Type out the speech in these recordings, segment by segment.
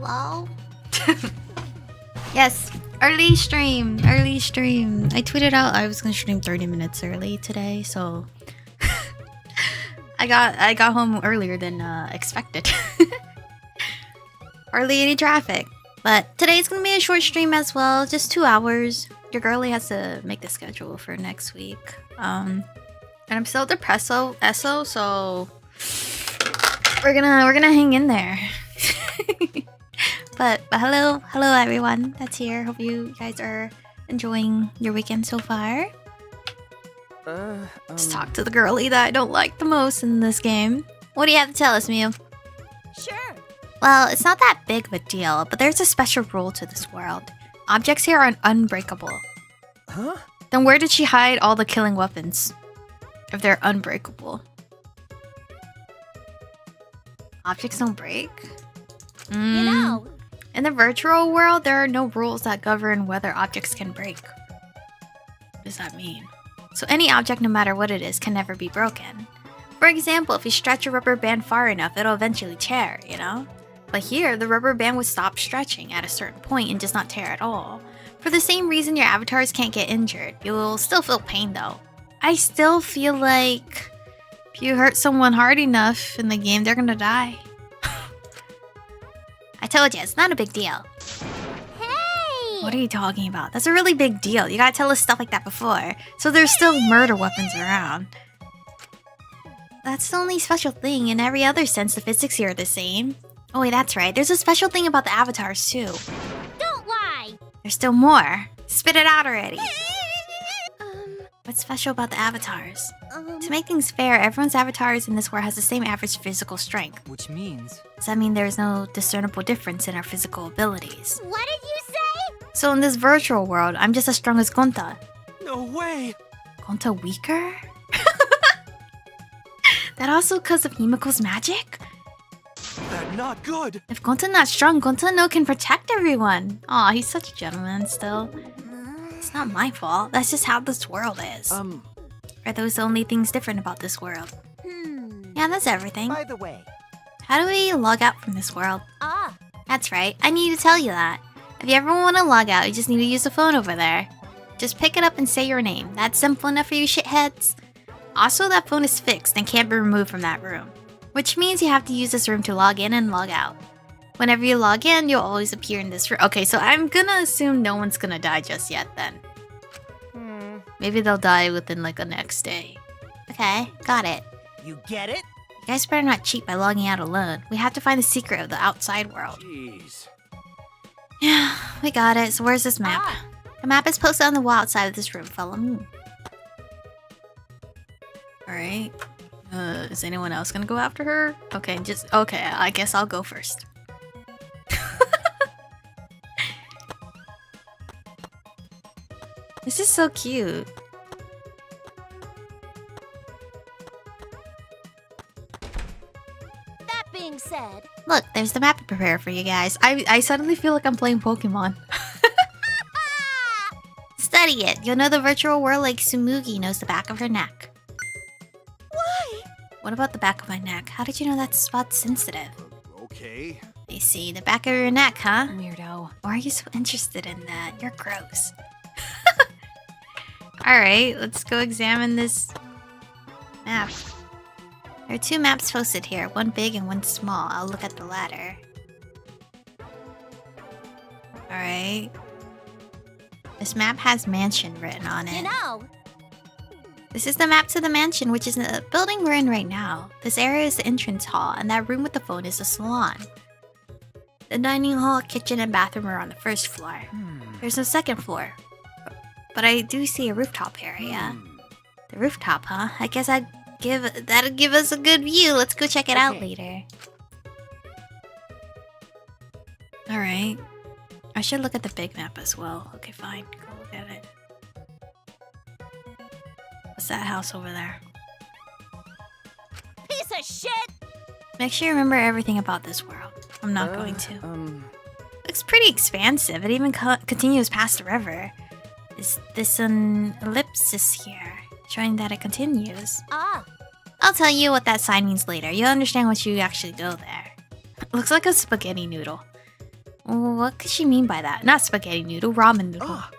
Hello? Yes, early stream. I tweeted out I was gonna stream 30 minutes early today, so I got home earlier than expected. Hardly any traffic. But today's gonna be a short stream as well, just 2 hours. Your girlie has to make the schedule for next week. And I'm still depresso, so we're gonna hang in there. But hello everyone that's here. Hope you guys are enjoying your weekend so far. Let's talk to the girlie that I don't like the most in this game. What do you have to tell us, Mew? Sure. Well, it's not that big of a deal, but there's a special rule to this world. Objects here are unbreakable. Huh? Then where did she hide all the killing weapons? If they're unbreakable. Objects don't break? You know. In the virtual world, there are no rules that govern whether objects can break. What does that mean? So any object, no matter what it is, can never be broken. For example, if you stretch a rubber band far enough, it'll eventually tear, you know? But here, the rubber band would stop stretching at a certain point and does not tear at all. For the same reason your avatars can't get injured. You will still feel pain though. I still feel like if you hurt someone hard enough in the game, they're gonna die. I told you, it's not a big deal. Hey! What are you talking about? That's a really big deal. You gotta tell us stuff like that before. So there's still murder weapons around. That's the only special thing. In every other sense, the physics here are the same. Oh wait, that's right. There's a special thing about the avatars too. Don't lie! There's still more. Spit it out already. What's special about the avatars? To make things fair, everyone's avatars in this world has the same average physical strength. Which means... Does that mean there's no discernible difference in our physical abilities? What did you say? So in this virtual world, I'm just as strong as Gonta. No way! Gonta weaker? That also because of Himiko's magic? That's not good! If Gonta not strong, Gonta no can protect everyone. Aw, he's such a gentleman still. It's not my fault. That's just how this world is. Are those the only things different about this world? Yeah, that's everything. By the way... How do we log out from this world? Ah. That's right. I need to tell you that. If you ever want to log out, you just need to use the phone over there. Just pick it up and say your name. That's simple enough for you shitheads. Also, that phone is fixed and can't be removed from that room. Which means you have to use this room to log in and log out. Whenever you log in, you'll always appear in this room. Okay, so I'm gonna assume no one's gonna die just yet then. Maybe they'll die within like the next day. Okay, got it. You get it? You guys better not cheat by logging out alone. We have to find the secret of the outside world. Jeez. Yeah, we got it. So where's this map? The map is posted on the wall outside of this room. Follow me. Alright. Is anyone else gonna go after her? Okay, okay, I guess I'll go first. This is so cute. That being said... Look, there's the map to prepare for you guys. I suddenly feel like I'm playing Pokemon. Study it. You'll know the virtual world like Tsumugi knows the back of her neck. Why? What about the back of my neck? How did you know that spot's sensitive? Okay. I see. The back of your neck, huh? Weirdo. Why are you so interested in that? You're gross. Alright, let's go examine this map. There are 2 maps posted here, one big and one small. I'll look at the latter. Alright. This map has mansion written on it. You know. This is the map to the mansion, which is the building we're in right now. This area is the entrance hall, and that room with the phone is the salon. The dining hall, kitchen, and bathroom are on the first floor. There's no second floor. But I do see a rooftop area. The rooftop, huh? I guess that'd give us a good view. Let's go check it out later. Alright. I should look at the big map as well. Okay, fine. Go look at it. What's that house over there? Piece of shit! Make sure you remember everything about this world. I'm not going to. Looks pretty expansive. It even continues past the river. Is this an ellipsis here, showing that it continues? Ah. I'll tell you what that sign means later. You'll understand once you actually go there. Looks like a spaghetti noodle. What could she mean by that? Not spaghetti noodle, ramen noodle. Ah,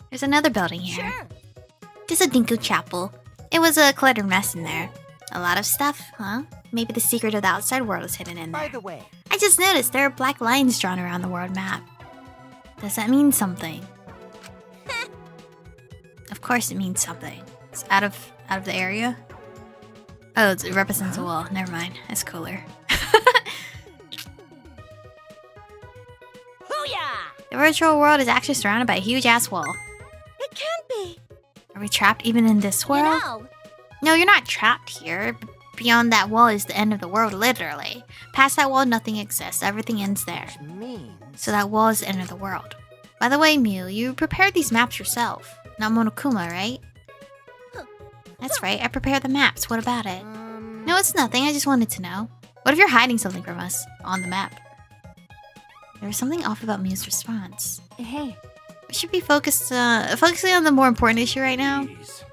There's another building here. Sure. This is a Dinku chapel. It was a cluttered mess in there. A lot of stuff, huh? Maybe the secret of the outside world is hidden in by there. the way, I just noticed there are black lines drawn around the world map. Does that mean something? Of course it means something. It's out of the area. Oh, it represents a wall. Never mind. It's cooler. Booyah! The virtual world is actually surrounded by a huge ass wall. It can't be. Are we trapped even in this You world? know. No, you're not trapped here. Beyond that wall is the end of the world, literally. Past that wall, nothing exists. Everything ends there. which means... So that wall is the end of the world. By the way, Mew, you prepared these maps yourself. Not Monokuma, right? That's right, I prepared the maps. What about it? No, it's nothing. I just wanted to know. What if you're hiding something from us on the map? There was something off about Mew's response. Hey. We should be focusing on the more important issue right now. Jeez.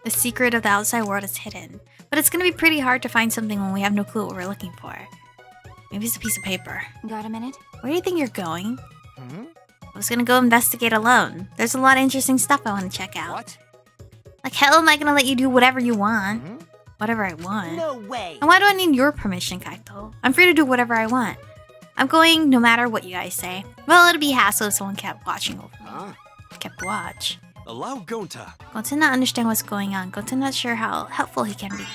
The secret of the outside world is hidden. But it's gonna be pretty hard to find something when we have no clue what we're looking for. Maybe it's a piece of paper. Got a minute? Where do you think you're going? Hmm? I was gonna go investigate alone. There's a lot of interesting stuff I want to check out. What? Like, hell am I gonna let you do whatever you want? Hmm? Whatever I want. No way. And why do I need your permission, Kaito? I'm free to do whatever I want. I'm going no matter what you guys say. Well, it'd be hassle if someone kept watching over me. Huh? Kept watch. Allow Gonta. Gonta not understand what's going on. Gonta not sure how helpful he can be.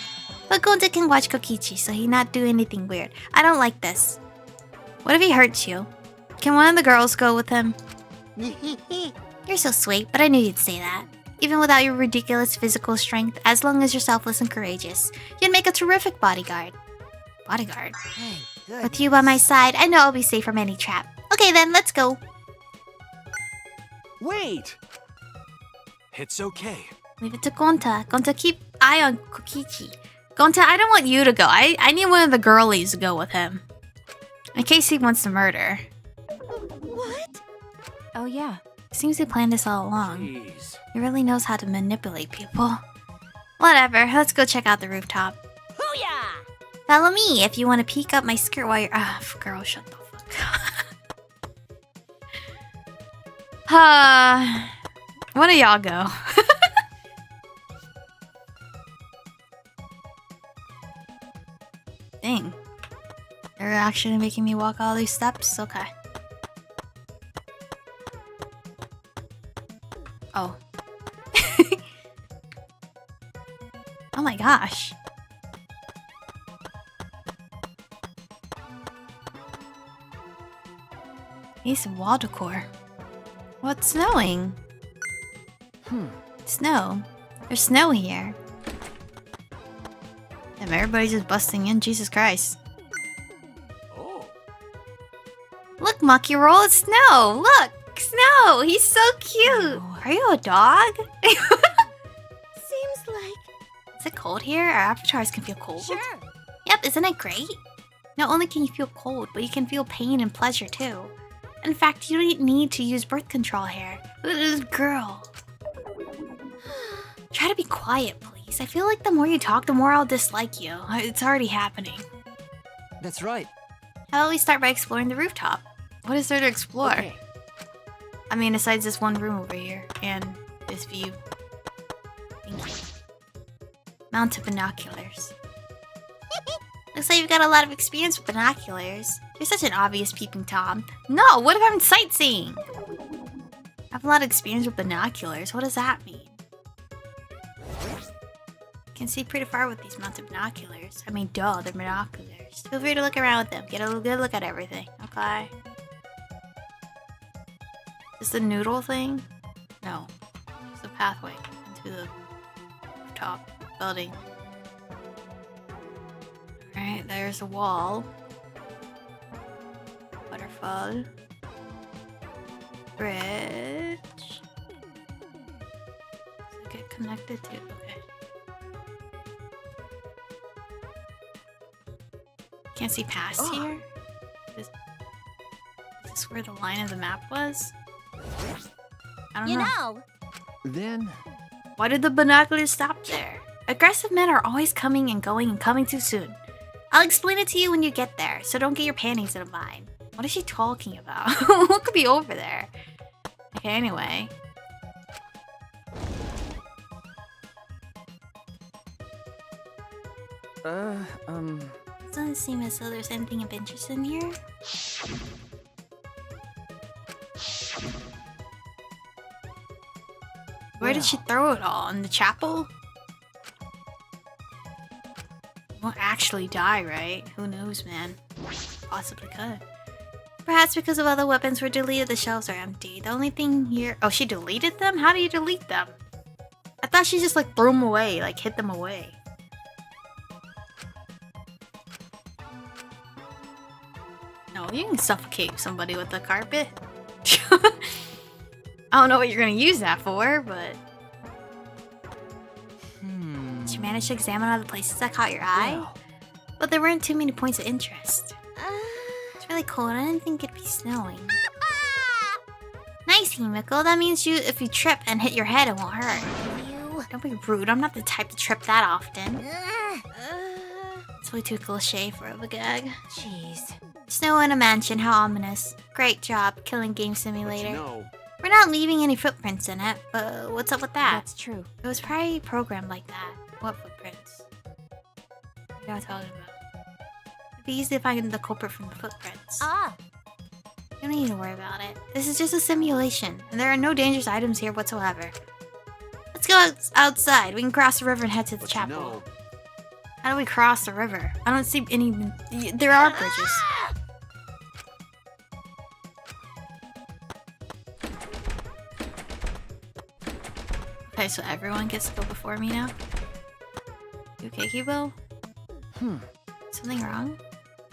But Gonta can watch Kokichi, so he not do anything weird. I don't like this. What if he hurts you? Can one of the girls go with him? You're so sweet, but I knew you'd say that. Even without your ridiculous physical strength, as long as you're selfless and courageous, you'd make a terrific bodyguard. Bodyguard? Hey, good. With you by my side, I know I'll be safe from any trap. Okay then, let's go. Wait! It's okay. Leave it to Gonta. Gonta, keep eye on Kokichi. Gonta, I don't want you to go. I need one of the girlies to go with him. In case he wants to murder. What? Oh, yeah. Seems he planned this all along. Jeez. He really knows how to manipulate people. Whatever, let's go check out the rooftop. Booyah! Follow me if you want to peek up my skirt while you're... girl, shut the fuck up. One of y'all go. Dang. They're actually making me walk all these steps? Okay. Oh. Oh my gosh. Need some wall decor. What's snowing? Snow. There's snow here. Damn, everybody's just busting in. Jesus Christ. Oh. Look, Monkey Roll, it's Snow. Look, Snow. He's so cute. Are you a dog? Seems like... Is it cold here? Our avatars can feel cold. Sure. Yep, isn't it great? Not only can you feel cold, but you can feel pain and pleasure too. In fact, you don't need to use birth control here. Look at this girl. Try to be quiet, please. I feel like the more you talk, the more I'll dislike you. It's already happening. That's right. How about we start by exploring the rooftop? What is there to explore? Okay. I mean, besides this one room over here and this view. Thank you. Mount of binoculars. Looks like you've got a lot of experience with binoculars. You're such an obvious peeping Tom. No, what if I'm sightseeing? I have a lot of experience with binoculars. What does that mean? You can see pretty far with these mounted binoculars. I mean, duh, they're binoculars. Feel free to look around with them. Get a good look at everything. Okay. Is the noodle thing? No. It's the pathway into the top building. Alright, there's a wall. Waterfall. Bridge. Does it get connected to? Okay. Can't see past here? Is this where the line of the map was? I don't You know. know. Then... Why did the binoculars stop there? Aggressive men are always coming and going and coming too soon. I'll explain it to you when you get there, so don't get your panties in a bind. What is she talking about? What could be over there? Okay, anyway. Doesn't seem as though there's anything of interest in here. Where did she throw it all? In the chapel? Won't actually die, right? Who knows, man? Possibly could. Perhaps because of other weapons were deleted, the shelves are empty. The only thing here... Oh, she deleted them? How do you delete them? I thought she just like threw them away, like hid them away. No, you can suffocate somebody with a carpet. I don't know what you're gonna use that for, but... Did you manage to examine all the places that caught your eye? Wow. But there weren't too many points of interest. It's really cold. I didn't think it'd be snowing. Nice, Himiko. That means if you trip and hit your head, it won't hurt. Don't be rude. I'm not the type to trip that often. It's way too cliche for a gag. Jeez. Snow in a mansion. How ominous. Great job, killing game simulator. No. We're not leaving any footprints in it, but what's up with that? That's true. It was probably programmed like that. What footprints? What are you talking about? It'd be easy to find the culprit from the footprints. Ah. You don't need to worry about it. This is just a simulation, and there are no dangerous items here whatsoever. Let's go outside. We can cross the river and head to the chapel. No. How do we cross the river? I don't see any... There are bridges. Okay, so everyone gets to go before me now? You okay, Kibo? Something wrong?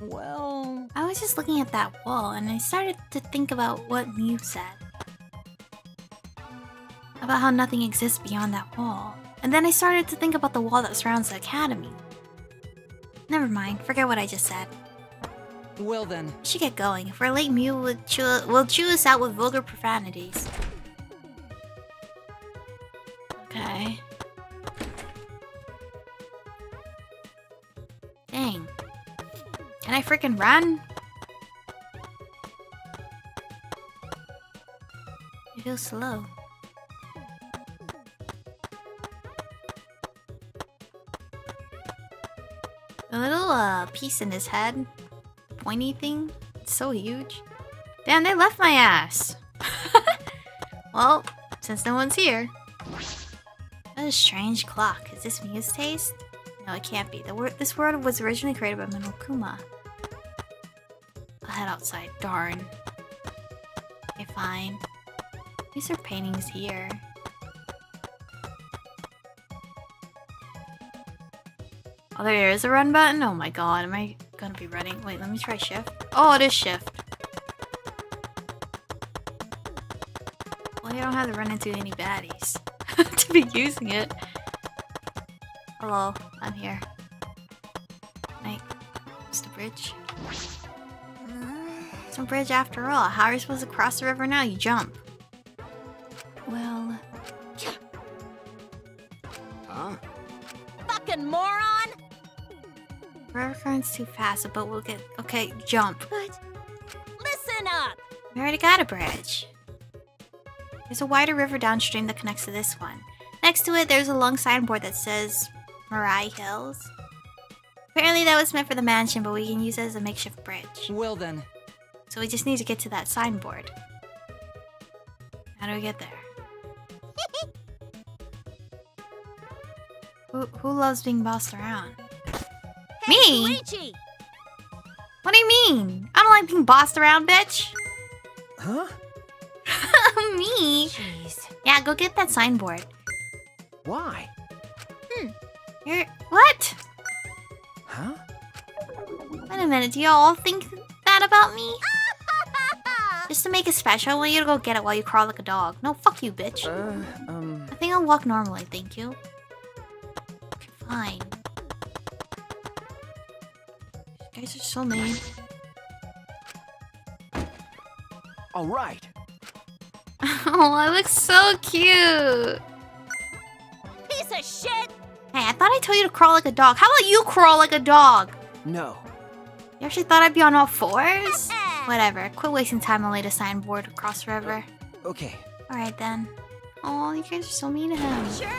Well... I was just looking at that wall, and I started to think about what Mew said. About how nothing exists beyond that wall. And then I started to think about the wall that surrounds the academy. Never mind, forget what I just said. Well then. We should get going. If we're late, Mew will chew us out with vulgar profanities. Okay. Dang. Can I freaking run? I feel slow. A little piece in his head. Pointy thing. It's so huge. Damn, they left my ass. Well, since no one's here. What a strange clock. Is this Mew's taste? No, it can't be. This world was originally created by Monokuma. I'll head outside. Darn. Okay, fine. These are paintings here. Oh, there is a run button? Oh my god, am I gonna be running? Wait, let me try shift. Oh, it is shift. Well, you don't have to run into any baddies to be using it. Hello, I'm here. Night. It's the bridge. It's a bridge after all. How are you supposed to cross the river now? You jump. Well... Huh? Fucking moron! River current's too fast, but we'll get... Okay, jump. But... Listen up! We already got a bridge. There's a wider river downstream that connects to this one. Next to it, there's a long signboard that says Mirai Hills. Apparently that was meant for the mansion, but we can use it as a makeshift bridge. Well then. So we just need to get to that signboard. How do we get there? Who loves being bossed around? Hey, Me? Luigi! What do you mean? I don't like being bossed around, bitch. Huh? Me? Jeez. Yeah, go get that signboard. Why? You're... What? Huh? Wait a minute, do y'all all think that about me? Just to make it special, I want you to go get it while you crawl like a dog. No, fuck you, bitch. I think I'll walk normally, thank you. Okay, fine. You guys are so mean. All right. Oh, I look so cute. Piece of shit! Hey, I thought I told you to crawl like a dog. How about you crawl like a dog? No. You actually thought I'd be on all fours? Whatever. Quit wasting time and lay the signboard across the river. Okay. Alright then. Oh, you guys are so mean to him. Sure.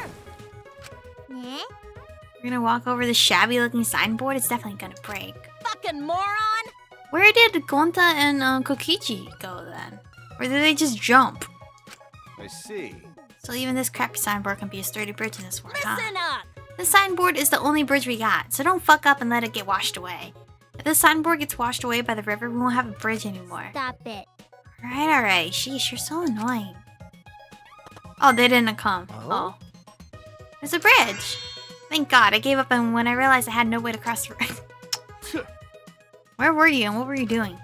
You're gonna walk over the shabby looking signboard? It's definitely gonna break. Fucking moron! Where did Gonta and Kokichi go then? Or did they just jump? I see. So even this crappy signboard can be a sturdy bridge in this world, huh? Listen up! The signboard is the only bridge we got, so don't fuck up and let it get washed away. If the signboard gets washed away by the river, we won't have a bridge anymore. Stop it. Alright. Sheesh, you're so annoying. Oh, they didn't come. Oh. There's a bridge. Thank God, I gave up and when I realized I had no way to cross the river. Where were you and what were you doing?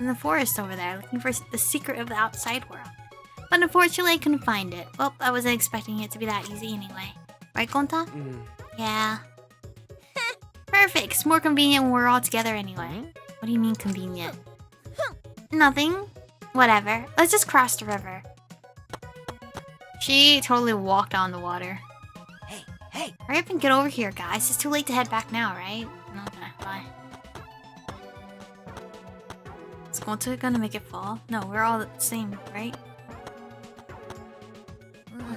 In the forest over there, looking for the secret of the outside world. But unfortunately, I couldn't find it. Well, I wasn't expecting it to be that easy anyway. Right, Gonta? Yeah. Perfect. It's more convenient when we're all together anyway. What do you mean convenient? Nothing. Whatever. Let's just cross the river. She totally walked on the water. Hey. Hurry up and get over here, guys. It's too late to head back now, right? Okay, bye. Is Gonta gonna make it fall? No, we're all the same, right?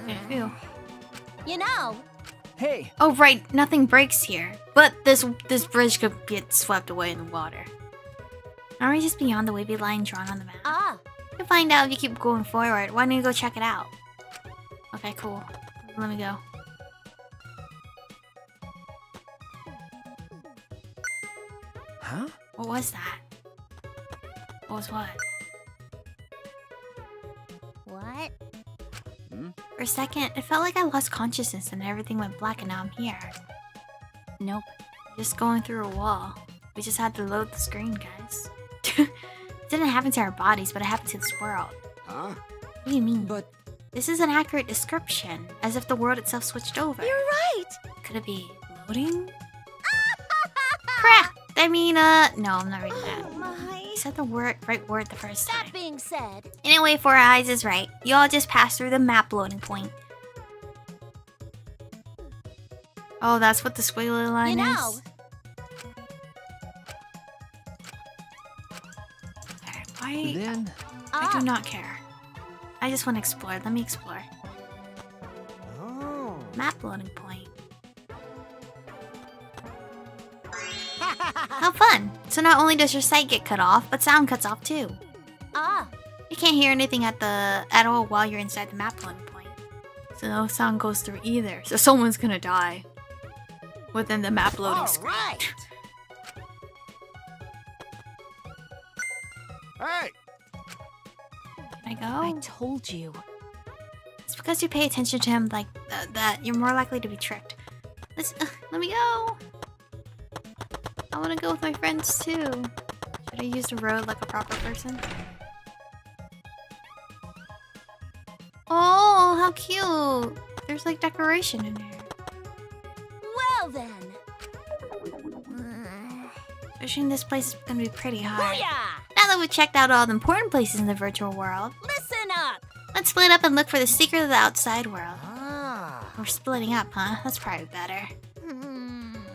Okay, phew. You know, Hey. Oh, right. Nothing breaks here. But this bridge could get swept away in the water. Aren't we just beyond the wavy line drawn on the map? You can find out if you keep going forward. Why don't you go check it out? Okay, cool. Let me go. Huh? What was that? What was what? what? For a second, it felt like I lost consciousness and everything went black and now I'm here. Nope. Just going through a wall. We just had to load the screen, guys. It didn't happen to our bodies, but it happened to this world. Huh? What do you mean? But This is an accurate description, as if the world itself switched over. You're right! Could it be loading? Crap! I mean, no, I'm not reading that. My. I said the right word the first time. That being said, Anyway, Four Eyes is right. You all just passed through the map loading point. Oh, that's what the squiggly line you know, is? Okay, why? then. I do not care. I just want to explore. Let me explore. Oh. Map loading point. How fun! So not only does your sight get cut off, but sound cuts off too. You can't hear anything at all while you're inside the map loading point. So no sound goes through either. So someone's gonna die within the map loading screen. Right. Hey. Can I go? I told you. It's because you pay attention to him like that you're more likely to be tricked. Let me go. I want to go with my friends too. Should I use the road like a proper person? Oh, how cute! There's like decoration in here. Well then. Especially this place is gonna be pretty hard. Booyah! Now that we've checked out all the important places in the virtual world, Listen up! let's split up and look for the secret of the outside world. Ah. We're splitting up, huh? That's probably better.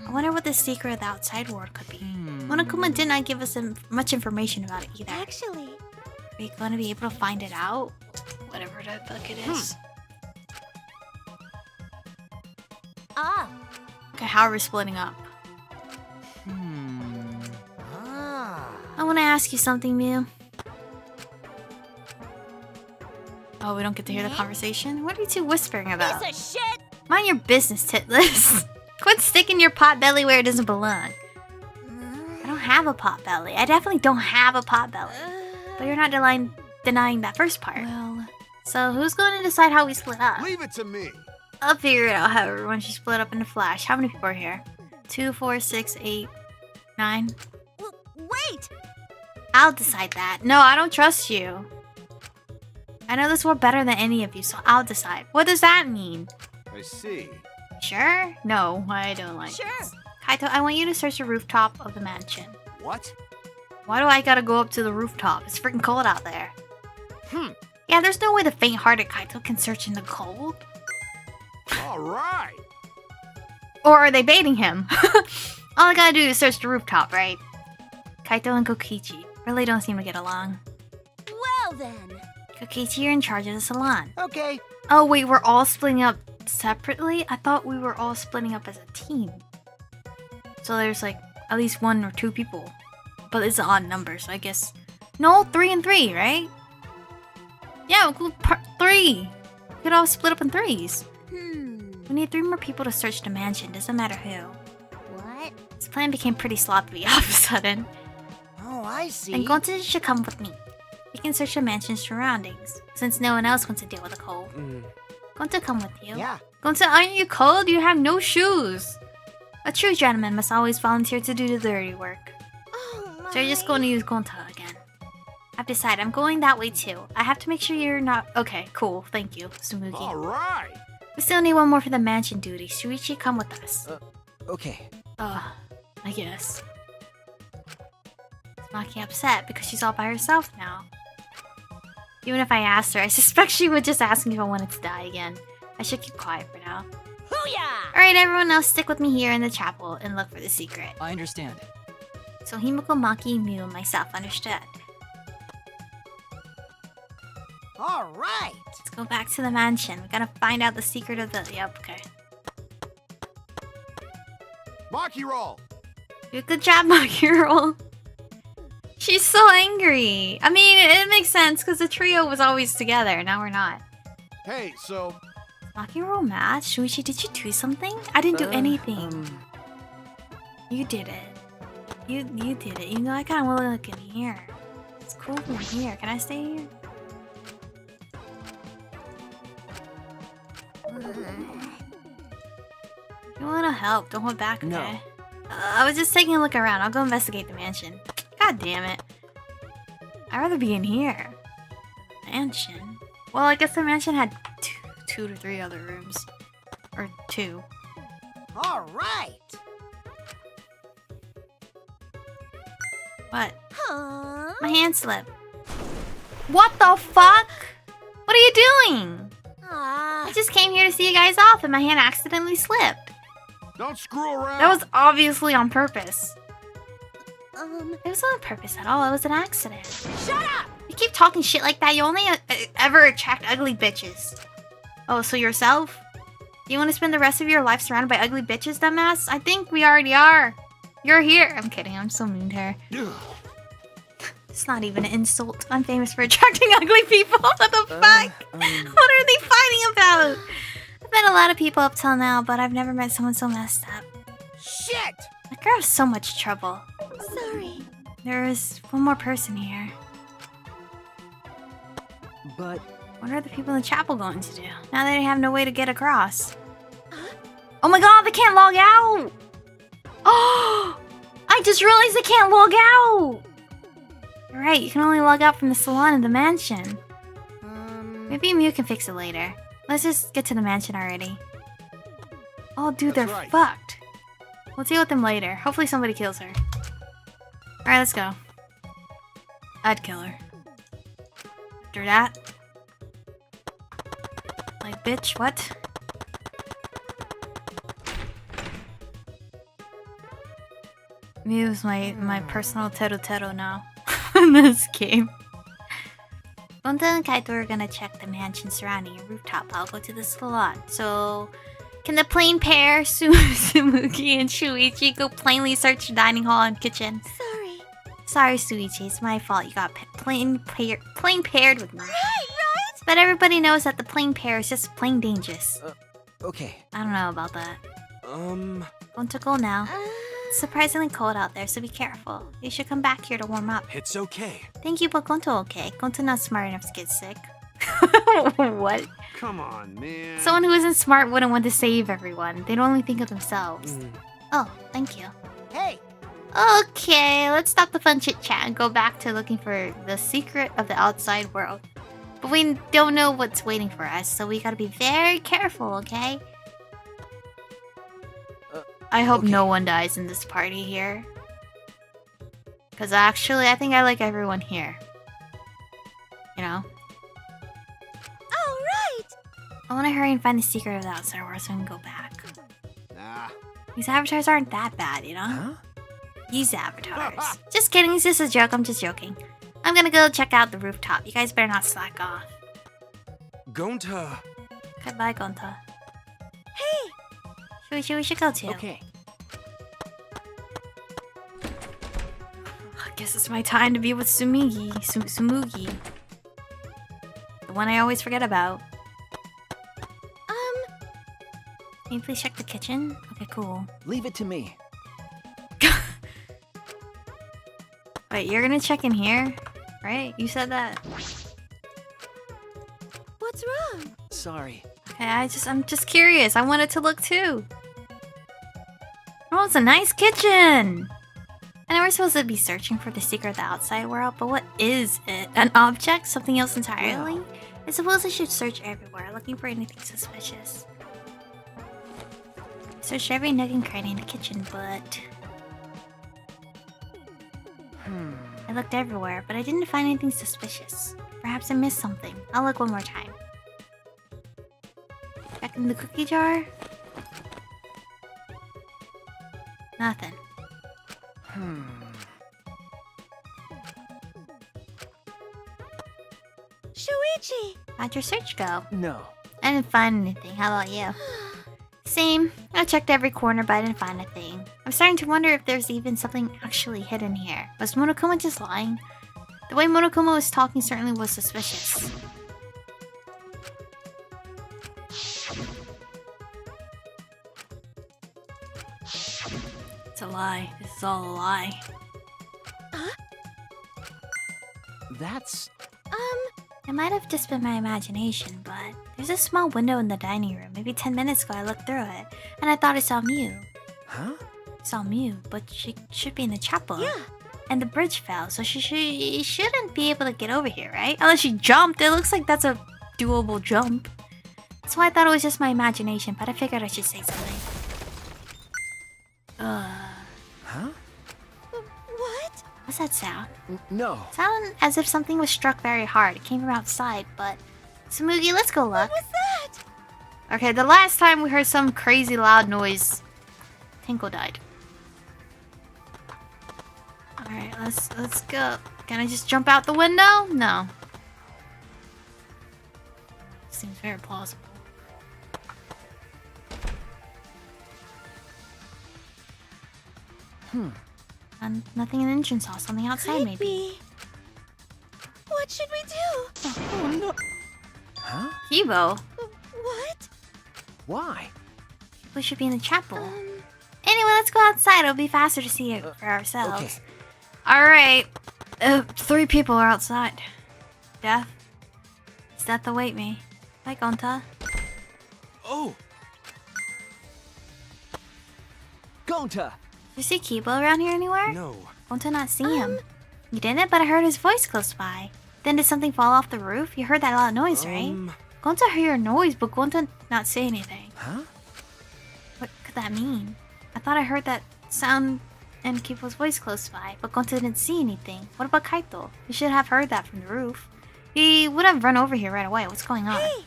I wonder what the secret of the outside world could be. Monokuma did not give us much information about it either. Actually, Are we going to be able to find it out? Whatever the fuck it is. Okay, how are we splitting up? Ah. I want to ask you something, Mew. Oh, we don't get to hear the conversation? What are you two whispering about? piece of shit! Mind your business, Titless. Quit sticking your pot belly where it doesn't belong. I don't have a pot belly. I definitely don't have a pot belly. But you're not denying that first part. Well, so who's going to decide how we split up? Leave it to me. I'll figure it out how everyone should split up in a flash. How many people are here? 2, 4, 6, 8, 9. Wait! I'll decide that. No, I don't trust you. I know this world better than any of you, so I'll decide. What does that mean? I see. Sure? No, I don't like Sure. this. Kaito, I want you to search the rooftop of the mansion. What? Why do I gotta go up to the rooftop? It's freaking cold out there. Hmm. Yeah, there's no way the faint-hearted Kaito can search in the cold. All right. Or are they baiting him? All I gotta do is search the rooftop, right? Kaito and Kokichi really don't seem to get along. Well then. Kokichi, you're in charge of the salon. Okay. Oh wait, we're all splitting up separately? I thought we were all splitting up as a team. So there's like at least 1 or 2 people. But it's an odd number, so I guess... No, 3 and 3, right? Yeah, we'll go 3. We could all split up in 3s. We need 3 more people to search the mansion, doesn't matter who. What? This plan became pretty sloppy all of a sudden. Oh, I see. Then Gonta should come with me. We can search the mansion's surroundings, since no one else wants to deal with the cold. Gonta, come with you. Yeah. Gonta, aren't you cold? You have no shoes. A true gentleman must always volunteer to do the dirty work. Oh my. So you're just going to use Gonta again. I've decided I'm going that way too. I have to make sure you're not... Okay, cool. Thank you, Tsumugi. All right. We still need 1 more for the mansion duty. Shuichi, come with us. Okay. I guess. Maki upset because she's all by herself now. Even if I asked her, I suspect she would just ask me if I wanted to die again. I should keep quiet for now. Hoo-yah! Alright, everyone else, stick with me here in the chapel and look for the secret. I understand. So Himiko, Maki, Mew, and myself understood. All right. Let's go back to the mansion. We gotta find out the secret of the... Yep, okay. Maki roll. Good job, Maki roll. She's so angry. I mean, it makes sense because the trio was always together. Now we're not. Hey, so Maki roll mad? Shuichi, did you do something? I didn't do anything. You did it. You did it. You know, I kind of want to look in here. It's cool in here. Can I stay here? You want to help? Don't hold back, okay? No. I was just taking a look around. I'll go investigate the mansion. God damn it. I'd rather be in here. Mansion? Well, I guess the mansion had 2 to 3 other rooms. Or 2. All right. What? Huh? My hand slipped. What the fuck? What are you doing? I just came here to see you guys off and my hand accidentally slipped. don't screw around. That was obviously on purpose. It It was not on purpose at all. It was an accident. Shut up! You keep talking shit like that. You only ever attract ugly bitches. Oh, so yourself? Do you want to spend the rest of your life surrounded by ugly bitches, dumbass? I think we already are. You're here. I'm kidding. I'm so mean to her. It's not even an insult. I'm famous for attracting ugly people. What the fuck? What are they fighting about? I've met a lot of people up till now, but I've never met someone so messed up. Shit! That girl has so much trouble. Sorry. There is 1 more person here. But What are the people in the chapel going to do? Now they have no way to get across. Oh my god, they can't log out! Oh! I just realized they can't log out! You're right, you can only log out from the salon in the mansion. Maybe Mew can fix it later. Let's just get to the mansion already. Oh dude, That's they're right. fucked. We'll deal with them later. Hopefully somebody kills her. Alright, let's go. I'd kill her. After that... Like, bitch, what? Mew's my personal Teru now. In this game. Gonta and Kaito are gonna check the mansion surrounding a rooftop. I'll go to the salon. So, can the plain pair, Tsumugi and Shuichi, go plainly search the dining hall and kitchen? Sorry. Sorry, Shuichi, it's my fault. You got plain paired with me. Right. But everybody knows that the plain pair is just plain dangerous. okay. I don't know about that. Gonta, go now. It's surprisingly cold out there, so be careful. You should come back here to warm up. It's okay. Thank you, but Gonta okay. Gonta not smart enough to get sick. What? Come on, man. Someone who isn't smart wouldn't want to save everyone. They'd only think of themselves. Oh, thank you. Hey. Okay, let's stop the fun chit-chat and go back to looking for the secret of the outside world. But we don't know what's waiting for us, so we gotta be very careful, okay? I hope okay. no one dies in this party here. Because actually, I think I like everyone here. You know? Alright! I want to hurry and find the secret of the outside world so we can go back. Nah. These avatars aren't that bad, you know? Huh? These avatars. Just kidding, it's just a joke, I'm just joking. I'm gonna go check out the rooftop. You guys better not slack off. Gonta. Goodbye, Gonta. Hey! We should go too. Okay. I guess it's my time to be with Sumugi. The one I always forget about. Can you please check the kitchen? Okay, cool. Leave it to me. Wait, you're gonna check in here? Right? You said that. What's wrong? Sorry. Okay, I'm just curious. I wanted to look too. Oh, it's a nice kitchen! I know we're supposed to be searching for the secret of the outside world, but what is it? An object? Something else entirely? Wow. I suppose I should search everywhere, looking for anything suspicious. Search every nook and cranny in the kitchen, but... I looked everywhere, but I didn't find anything suspicious. Perhaps I missed something. I'll look one more time. Check in the cookie jar. Nothing. Shuichi! How'd your search go? No. I didn't find anything. How about you? Same. I checked every corner, but I didn't find a thing. I'm starting to wonder if there's even something actually hidden here. Was Monokuma just lying? The way Monokuma was talking certainly was suspicious. It's a lie. This is all a lie. That's... It might have just been my imagination, but there's a small window in the dining room. Maybe 10 minutes ago I looked through it, and I thought I saw Mew. Huh? Saw Mew, but she should be in the chapel. Yeah. And the bridge fell, so she shouldn't be able to get over here, right? Unless she jumped. It looks like that's a doable jump. That's why I thought it was just my imagination, but I figured I should say something. Huh? What? What's that sound? No. Sound as if something was struck very hard. It came from outside, but... Sumugi, let's go look. What was that? Okay, the last time we heard some crazy loud noise, Tinkle died. Alright, let's go. Can I just jump out the window? No. Seems very plausible. And nothing in the entrance hall. Something outside, Could maybe. be. What should we do? Oh, no. Huh? Kibo. What? Why? We should be in the chapel. Anyway, let's go outside. It'll be faster to see it for ourselves. Okay. Alright. 3 people are outside. Death. Is Death await me? Hi, Gonta. Oh! Gonta! Did you see Kibo around here anywhere? No. Gonta not see him. You didn't, but I heard his voice close by. Then did something fall off the roof? You heard that loud noise, right? Gonta heard your noise, but Gonta not say anything. Huh? What could that mean? I thought I heard that sound and Kibo's voice close by, but Gonta didn't see anything. What about Kaito? He should have heard that from the roof. He would have run over here right away. What's going on? Hey!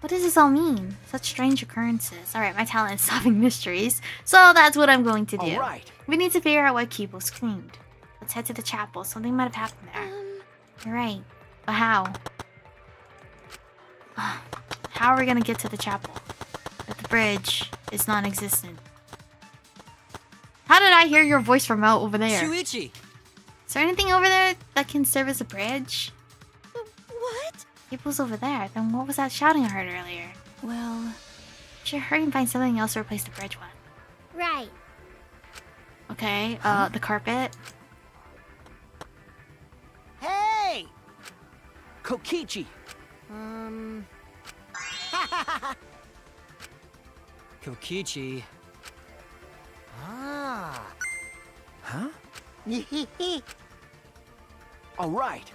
What does this all mean? Such strange occurrences. Alright, my talent is solving mysteries, so that's what I'm going to do. All right. We need to figure out why Kibo screamed. Let's head to the chapel. Something might have happened there. You're right. But how? How are we gonna get to the chapel? If the bridge is non-existent. How did I hear your voice from out over there? Shuichi! Is there anything over there that can serve as a bridge? What? Kibo's over there. Then what was that shouting I heard earlier? Well, we should hurry and find something else to replace the bridge with. Right. Okay, the carpet. Hey! Kokichi! Kokichi. Ah. Huh? All right.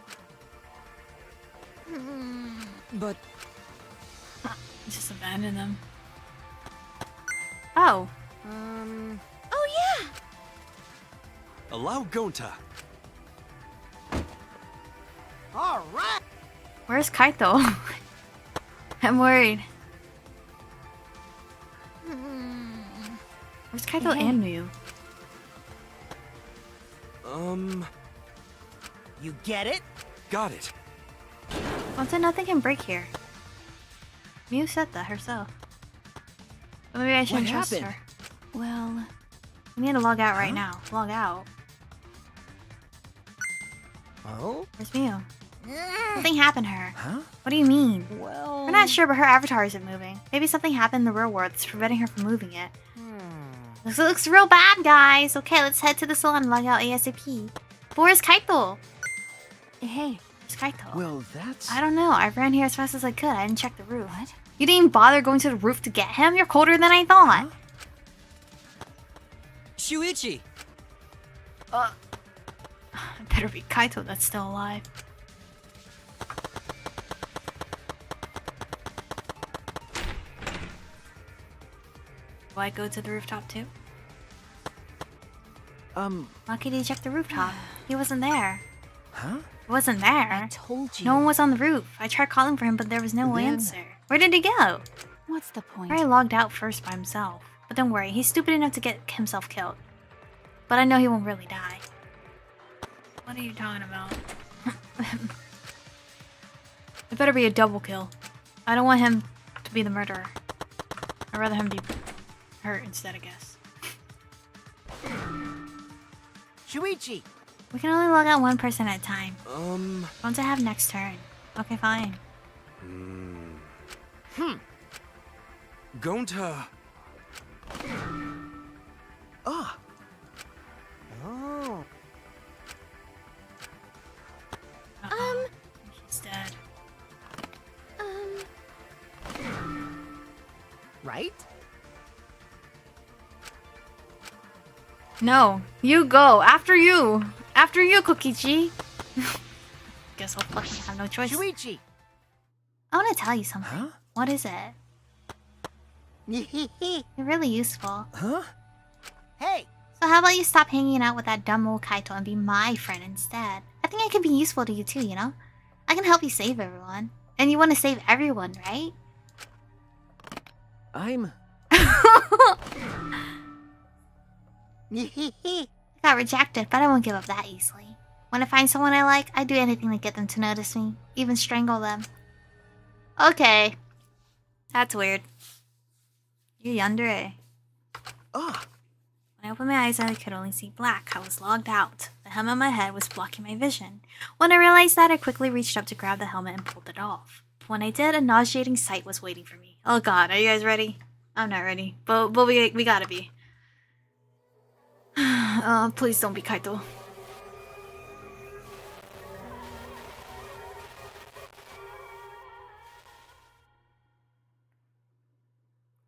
But Just abandon them. Oh. Oh yeah! Allow Gonta. All right. Where's Kaito? I'm worried. Where's Kaito and Mew? You get it? Got it. Well, then nothing can break here. Mew said that herself. But maybe I shouldn't trust happened? her. Well, we need to log out right now. Log out. Oh? Where's Mew? Something happened to her. Huh? What do you mean? Well... We're not sure, but her avatar isn't moving. Maybe something happened in the real world that's preventing her from moving it. This looks real bad, guys. Okay, let's head to the salon and log out ASAP. But where's Kaito? Hey, where's Kaito? Well, that's... I don't know. I ran here as fast as I could. I didn't check the roof. What? You didn't even bother going to the roof to get him? You're colder than I thought. Shuichi! It better be Kaito that's still alive. Do I go to the rooftop too? Why could he check the rooftop? He wasn't there. Huh? He wasn't there. I told you. No one was on the roof. I tried calling for him, but there was no Then- answer. Where did he go? What's the point? Probably logged out first by himself. But don't worry, he's stupid enough to get himself killed. But I know he won't really die. What are you talking about? It better be a double kill. I don't want him to be the murderer. I'd rather him be hurt instead, I guess. Shuichi! We can only log out one person at a time. Um... To have next turn. Okay, fine. Gonta... Ah! Oh. Uh-oh. He's dead. Right? No, you go. After you. After you, Kokichi. Guess I'll fucking have no choice. Shuichi! I want to tell you something. Huh? What is it? You're really useful. Huh? Hey! So how about you stop hanging out with that dumb old Kaito and be my friend instead? I think I can be useful to you too, you know? I can help you save everyone. And you want to save everyone, right? I'm... Got rejected, but I won't give up that easily. When I find someone I like, I do anything to get them to notice me. Even strangle them. Okay. That's weird. You yandere. Ah! When I opened my eyes, I could only see black. I was logged out. The helmet on my head was blocking my vision. When I realized that, I quickly reached up to grab the helmet and pulled it off. When I did, a nauseating sight was waiting for me. Oh god, are you guys ready? I'm not ready. But we gotta be. Please don't be Kaito.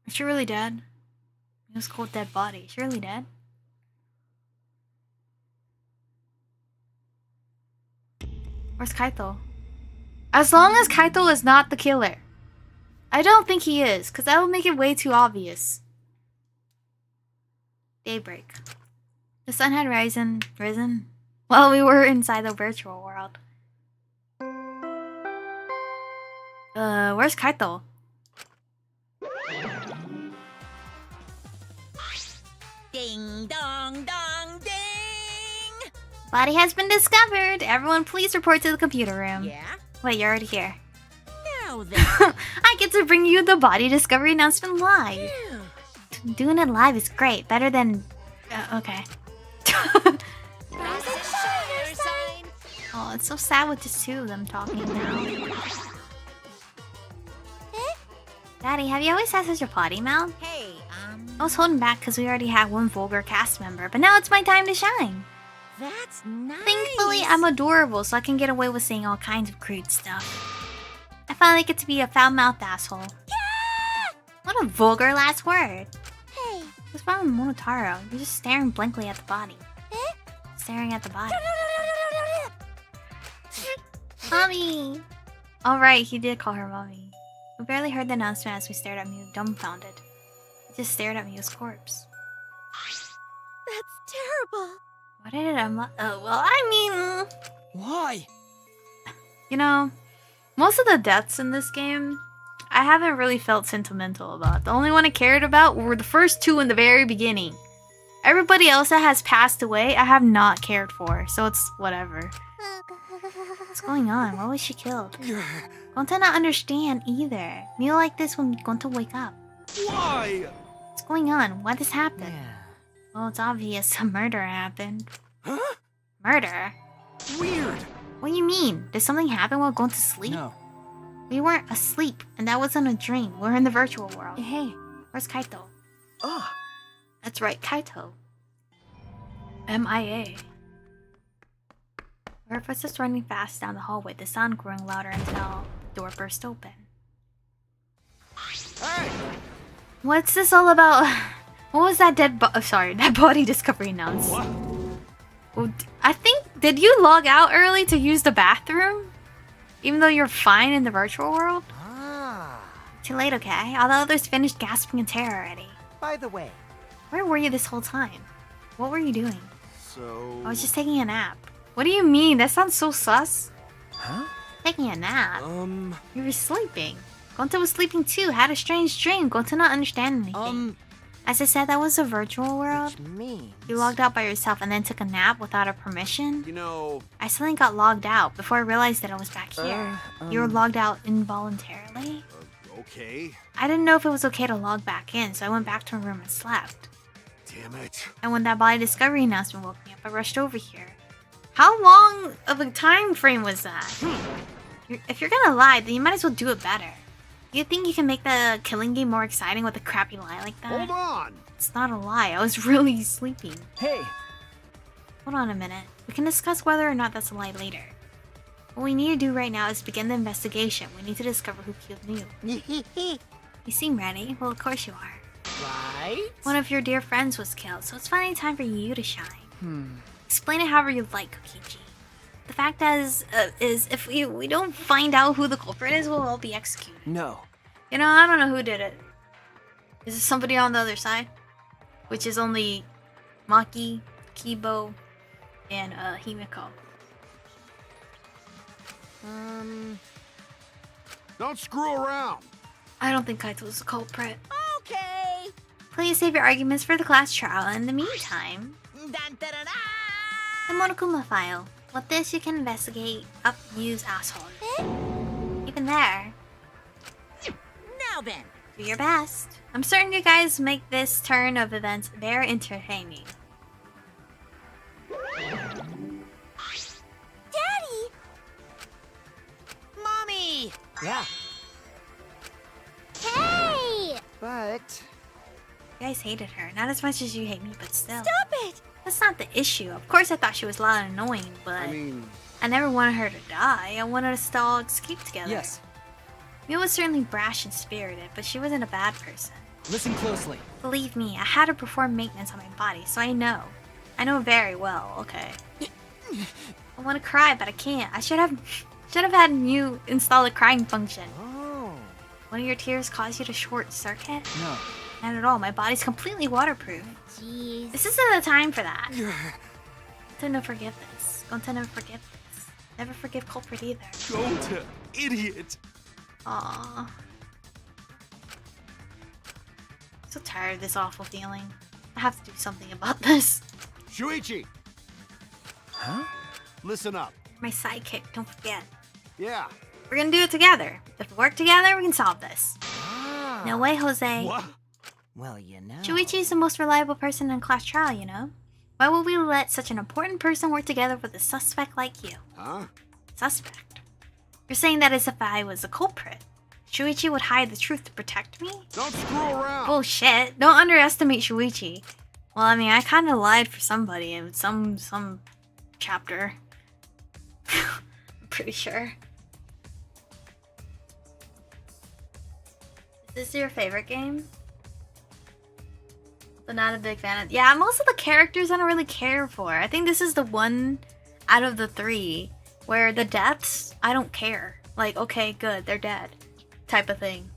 Is she really dead? It was cold dead body. Is she really dead? Where's Kaito? As long as Kaito is not the killer. I don't think he is, because that would make it way too obvious. Daybreak. The sun had risen while we were inside the virtual world. Where's Kaito? Ding dong dong ding! Body has been discovered. Everyone please report to the computer room. Yeah? Wait, you're already here. Now then. I get to bring you the body discovery announcement live. Doing it live is great. Better than... okay. Oh, it's so sad with just two of them talking now. Daddy, have you always had such a potty mouth? Hey, I was holding back because we already had one vulgar cast member, but now it's my time to shine. that's nice. Thankfully, I'm adorable, so I can get away with saying all kinds of crude stuff. I finally get to be a foul-mouthed asshole. Yeah! What a vulgar last word. Hey. What's wrong with Monotaro? You're just staring blankly at the body. Staring at the body. Mommy! Alright, he did call her mommy. We barely heard the announcement as we stared at Mew dumbfounded. He just stared at Mew's corpse. That's terrible. Why did it unlock? Oh, well, I mean... Why? You know, most of the deaths in this game, I haven't really felt sentimental about. The only one I cared about were the first two in the very beginning. Everybody else that has passed away, I have not cared for, so it's whatever. What's going on? Why was she killed? Gonta not understand either. Me like this when Gonta wake up. Why? What's going on? Why this happened? Yeah. Well, it's obvious a murder happened. Huh? Murder? Weird. What do you mean? Did something happen while going to sleep? No. We weren't asleep, and that wasn't a dream. We're in the virtual world. Hey, where's Kaito? Ah. That's right, Kaito. MIA. Her footsteps running fast down the hallway, the sound growing louder until the door burst open. Hey. What's this all about? What was that dead body discovery announced? What? Well, I think, did you log out early to use the bathroom? Even though you're fine in the virtual world? Ah. Too late, okay? All the others finished gasping in terror already. By the way. Where were you this whole time? What were you doing? So. I was just taking a nap. What do you mean? That sounds so sus. Huh? Taking a nap? You were sleeping. Gonta was sleeping too, had a strange dream. Gonta not understand anything. As I said, that was a virtual world. Which means... You logged out by yourself and then took a nap without a permission? You know. I suddenly got logged out before I realized that I was back here. You were logged out involuntarily? Okay. I didn't know if it was okay to log back in, so I went back to my room and slept. Damn it. And when that body discovery announcement woke me up, I rushed over here. How long of a time frame was that? If you're gonna lie, then you might as well do it better. You think you can make the killing game more exciting with a crappy lie like that? Hold on. It's not a lie, I was really sleeping. Hey. Hold on a minute. We can discuss whether or not that's a lie later. What we need to do right now is begin the investigation. We need to discover who killed you. You seem ready. Well, of course you are. Right? One of your dear friends was killed, so it's finally time for you to shine. Explain it however you like, Kokichi. The fact is if we don't find out who the culprit is, we'll all be executed. No. You know, I don't know who did it. Is it somebody on the other side? Which is only Maki, Kibo, and Himiko. Don't screw around. I don't think Kaito's the culprit. Okay. Please save your arguments for the class trial. In the meantime, Dun, dun, dun, dun. the Monokuma file. With this, you can investigate up news asshole. Even there, Now then. do your best. I'm certain you guys make this turn of events very entertaining. Daddy! Mommy! Yeah. Hey! But... You guys hated her, not as much as you hate me, but still. Stop it! That's not the issue. Of course I thought she was loud and annoying, but I mean. I never wanted her to die. I wanted us to all escape together. Yes. Mia was certainly brash and spirited, but she wasn't a bad person. Listen closely. Believe me, I had to perform maintenance on my body, so I know. I know very well, okay. I want to cry, but I can't. I should have had you install a crying function. Oh. One of your tears caused you to short circuit? No. Not at all. My body's completely waterproof. Jeez. This isn't the time for that. To never forgive this. Going to never forgive this. Never forgive culprit either. Go to idiot. Aww. So tired of this awful feeling. I have to do something about this. Shuichi. Huh? Listen up. My sidekick, don't forget. Yeah. We're gonna do it together. If we work together, we can solve this. Ah. No way, Jose. What? Well, you know. Shuichi is the most reliable person in class trial, you know? Why would we let such an important person work together with a suspect like you? Huh? Suspect? You're saying that as if I was a culprit. Shuichi would hide the truth to protect me? Don't screw around. Bullshit. Don't underestimate Shuichi. Well, I mean, I kind of lied for somebody in some chapter. I'm pretty sure. Is this your favorite game? But not a big fan of... Yeah, most of the characters I don't really care for. I think this is the one out of the three where the deaths, I don't care. Like, okay, good, they're dead. Type of thing.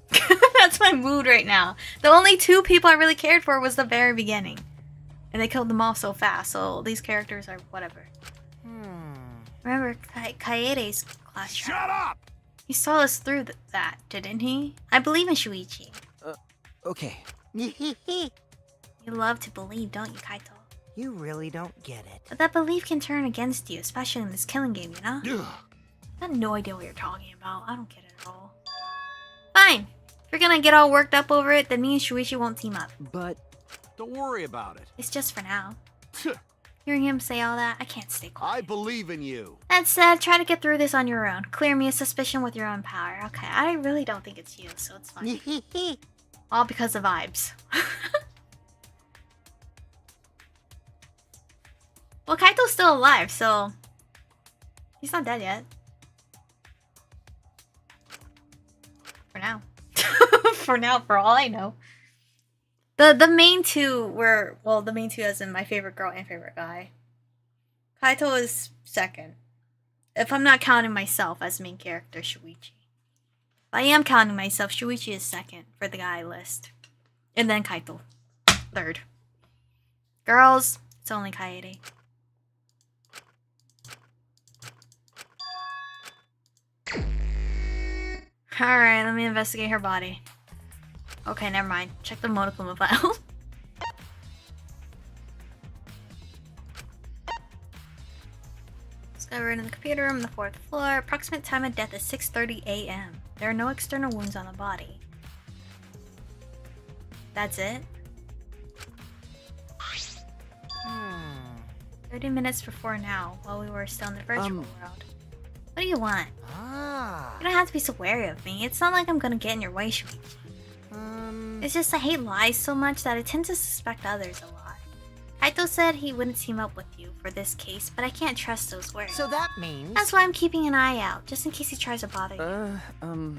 That's my mood right now. The only two people I really cared for was the very beginning. And they killed them all so fast, so these characters are whatever. Remember Kaede's class trial? Shut up. He saw us through that, didn't he? I believe in Shuichi. Okay. You love to believe, don't you, Kaito? You really don't get it. But that belief can turn against you, especially in this killing game, you know? Ugh. I have no idea what you're talking about. I don't get it at all. Fine. If you're gonna get all worked up over it, then me and Shuichi won't team up. But Don't worry about it. It's just for now. Hearing him say all that, I can't stay I quiet. believe in you. That said, try to get through this on your own. Clear me a suspicion with your own power. Okay, I really don't think it's you, so it's fine. All because of vibes. Well, Kaito's still alive, so he's not dead yet. For now. For now, for all I know. The main two were, well, the main two as in my favorite girl and favorite guy. Kaito is second. If I'm not counting myself as main character, Shuichi. If I am counting myself, Shuichi is second for the guy list. And then Kaito. Third. Girls, it's only Kaede. Alright, let me investigate her body. Okay, never mind. Check the Monokuma file. Discovered in the computer room on the 4th floor. Approximate time of death is 6:30 a.m. There are no external wounds on the body. That's it? 30 minutes before now, while we were still in the virtual world. What do you want? You don't have to be so wary of me. It's not like I'm gonna get in your way, Shuichi. It's just I hate lies so much that I tend to suspect others a lot. Kaito said he wouldn't team up with you for this case, but I can't trust those words. So that means... That's why I'm keeping an eye out, just in case he tries to bother you.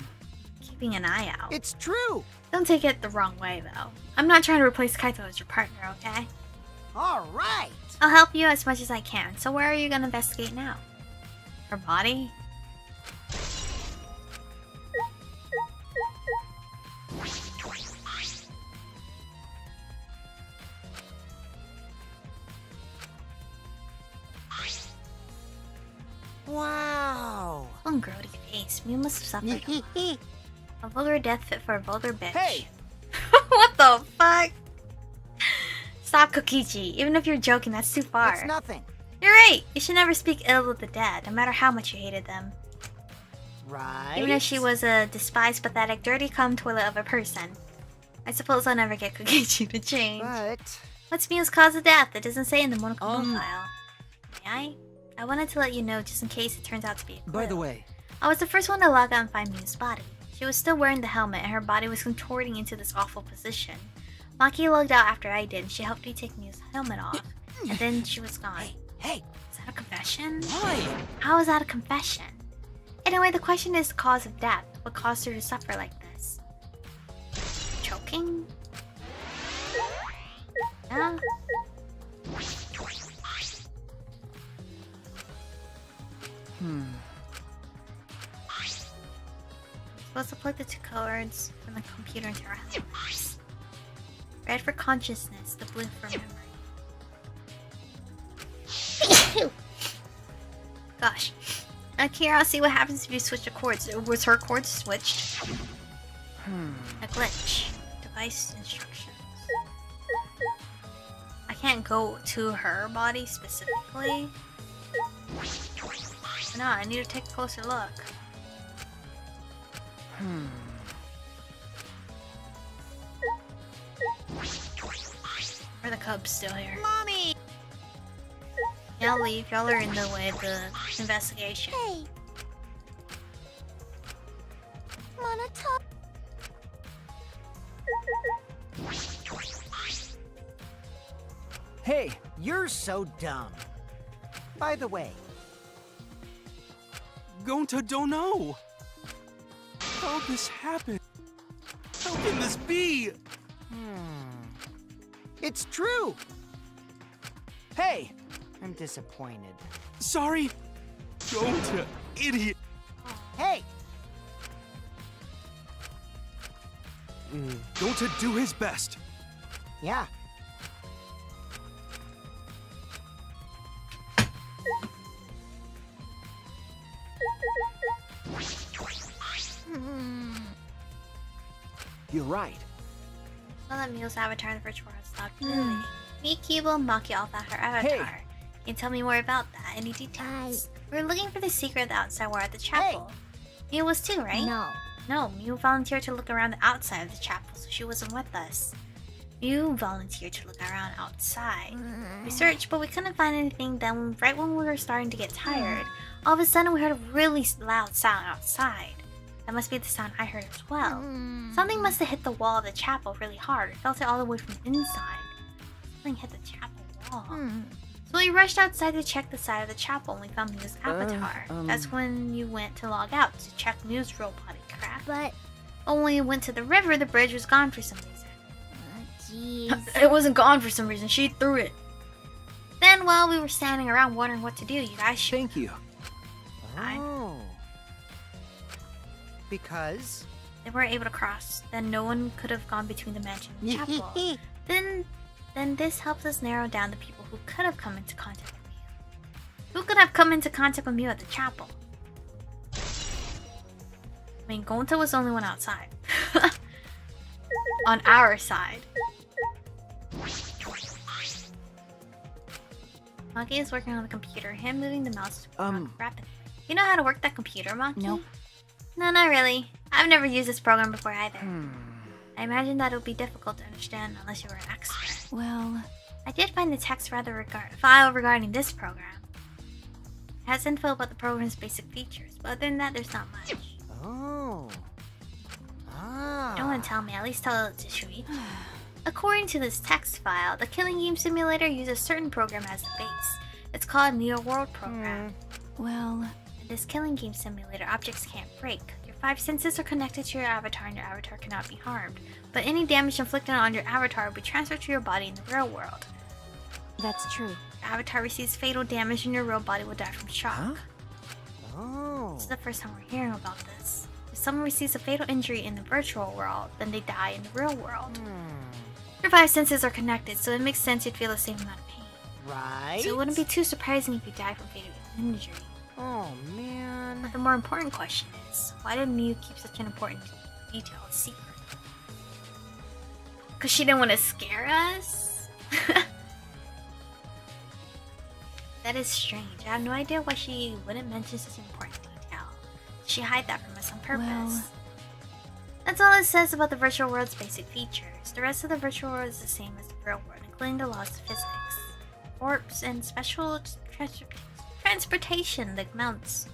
Keeping an eye out. It's true! Don't take it the wrong way, though. I'm not trying to replace Kaito as your partner, okay? Alright! I'll help you as much as I can, so where are you gonna investigate now? Her body? Wow! One grody face. You must have suffered a lot. A vulgar death fit for a vulgar bitch. Hey! What the fuck? Stop, Kokichi. Even if you're joking, that's too far. It's nothing. You're right. You should never speak ill of the dead, no matter how much you hated them. Right? Even if she was a despised, pathetic, dirty cum toilet of a person. I suppose I'll never get Kokichi to change. But... What's Mio's cause of death? It doesn't say in the Monokuma file. May I? I wanted to let you know just in case it turns out to be a clue. By the way, I was the first one to log out and find Mio's body. She was still wearing the helmet and her body was contorting into this awful position. Maki logged out after I did and she helped me take Mio's helmet off. And then she was gone. Hey! Is that a confession? why? How is that a confession? Anyway, the question is the cause of death. What caused her to suffer like this? Choking? Yeah? Supposed to plug the two cords from the computer into our helmets. Red for consciousness, the blue for memory. Gosh. Here, I'll see what happens if you switch the cords. Was her cord switched? A glitch. Device instructions. I can't go to her body specifically. No, I need to take a closer look. Are the cubs still here? Mommy! Y'all leave. Y'all are in the way of the investigation. Hey! Wanna talk? Hey! You're so dumb. By the way, Gonta don't know. How did this happen? How can this be? it's true! Hey! I'm disappointed. Sorry. Gonta, idiot. Hey! Gonta do his best. Yeah. You're right. Saw that Mio's avatar in the virtual world stopped moving. Miki will Maki all about her avatar. Can you tell me more about that? Any details? We were looking for the secret of the outside world at the chapel. Miu was too, right? No, Miu volunteered to look around the outside of the chapel, so she wasn't with us. Miu volunteered to look around outside. We searched, but we couldn't find anything. Then, right when we were starting to get tired, all of a sudden we heard a really loud sound outside. That must be the sound I heard as well. Something must have hit the wall of the chapel really hard. I felt it all the way from the inside. Something hit the chapel wall. So we rushed outside to check the side of the chapel and we found Miu's avatar. That's when you went to log out to check Miu's real body crap. But when we went to the river, the bridge was gone for some reason. jeez. It wasn't gone for some reason. She threw it. Then while we were standing around wondering what to do, you guys should... Thank you. Oh. Because? They weren't able to cross. Then no one could have gone between the mansion and the chapel. Then this helps us narrow down the people who could have come into contact with Miu. Who could have come into contact with Miu at the chapel? I mean, Gonta was the only one outside. On our side. Maki is working on the computer, him moving the mouse rapidly. You know how to work that computer, Maki? Nope. No, not really. I've never used this program before either. I imagine that it would be difficult to understand unless you were an expert. Well, I did find the text file regarding this program. It has info about the program's basic features, but other than that, there's not much. Oh. You don't want to tell me, at least tell it to Shuichi. According to this text file, the Killing Game Simulator uses a certain program as the base. It's called Neo World Program. well, In this Killing Game Simulator, objects can't break. Your 5 senses are connected to your avatar and your avatar cannot be harmed. But any damage inflicted on your avatar will be transferred to your body in the real world. that's true. Your avatar receives fatal damage and your real body will die from shock. Oh. This is the first time we're hearing about this. If someone receives a fatal injury in the virtual world, then they die in the real world. Your 5 senses are connected, so it makes sense you'd feel the same amount of pain. Right? So it wouldn't be too surprising if you die from fatal injury. Oh, man. But the more important question is, why did Miu keep such an important detail a secret? Because she didn't want to scare us? That is strange. I have no idea why she wouldn't mention such an important detail. Did she hide that from us on purpose? Well- That's all it says about the virtual world's basic features. The rest of the virtual world is the same as the real world, including the laws of physics. Warps and special transportation like mounts.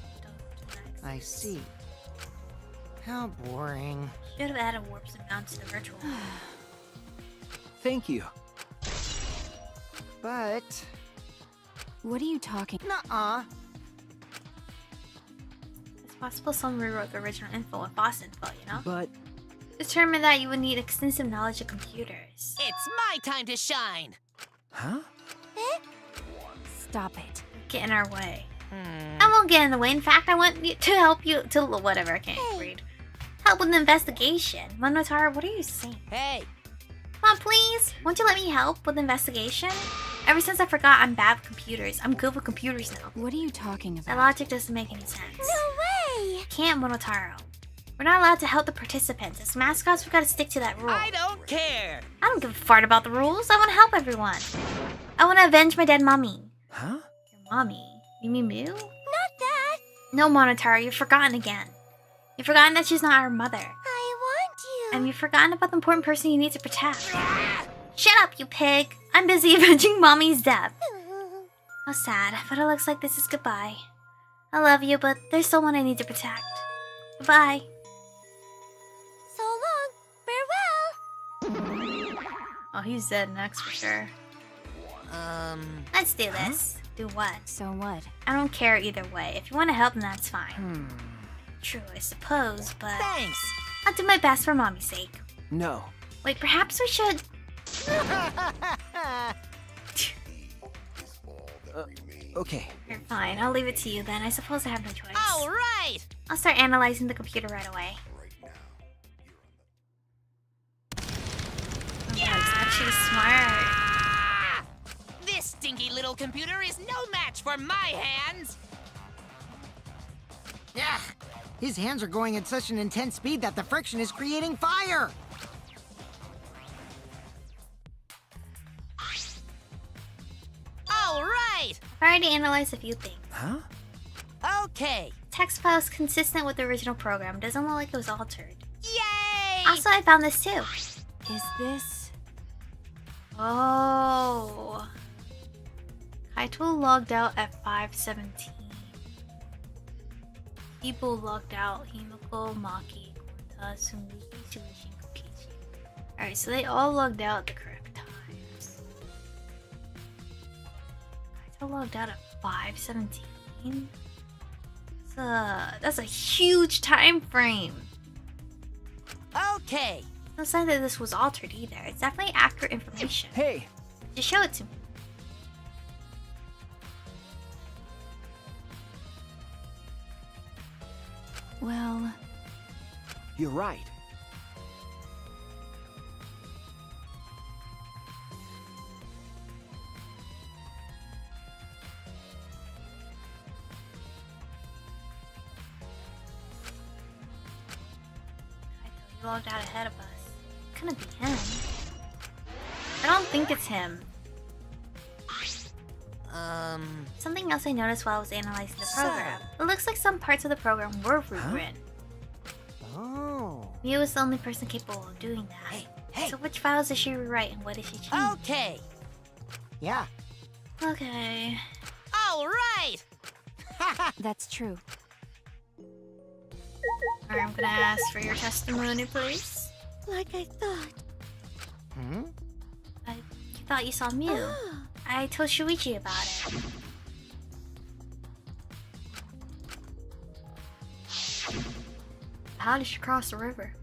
I see. How boring. Should have added warps and mounts to the virtual world. Thank you. But... What are you talking? nuh-uh. It's possible someone rewrote the original info with boss info, you know? But Determined that you would need extensive knowledge of computers. It's my time to shine! huh? Stop it. Get in our way. I won't get in the way. In fact, I want you to help you to whatever. I can't read. Help with the investigation. Monotaru, what are you saying? Hey! Come on, please. Won't you let me help with the investigation? Ever since I forgot I'm bad with computers, I'm good with computers now. What are you talking That about? logic doesn't make any sense. No way! Can't, Monotaru. We're not allowed to help the participants. As mascots, we've got to stick to that rule. I don't care! I don't give a fart about the rules. I want to help everyone. I want to avenge my dead mommy. Huh? Your mommy? You mean Miu? Not that! No, Monotaru, you've forgotten again. You've forgotten that she's not our mother. I want you! And you've forgotten about the important person you need to protect. Shut up, you pig! I'm busy avenging mommy's death. How sad, but it looks like this is goodbye. I love you, but there's someone I need to protect. Goodbye. So long! Farewell! Oh, he's dead next for sure. Let's do this. Do what? So what? I don't care either way. If you want to help, then that's fine. True, I suppose, but Thanks! I'll do my best for mommy's sake. No. Wait, perhaps we should... Okay. You're fine. I'll leave it to you then. I suppose I have no choice. Alright! I'll start analyzing the computer right away. Oh, he's actually smart. This stinky little computer is no match for my hands! Yeah. His hands are going at such an intense speed that the friction is creating fire. I already analyzed a few things. Huh? Okay. Text file is consistent with the original program. Doesn't look like it was altered. Yay! Also, I found this too. Is this... Oh. Kaito logged out at 5:17. People logged out. Himiko, Maki, Gonta, Sumugi, Tsuichi, and Kokichi. Alright, so they all logged out at the correct times. Kaito logged out at 5:17. That's a huge time frame. Okay. No sign that this was altered either. It's definitely accurate information. Hey, Just show it to me. Well... you're right. He logged out ahead of us. It couldn't be him. I don't think it's him. Something else I noticed while I was analyzing the program. It looks like some parts of the program were rewritten. Oh. Miu was the only person capable of doing that. Hey. So which files did she rewrite and what did she change? Okay. Yeah. Okay. All right. That's true. Alright, I'm gonna ask for your testimony, please. Like I thought. Hmm? You thought you saw Miu. I told Shuichi about it. How did she cross the river?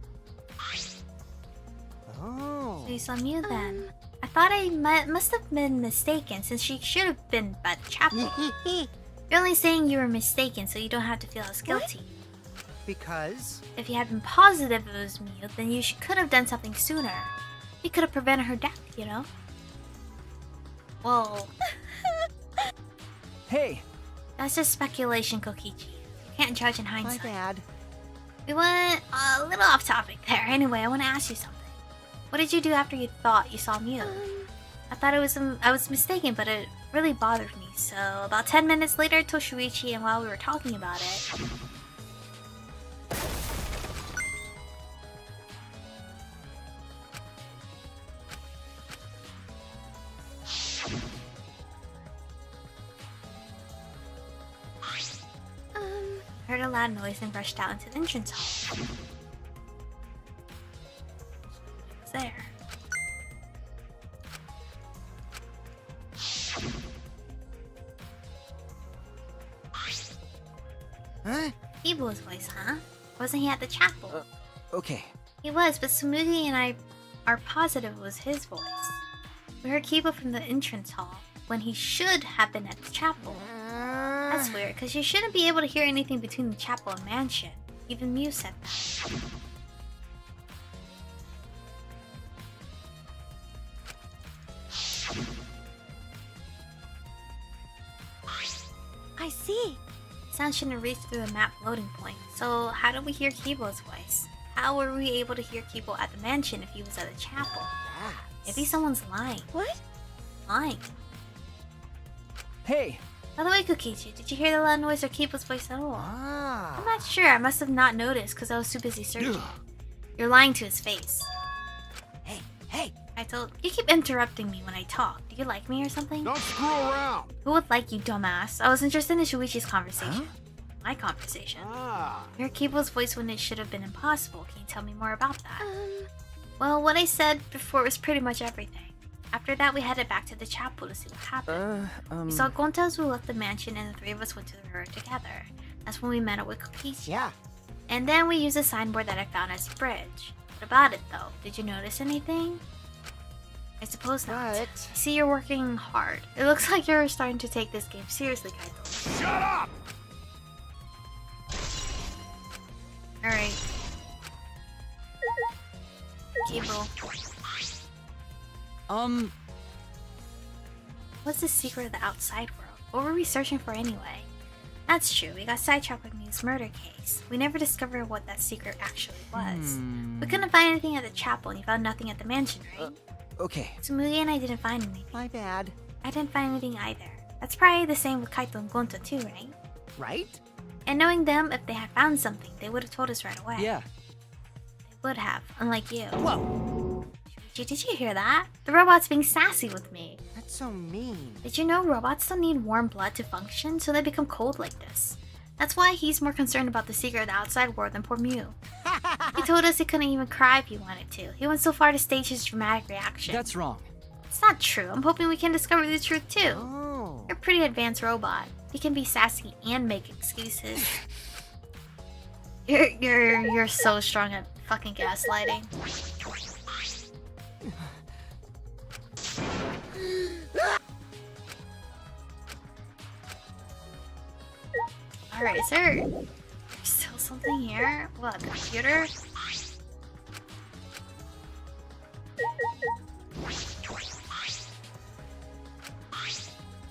Oh. So you saw Miu then. I thought I must have been mistaken since she should have been by the chapel. You're only saying you were mistaken so you don't have to feel as guilty. Because? If you had been positive it was Miu, then you could have done something sooner. You could have prevented her death, you know? Whoa. Hey, That's just speculation, Kokichi. You can't judge in my hindsight. bad. We went a little off topic there. Anyway, I want to ask you something. What did you do after you thought you saw Miu? I thought I was mistaken, but it really bothered me. So about 10 minutes later, I told Shuichi, and while we were talking about it, I heard a loud noise and rushed out into the entrance hall. It's there. Huh? Kibo's voice, huh? Wasn't he at the chapel? Okay. He was, but Sumugi and I are positive it was his voice. We heard Kibo from the entrance hall when he should have been at the chapel. That's weird, because you shouldn't be able to hear anything between the chapel and mansion. Even Miu said that. I see. Sound shouldn't reach through the map loading point. So how did we hear Kibo's voice? How were we able to hear Kibo at the mansion if he was at the chapel? Maybe someone's lying. What? Lying. Hey. By the way, Kokichi, did you hear the loud noise or Kibo's voice at all? Ah. I'm not sure. I must have not noticed because I was too busy searching. You're lying to his face. Hey. I told you keep interrupting me when I talk. Do you like me or something? Don't screw around. Who would like you, dumbass? I was interested in Shuichi's conversation. Huh? My conversation. Ah. You heard Kibo's voice when it should have been impossible. Can you tell me more about that? Well, what I said before was pretty much everything. After that, we headed back to the chapel to see what happened. We saw Gontazu left the mansion and the three of us went to the river together. That's when we met up with Kokichi. Yeah. And then we used a signboard that I found as a bridge. What about it, though? Did you notice anything? I suppose not. What? I see you're working hard. It looks like you're starting to take this game seriously, Kaito. Shut up! Alright. Kibo. What's the secret of the outside world? What were we searching for anyway? That's true, we got sidetracked with Miu's murder case. We never discovered what that secret actually was. We couldn't find anything at the chapel and you found nothing at the mansion, right? Okay. Tsumugi and I didn't find anything. My bad. I didn't find anything either. That's probably the same with Kaito and Gonta too, right? Right? And knowing them, if they had found something, they would have told us right away. Yeah. They would have, unlike you. Whoa! Did you hear that? The robot's being sassy with me. That's so mean. Did you know robots don't need warm blood to function, so they become cold like this? That's why he's more concerned about the secret of the outside world than poor Mew. He told us he couldn't even cry if he wanted to. He went so far to stage his dramatic reaction. That's wrong. It's not true. I'm hoping we can discover the truth too. Oh. You're a pretty advanced robot. You can be sassy and make excuses. You're so strong at fucking gaslighting. Alright, is there still something here? What, a computer?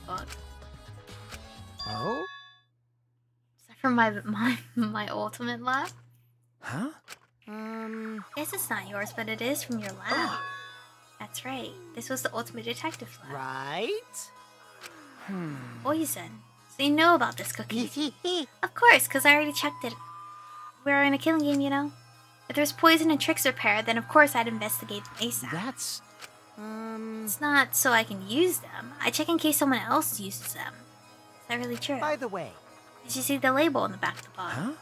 Fuck. Oh? Is that from my ultimate lab? Huh? Guess it's not yours, but it is from your lab. That's right. This was the ultimate detective lab. Right? Poison. So you know about this cookie? Of course, because I already checked it. We're in a killing game, you know? If there's poison and tricks repair, then of course I'd investigate them ASAP. That's... It's not so I can use them. I check in case someone else uses them. Is that really true? By the way, Did you see the label on the back of the bottle? Huh?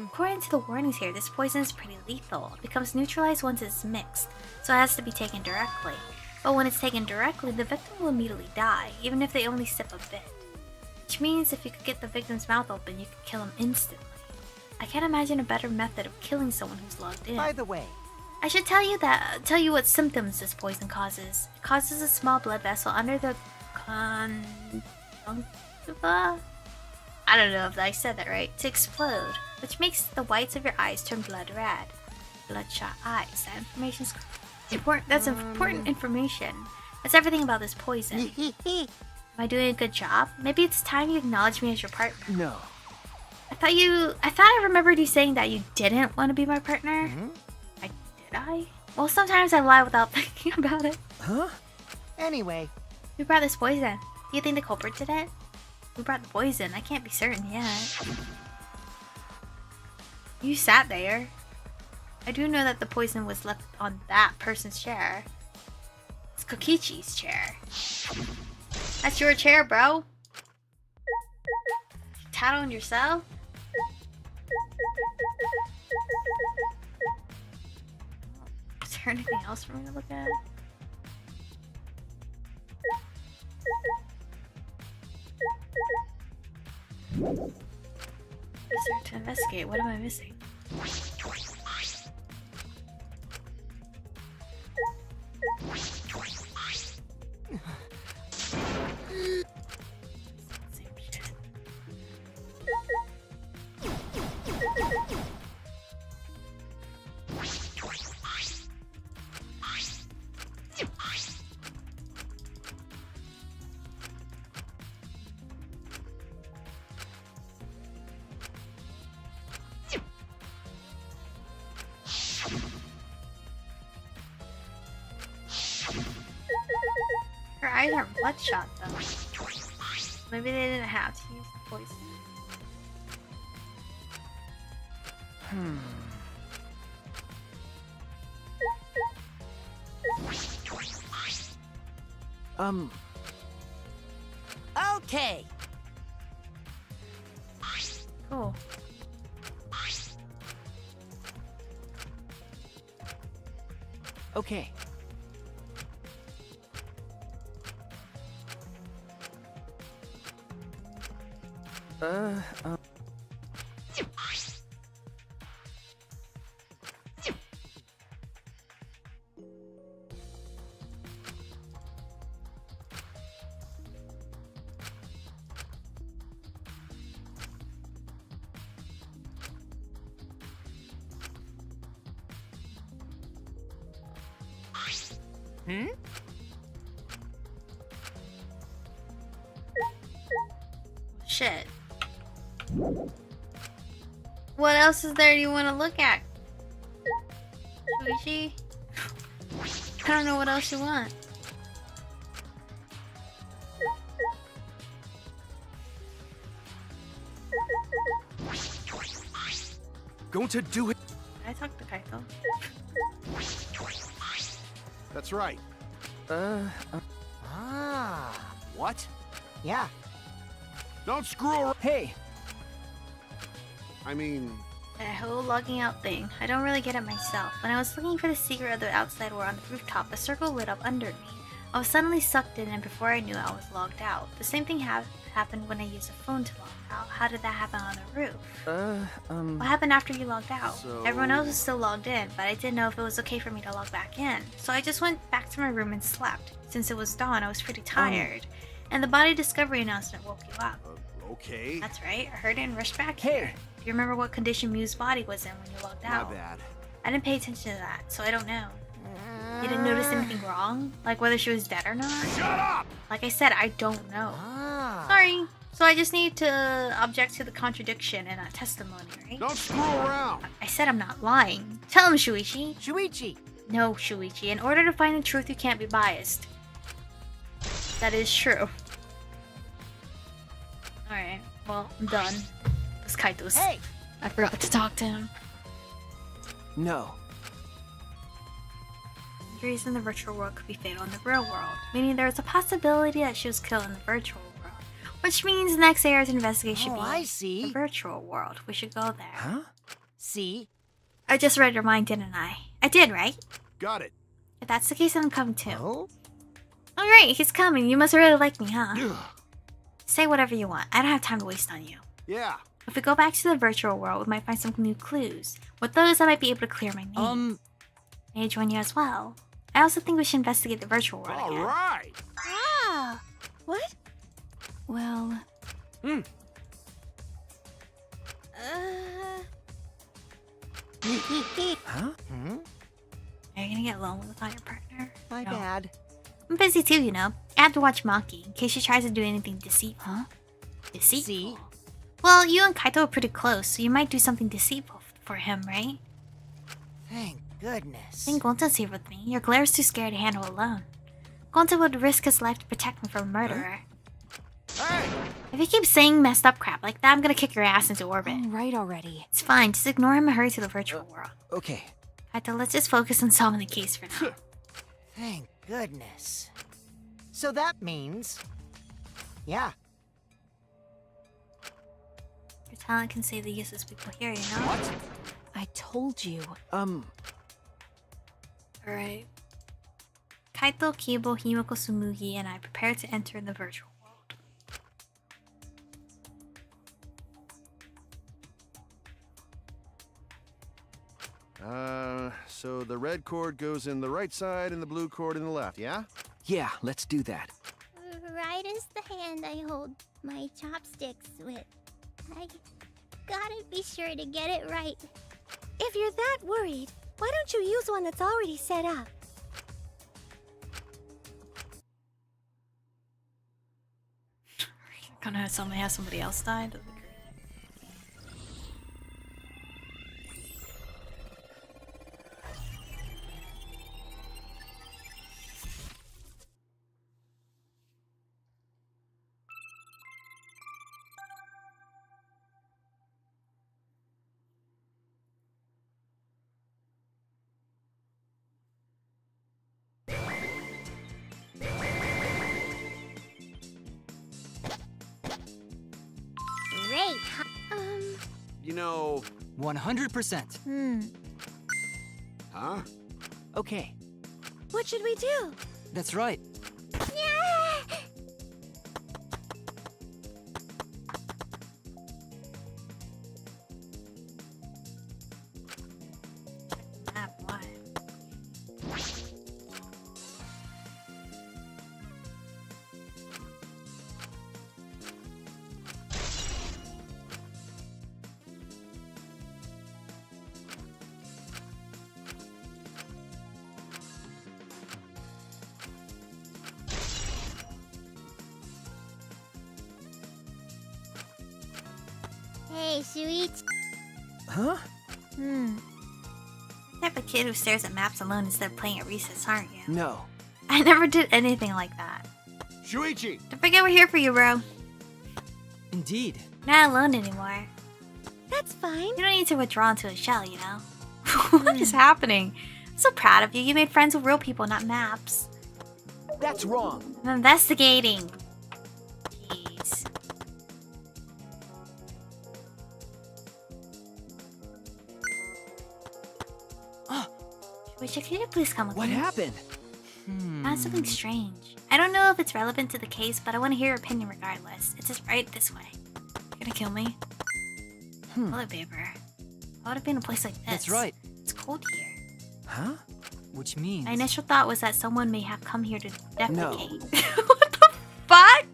According to the warnings here, this poison is pretty lethal. It becomes neutralized once it's mixed, so it has to be taken directly. But when it's taken directly, the victim will immediately die, even if they only sip a bit. Which means if you could get the victim's mouth open, you could kill him instantly. I can't imagine a better method of killing someone who's logged in. by the way, I should tell you what symptoms this poison causes. It causes a small blood vessel under the conjunctiva? I don't know if I said that right. To explode, which makes the whites of your eyes turn blood red. Bloodshot eyes. That information's important. That's important information. That's everything about this poison. Am I doing a good job? Maybe it's time you acknowledge me as your partner. No. I thought I remembered you saying that you didn't want to be my partner. Did I? Well, sometimes I lie without thinking about it. Huh? anyway, Who brought this poison? Do you think the culprit did it? Who brought the poison? I can't be certain yet. You sat there. I do know that the poison was left on that person's chair. It's Kokichi's chair. That's your chair, bro. Tat on yourself? Is there anything else for me to look at? Start to investigate. What am I missing? Same shit. Her eyes aren't bloodshot though. Maybe they didn't have to use the poison. okay. Cool. Okay. Shit. What else is there you want to look at? Shuichi? I don't know what else you want. Going to do it. Did I talk to Kaito? That's right. Ah. What? Yeah. Don't screw around. Hey. I mean, That whole logging out thing. I don't really get it myself. When I was looking for the secret of the outside world on the rooftop, a circle lit up under me. I was suddenly sucked in, and before I knew, I was logged out. The same thing happened when I used a phone to log out. How did that happen on the roof? What happened after you logged out? So- Everyone else was still logged in, but I didn't know if it was okay for me to log back in. So I just went back to my room and slept. Since it was dawn, I was pretty tired. And the body discovery announcement woke you up. okay. That's right, I heard it and rushed back Hey. here. Do you remember what condition Mew's body was in when you logged My out? bad. I didn't pay attention to that, so I don't know. You didn't notice anything wrong? Like whether she was dead or not? Shut up! Like I said, I don't know. Ah. Sorry. So I just need to object to the contradiction in that testimony, right? Don't screw around. I said I'm not lying. Tell him, Shuichi. Shuichi. No, Shuichi. In order to find the truth, you can't be biased. That is true. Alright, well, I'm done. This Kaito's. Hey. I forgot to talk to him. No. Injuries in the virtual world could be fatal in the real world, meaning there is a possibility that she was killed in the virtual world. Which means the next AR's investigation should Oh, be I see. the virtual world. We should go there. Huh? See? I just read your mind, didn't I? I did, right? Got it. If that's the case, then I'm coming too. Oh? Alright, he's coming. You must really like me, huh? Say whatever you want. I don't have time to waste on you. Yeah. If we go back to the virtual world, we might find some new clues. With those, I might be able to clear my name. May I join you as well? I also think we should investigate the virtual world All again. right. Ah! What? Well, Huh? Hmm? Are you gonna get lonely without your partner? My No. bad. I'm busy too, you know. I have to watch Maki in case she tries to do anything deceitful. Huh? Deceitful? See? Well, you and Kaito are pretty close, so you might do something deceitful for him, right? Thank goodness. I think Gonta's here with me. Your Glaire's too scared to handle alone. Gonta would risk his life to protect me from a murderer. Hey! If you keep saying messed up crap like that, I'm gonna kick your ass into orbit. all right already. It's fine, just ignore him and hurry to the virtual world. Okay. Kaito, let's just focus on solving the case for now. Thank goodness. So that means... Yeah. Your talent can save the useless people here, you know? What? I told you. Alright. Kaito, Kibo, Himiko, Sumugi, and I prepare to enter the virtual world. So the red cord goes in the right side and the blue cord in the left, yeah? Yeah, let's do that. Right is the hand I hold my chopsticks with. I gotta be sure to get it right. If you're that worried, why don't you use one that's already set up? Gonna suddenly have somebody else die? That'd be great. Great. You know, 100%. huh? Okay. What should we do? That's right. Map, why? Hey, Shuichi. Huh? The type of kid who stares at maps alone instead of playing at recess, aren't you? No. I never did anything like that. Shuichi! Don't forget we're here for you, bro. Indeed. Not alone anymore. It's fine. You don't need to withdraw into a shell, you know? What is happening? I'm so proud of you. You made friends with real people, not maps. That's wrong. I'm investigating. Jeez. Wish could you please come with What me? happened? That's something strange. I don't know if it's relevant to the case, but I want to hear your opinion regardless. It's just right this way. You're gonna kill me? Toilet paper. Why would it be in a place like this? That's right. It's cold here. Huh? Which means... My initial thought was that someone may have come here to No. defecate. What the fuck?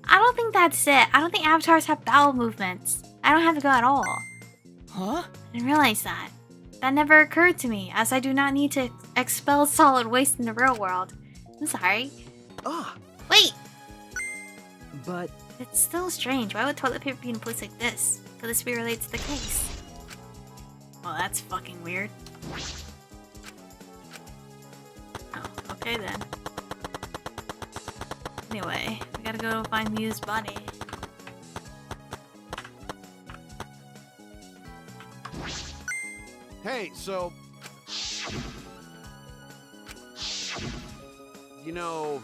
I don't think that's it. I don't think avatars have bowel movements. I don't have to go at all. Huh? I didn't realize that. That never occurred to me, as I do not need to expel solid waste in the real world. I'm sorry. Ah, Wait! but It's still strange. Why would toilet paper be in a place like this? Could this be related to the case? Well, that's fucking weird. Oh, okay then. Anyway, we gotta go find Miu's body. Hey, so... You know...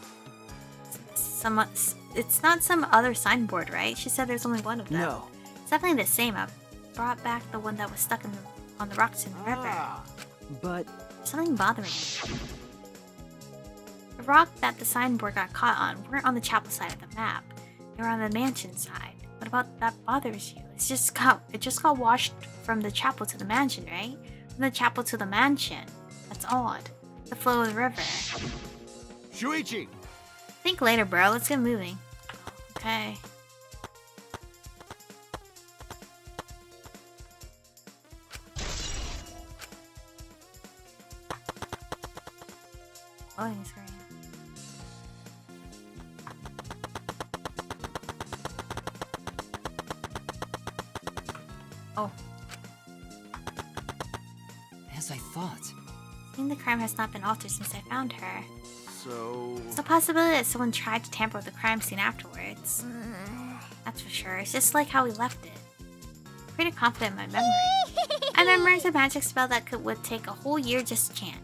It's not some other signboard, right? She said there's only one of them. no. It's definitely the same. I brought back the one that was stuck on the rocks in the river. But Something bothering me. The rock that the signboard got caught on weren't on the chapel side of the map. They were on the mansion side. What about that bothers you? It just got washed from the chapel to the mansion, right? From the chapel to the mansion. That's odd. The flow of the river. Shuichi! Think later, bro. Let's get moving. Okay. Loading screen. Oh, As I thought. seeing the crime has not been altered since I found her. So... It's a possibility that someone tried to tamper with the crime scene afterwards. That's for sure. It's just like how we left it. Pretty confident in my memory. I memorized a magic spell that would take a whole year just to chant.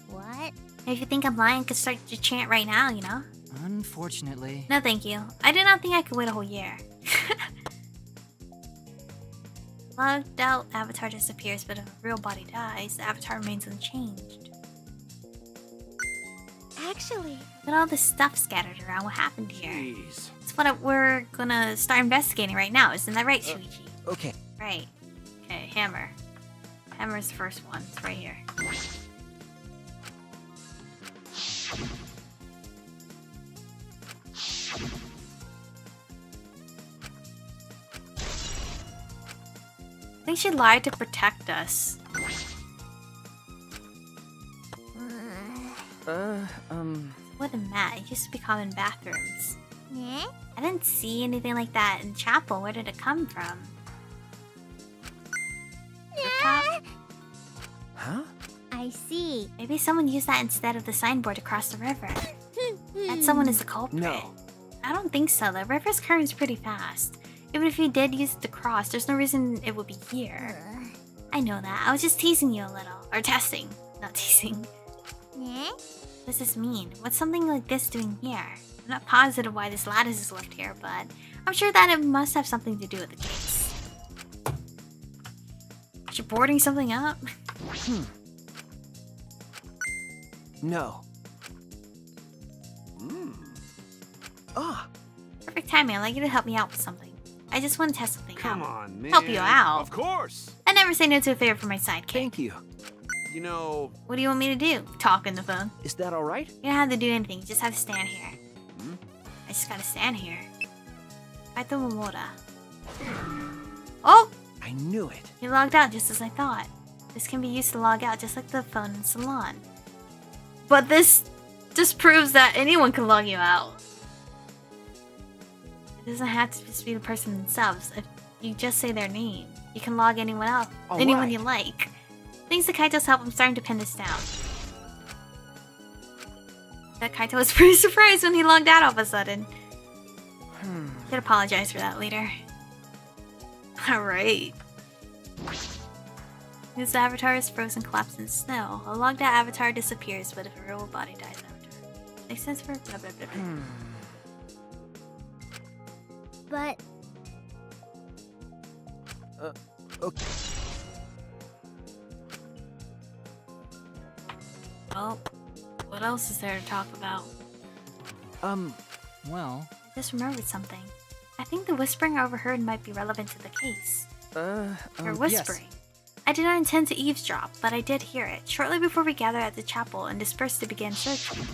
What? If you think I'm lying, I could start to chant right now, you know? Unfortunately. No, thank you. I did not think I could wait a whole year. Logged out avatar disappears, but if a real body dies, the avatar remains unchanged. Actually, Look at all this stuff scattered around. What happened here? Jeez. That's what we're gonna start investigating right now. Isn't that right, Shuichi? okay. Right. Okay, hammer. Hammer's the first one. It's right here. I think she lied to protect us. Wooden mat. It used to be common in bathrooms. Yeah? I didn't see anything like that in chapel. Where did it come from? Rooftop? Huh? I see. Maybe someone used that instead of the signboard across the river. That someone is the culprit. No. I don't think so. The river's current is pretty fast. Even if you did use the cross, there's no reason it would be here. I know that. I was just teasing you a little. Or testing. Not teasing. Yeah? What does this mean? What's something like this doing here? I'm not positive why this lattice is left here, but I'm sure that it must have something to do with the case. Is she boarding something up? No. Ah, Perfect timing. I'd like you to help me out with something. I just want to test something Come out. on, man. Help you out. Of course. I never say no to a favor for my sidekick. thank you. You know... What do you want me to do? Talk on the phone. Is that all right? You don't have to do anything. You just have to stand here. I just gotta stand here. Fight the Momoda. Oh! I knew it. You logged out just as I thought. This can be used to log out just like the phone in salon. But this just proves that anyone can log you out. It doesn't have to just be the person themselves. If you just say their name, you can log anyone out, anyone Alright. you like. Thanks to Kaito's help, I'm starting to pin this down. That Kaito was pretty surprised when he logged out all of a sudden. Could apologize for that later. Alright. This avatar is frozen, collapsed in snow. A logged out avatar disappears, but if a real body dies, avatar makes sense for blah blah blah. But Okay. Well, what else is there to talk about? Well, I just remembered something. I think the whispering I overheard might be relevant to the case. Or whispering. yes. I did not intend to eavesdrop, but I did hear it shortly before we gathered at the chapel and dispersed to begin searching.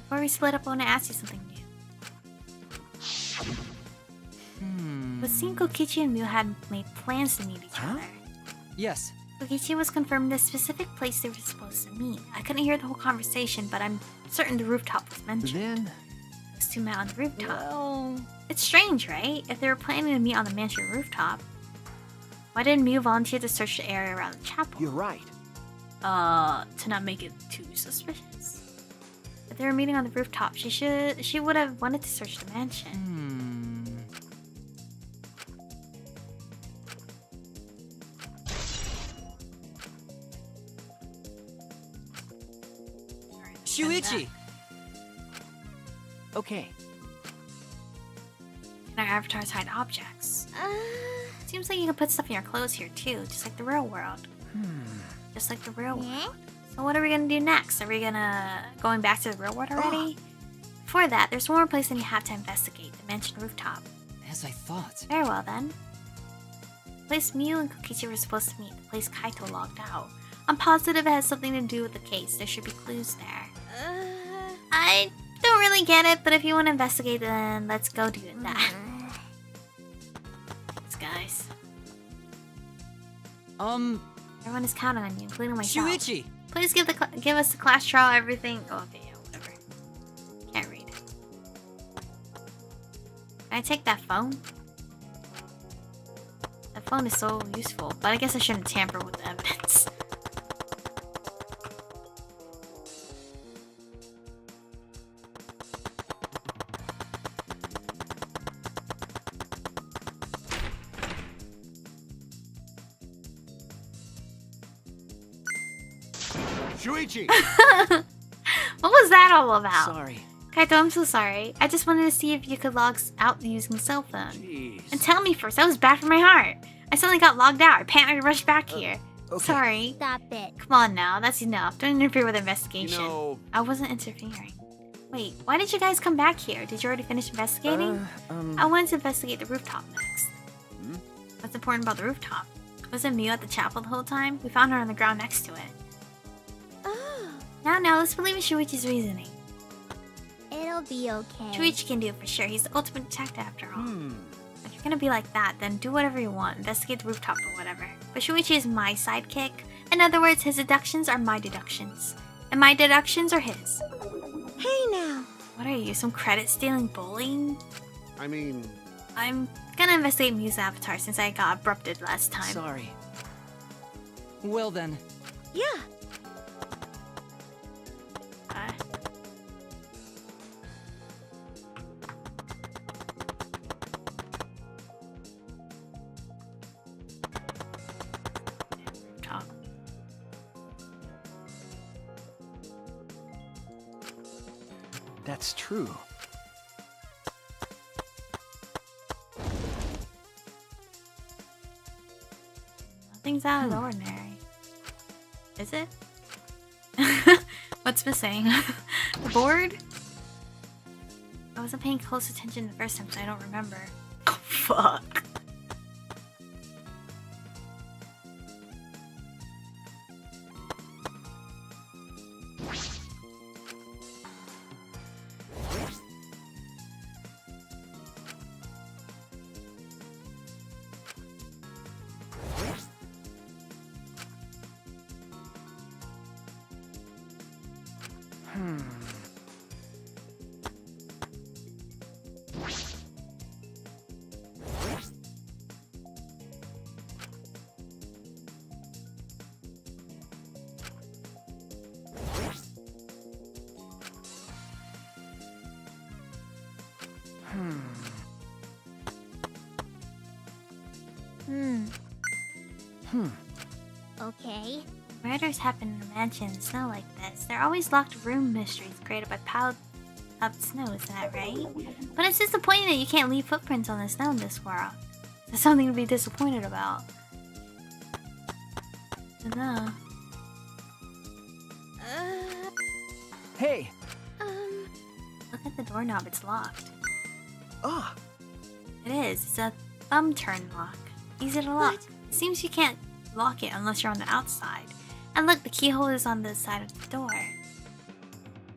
Before we split up, I want to ask you something new. It seemed Kokichi and Mew had made plans to meet each other. Yes. Kokichi was confirming the specific place they were supposed to meet. I couldn't hear the whole conversation, but I'm certain the rooftop was mentioned. Then, Those two met on the rooftop. Well, It's strange, right? If they were planning to meet on the mansion rooftop, why didn't Mew volunteer to search the area around the chapel? you're right. To not make it too suspicious. If they were meeting on the rooftop, she would have wanted to search the mansion. Shuichi! Okay. Can our avatars hide objects? Seems like you can put stuff in your clothes here too, just like the real world. Just like the real world. So what are we gonna do next? Are we going back to the real world already? Before that, there's one more place that you have to investigate, the mansion rooftop. As I thought. Very well then. The place Mew and Kokichi were supposed to meet, the place Kaito logged out. I'm positive it has something to do with the case. There should be clues there. I don't really get it, but if you want to investigate, then let's go do that. Thanks, guys. Everyone is counting on you, including myself. Shuichi! Please give us the class trial, everything. Oh, okay, yeah, whatever. Can't read. Can I take that phone? That phone is so useful, but I guess I shouldn't tamper with the evidence. Shuichi! What was that all about? Sorry. Kaito, I'm so sorry. I just wanted to see if you could log out using the cell phone. Jeez. And tell me first, that was bad for my heart. I suddenly got logged out. I panicked and rushed back here. Okay. Sorry. stop it. Come on now, that's enough. Don't interfere with the investigation. You know, I wasn't interfering. Wait, why did you guys come back here? Did you already finish investigating? I wanted to investigate the rooftop next. What's important about the rooftop? Wasn't Mew at the chapel the whole time? We found her on the ground next to it. Oh, Now, let's believe in Shuichi's reasoning. it'll be okay. Shuichi can do it for sure. He's the ultimate detective after all. If you're gonna be like that, then do whatever you want. Investigate the rooftop or whatever. But Shuichi is my sidekick. In other words, his deductions are my deductions. And my deductions are his. Hey now. What are you, some credit-stealing bullying? I mean, I'm gonna investigate Mew's avatar since I got abrupted last time. Sorry. Well then. Yeah. Rooftop. That's true. Nothing's out of the ordinary. Is it? What's missing? The board? I wasn't paying close attention the first time, so I don't remember. Oh, fuck. Okay. Murders happen in a mansion in snow like this. There are always locked room mysteries created by piled up snow, is that right? But it's disappointing that you can't leave footprints on the snow in this world. That's something to be disappointed about. I don't know. Hey! Look at the doorknob, it's locked. Ah! It is. It's a thumb turn lock. Easy to lock. It seems you can't lock it unless you're on the outside. And look, the keyhole is on the side of the door.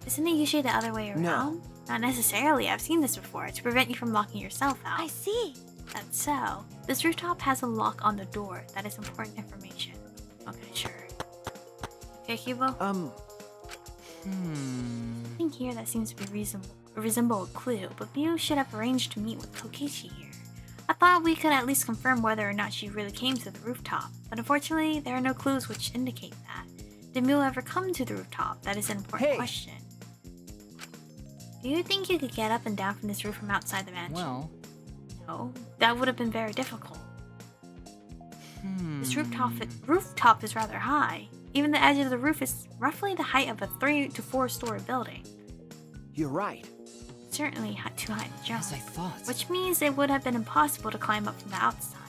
Isn't it usually the other way around? No. Not necessarily. I've seen this before. To prevent you from locking yourself out. I see. That's so. This rooftop has a lock on the door. That is important information. Okay, sure. Okay, Kibo? I think here that seems to be resemble a clue, but you should have arranged to meet with Kokichi here. I thought we could at least confirm whether or not she really came to the rooftop, but unfortunately, there are no clues which indicate that. Did Miu ever come to the rooftop? That is an important question. Do you think you could get up and down from this roof from outside the mansion? Well... No, that would have been very difficult. This rooftop is rather high. Even the edge of the roof is roughly the height of a 3 to 4 story building. You're right. Certainly too high to jump. As I thought. Which means it would have been impossible to climb up from the outside.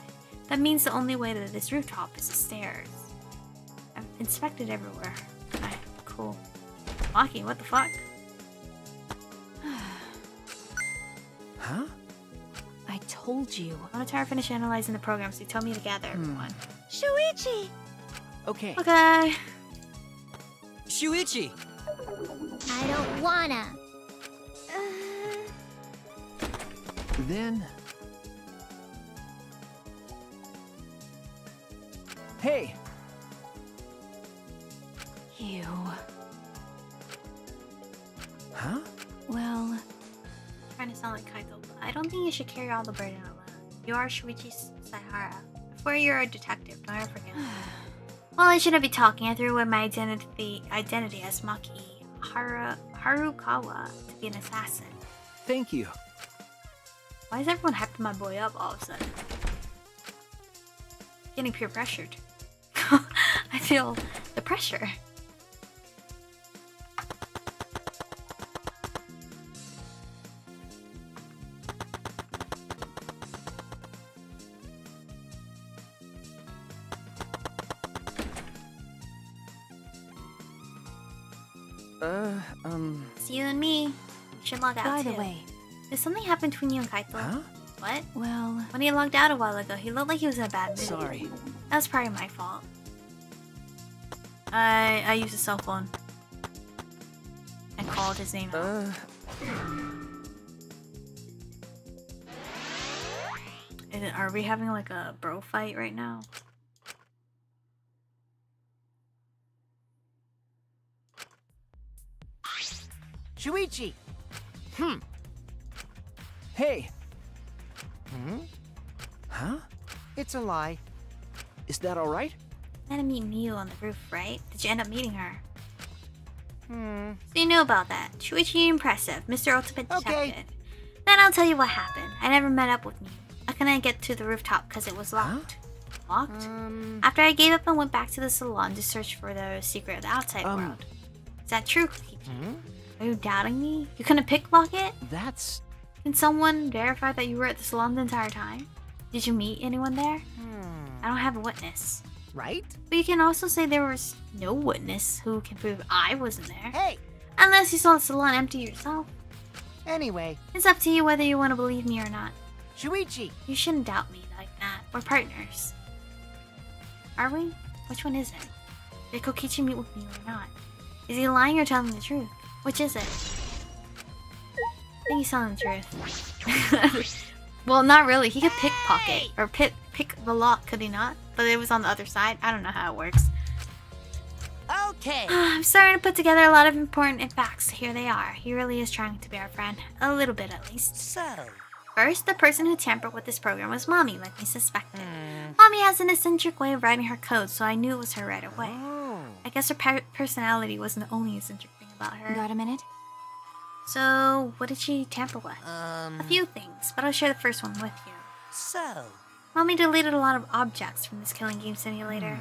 That means the only way to this rooftop is the stairs. I've inspected everywhere. Okay, cool. Maki, what the fuck? Huh? I told you. I want to try to finish analyzing the program, so you tell me to gather everyone. Shuichi! Okay. Okay. Shuichi! I don't wanna. Then... Hey! You. Huh? Well, Trying to sound like Kaito, but I don't think you should carry all the burden alone. You are Shuichi Saihara. Before you're a detective, don't ever forget that. Well, I shouldn't be talking. I threw away my identity as Maki Harukawa to be an assassin. Thank you. Why is everyone hyping my boy up all of a sudden? Getting peer pressured. I feel the pressure. It's you and me. We should log out by too. the way, Did something happen between you and Kaito? Huh? What? well, When he logged out a while ago, he looked like he was in a bad mood. Sorry. That was probably my fault. I used a cell phone. And called his name out. Are we having like a bro fight right now? Shuichi! Hey! Huh? It's a lie. Is that alright? I had to meet Miu on the roof, right? Did you end up meeting her? So you know about that. Shuichi impressive, Mr. Ultimate Detective. Okay. Then I'll tell you what happened. I never met up with Miu. I couldn't get to the rooftop because it was locked. Locked? After I gave up and went back to the salon to search for the secret of the outside world. Is that true, Kokichi? Are you doubting me? You couldn't picklock it? That's... Can someone verify that you were at the salon the entire time? Did you meet anyone there? I don't have a witness. Right? But you can also say there was no witness who can prove I wasn't there. Hey! Unless you saw the salon empty yourself. Anyway, It's up to you whether you want to believe me or not. Shuichi! You shouldn't doubt me like that. We're partners. Are we? Which one is it? Did Kokichi meet with me or not? Is he lying or telling the truth? Which is it? I think he's telling the truth. Well, not really. He could pickpocket. Or pick the lock, could he not? But it was on the other side. I don't know how it works. Okay. I'm starting to put together a lot of important facts. Here they are. He really is trying to be our friend. A little bit, at least. So, First, the person who tampered with this program was Mommy, like we suspected. Mommy has an eccentric way of writing her code, so I knew it was her right away. I guess her personality wasn't the only eccentric thing about her. got a minute? So, what did she tamper with? A few things, but I'll share the first one with you. so, Mommy deleted a lot of objects from this killing game simulator.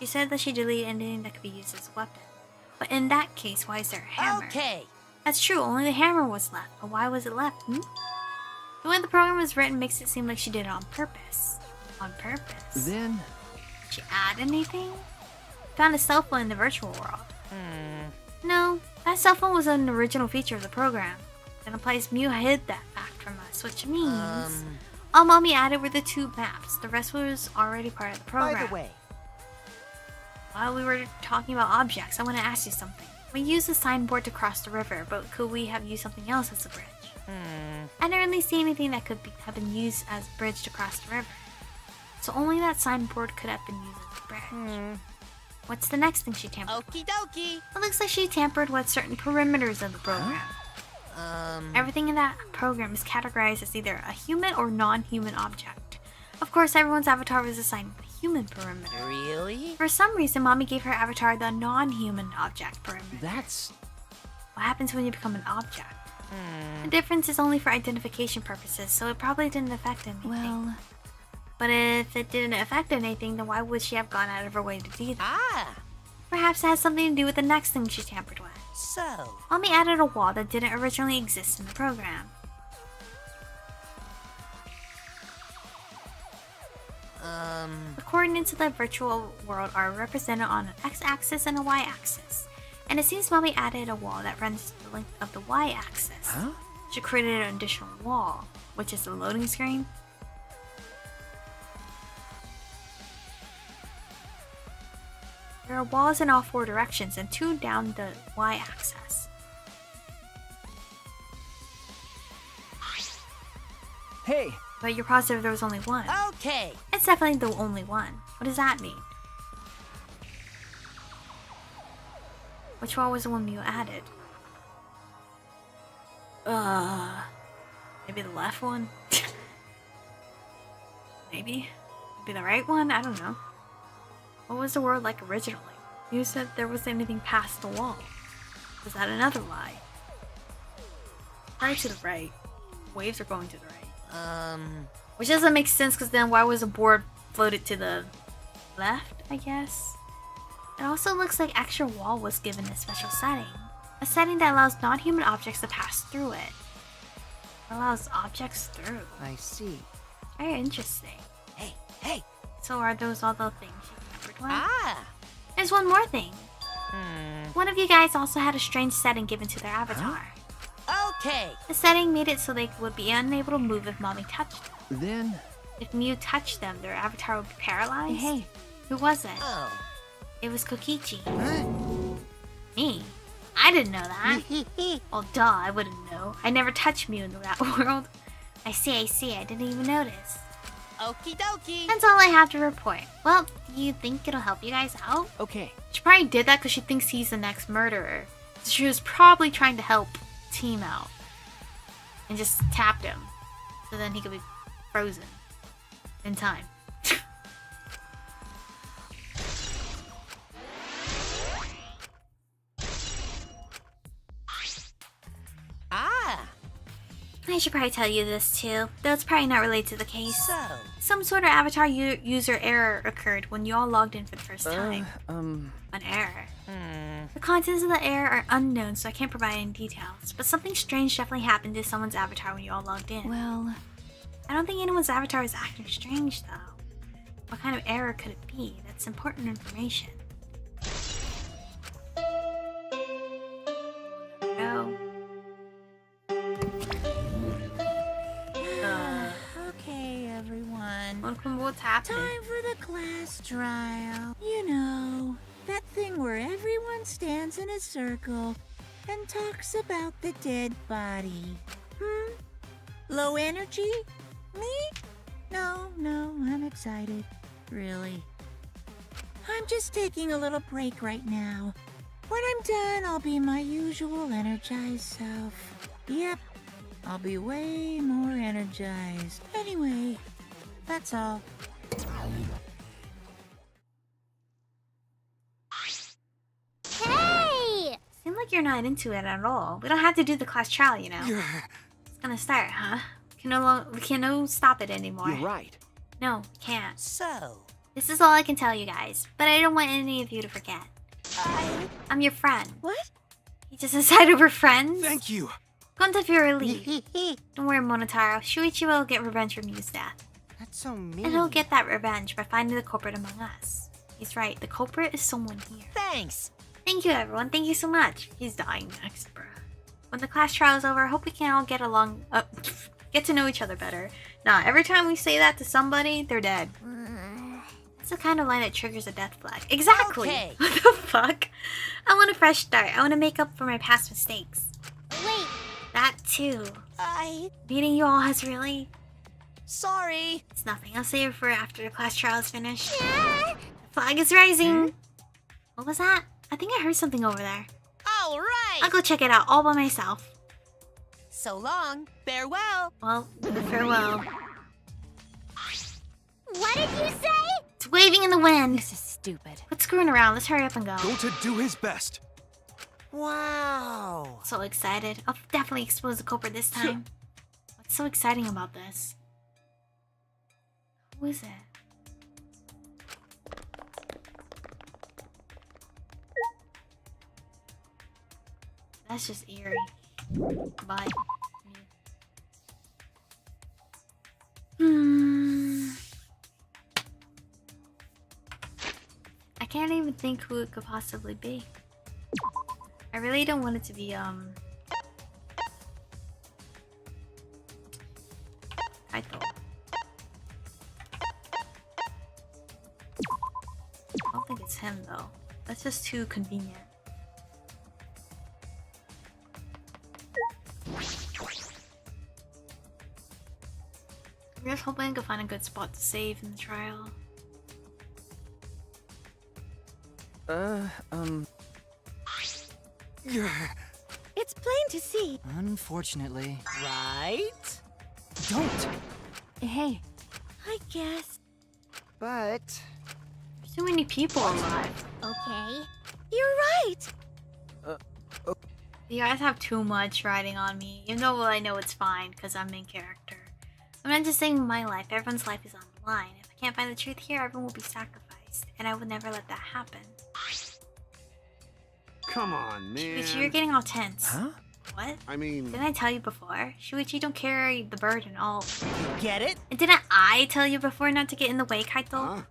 She said that she deleted anything that could be used as a weapon. But in that case, why is there a hammer? Okay. That's true, only the hammer was left. But why was it left? The way the program was written makes it seem like she did it on purpose. On purpose. Then... Did she add anything? Found a cell phone in the virtual world. No, that cell phone was an original feature of the program. Then implies Mew hid that fact from us, which means all Mommy added were the 2 maps. The rest was already part of the program. By the way, While we were talking about objects, I want to ask you something. We used the signboard to cross the river, but could we have used something else as a bridge? I didn't really see anything that could have been used as a bridge to cross the river. So only that signboard could have been used as a bridge. What's the next thing she tampered with? Okie dokie. It looks like she tampered with certain perimeters of the program. Everything in that program is categorized as either a human or non-human object. Of course, everyone's avatar was assigned the human perimeter. Really? For some reason, Mommy gave her avatar the non-human object perimeter. That's... What happens when you become an object? The difference is only for identification purposes, so it probably didn't affect anything. Well, But if it didn't affect anything, then why would she have gone out of her way to do that? Ah, Perhaps it has something to do with the next thing she tampered with. so. Mommy added a wall that didn't originally exist in the program. The coordinates of the virtual world are represented on an x-axis and a y-axis. And it seems Mommy added a wall that runs the length of the y-axis. Huh? She created an additional wall, which is the loading screen. There are walls in all 4 directions and 2 down the y-axis. Hey! But you're positive there was only one. Okay. It's definitely the only one. What does that mean? Which wall was the one you added? Maybe the left one? Maybe? Maybe the right one? I don't know. What was the world like originally? You said there wasn't anything past the wall. Was that another lie? Right to the right. Waves are going to the right. Which doesn't make sense because then why was the board floated to the left, I guess? It also looks like extra wall was given a special setting. A setting that allows non-human objects to pass through it. Allows objects through. I see. Very interesting. Hey, hey. So are those all the things you remembered with? Ah. There's one more thing. One of you guys also had a strange setting given to their avatar. Okay. The setting made it so they would be unable to move if Mommy touched them. Then... If Mew touched them, their avatar would be paralyzed. hey. Who was it? Oh. It was Kokichi. Me? I didn't know that. Well, duh, I wouldn't know. I never touched Mew in that world. I see, I didn't even notice. Okie dokie. That's all I have to report. Well, do you think it'll help you guys out? Okay. She probably did that because she thinks he's the next murderer. So she was probably trying to help Team out. And just tapped him. So then he could be frozen. In time. Ah. I should probably tell you this too, though it's probably not related to the case. So. Some sort of avatar user error occurred when you all logged in for the first time. An error. The contents of the error are unknown, so I can't provide any details. But something strange definitely happened to someone's avatar when you all logged in. Well, I don't think anyone's avatar is acting strange, though. What kind of error could it be? That's important information. No. Okay, everyone. Welcome, what's happening? Time for the class trial. You know, that thing where everyone stands in a circle and talks about the dead body. Low energy? Me? No, I'm excited. Really. I'm just taking a little break right now. When I'm done, I'll be my usual energized self. Yep, I'll be way more energized. Anyway, that's all. Hey! Seems like you're not into it at all. We don't have to do the class trial, you know. It's gonna start, huh? We can no stop it anymore. You're right. No, we can't. So. This is all I can tell you guys, but I don't want any of you to forget. I'm your friend. What? You just decided we're friends? Thank you. Content for your relief. Don't worry, Monotaro. Shuichi will get revenge from Yu's death. That's so mean. And he'll get that revenge by finding the culprit among us. He's right, the culprit is someone here. Thanks. Thank you, everyone. Thank you so much. He's dying next, bruh. When the class trial is over, I hope we can all get along, get to know each other better. Nah, every time we say that to somebody, they're dead. That's the kind of line that triggers a death flag. Exactly! Okay. What the fuck? I want a fresh start. I want to make up for my past mistakes. Wait, That too. I... Meeting you all has really... Sorry. It's nothing. I'll save it for after the class trial is finished. The flag is rising. What was that? I think I heard something over there. All right. I'll go check it out all by myself. So long. Farewell. Well, farewell. what did you say? It's waving in the wind. This is stupid. Quit screwing around. Let's hurry up and go. Go to do his best. Wow. So excited. I'll definitely expose the culprit this time. What's so exciting about this? Who is it? That's just eerie. Bye. I can't even think who it could possibly be. I really don't want it to be, Kaito. I don't think it's him, though. That's just too convenient. I'm just hoping I can find a good spot to save in the trial. It's plain to see. Unfortunately. Right? Don't! Hey, I guess. But... There's too many people alive. Okay. You're right. You guys have too much riding on me, even though I know it's fine because I'm in character. I'm not just saying my life, everyone's life is on the line. If I can't find the truth here, everyone will be sacrificed, and I would never let that happen. Come on, man. Shuichi, you're getting all tense. Huh? What? I mean, Didn't I tell you before? Shuichi, don't carry the burden all. Get it? And didn't I tell you before not to get in the way, Kaito? huh?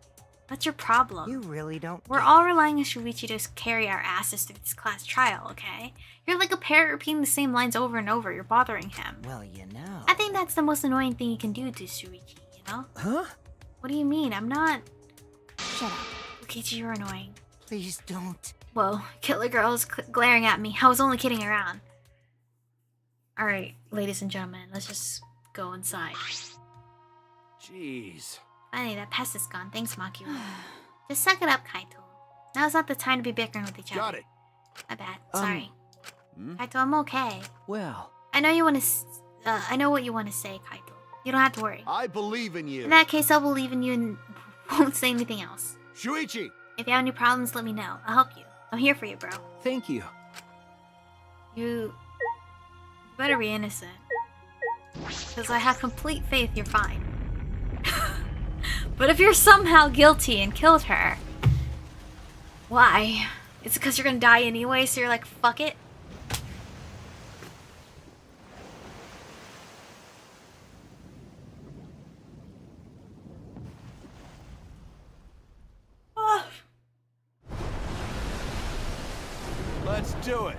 What's your problem? You really don't We're get all relying on Shuichi to carry our asses through this class trial, okay? You're like a parrot repeating the same lines over and over. You're bothering him. Well, you know. I think that's the most annoying thing you can do to Shuichi, you know? Huh? What do you mean? I'm not... shut up. Yukichi, you're annoying. Please don't. Whoa, Killer Girl is glaring at me. I was only kidding around. Alright, ladies and gentlemen, let's just go inside. Jeez. Finally, that pest is gone. Thanks, Makio. Just suck it up, Kaito. Now's not the time to be bickering with each other. Got it. My bad. Sorry. Hmm? Kaito, I'm okay. Well, I know you want to... I know what you want to say, Kaito. You don't have to worry. I believe in you. In that case, I'll believe in you and won't say anything else. Shuichi! If you have any problems, let me know. I'll help you. I'm here for you, bro. thank you. You better be innocent. Because I have complete faith you're fine. But if you're somehow guilty and killed her, why? It's because you're gonna die anyway, so you're like, fuck it? Oh. Let's do it.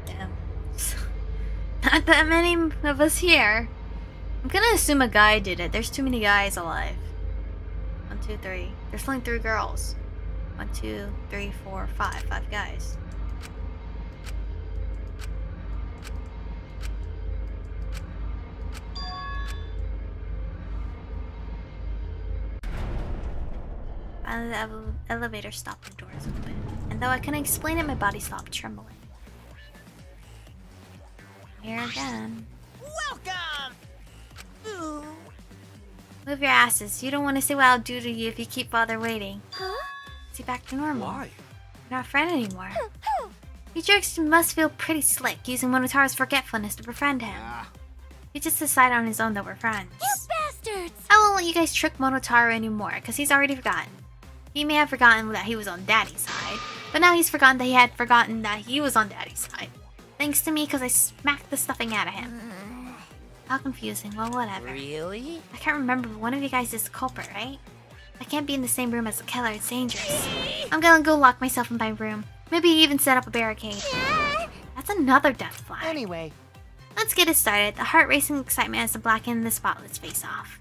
Damn. Not that many of us here. I'm gonna assume a guy did it. There's too many guys alive. 1, 2, 3. There's only 3 girls. 1, 2, 3, 4, 5. 5 guys. Finally, the elevator stopped and the doors open. And though I couldn't explain it, my body stopped trembling. Here again. Welcome! Move your asses. You don't want to see what I'll do to you if you keep father waiting. Huh? See, back to normal. Why? You're not a friend anymore. You jerks must feel pretty slick using Monotaro's forgetfulness to befriend him. He just decided on his own that we're friends. You bastards! I won't let you guys trick Monotaro anymore, because he's already forgotten. He may have forgotten that he was on Daddy's side, but now he's forgotten that he had forgotten that he was on Daddy's side. Thanks to me, because I smacked the stuffing out of him. How confusing. Well, whatever. Really? I can't remember, but one of you guys is the culprit, right? I can't be in the same room as the killer. It's dangerous. I'm gonna go lock myself in my room. Maybe even set up a barricade. That's another death flag. Anyway, Let's get it started. The heart-racing excitement as the blacken the spotless face-off.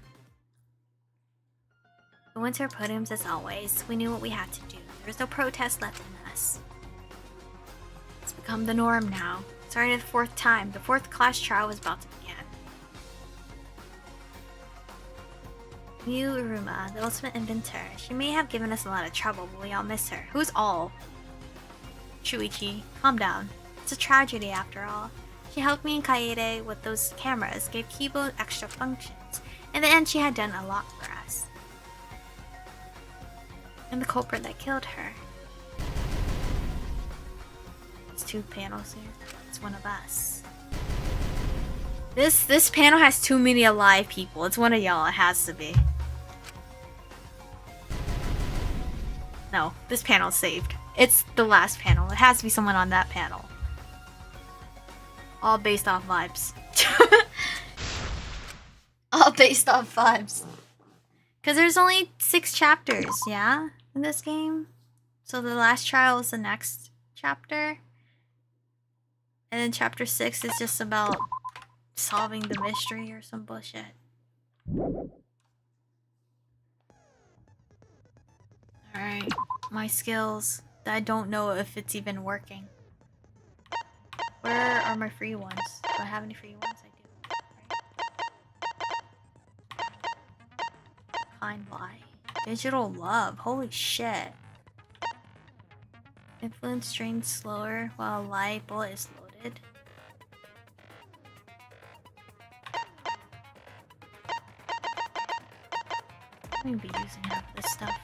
The winter podiums as always. We knew what we had to do. There was no protest left in us. It's become the norm now. Starting the fourth time, the fourth class trial was about to begin. Miu Uruma, the ultimate inventor. She may have given us a lot of trouble, but we all miss her. Who's all? Shuichi, calm down. It's a tragedy after all. She helped me and Kaede with those cameras, gave Kibo extra functions. In the end, she had done a lot for us. And the culprit that killed her. There's two panels here. It's one of us. This panel has too many alive people. It's one of y'all. It has to be. No, this panel's saved. It's the last panel. It has to be someone on that panel. All based off vibes. All based off vibes. Because there's only 6 chapters, yeah? In this game? So the last trial is the next chapter. And then chapter 6 is just about solving the mystery or some bullshit. Alright. My skills. I don't know if it's even working. Where are my free ones? Do I have any free ones? I do. Right? Kind why? Digital love. Holy shit. Influence drains slower while a light bullet is loaded. I'm gonna be using half of this stuff.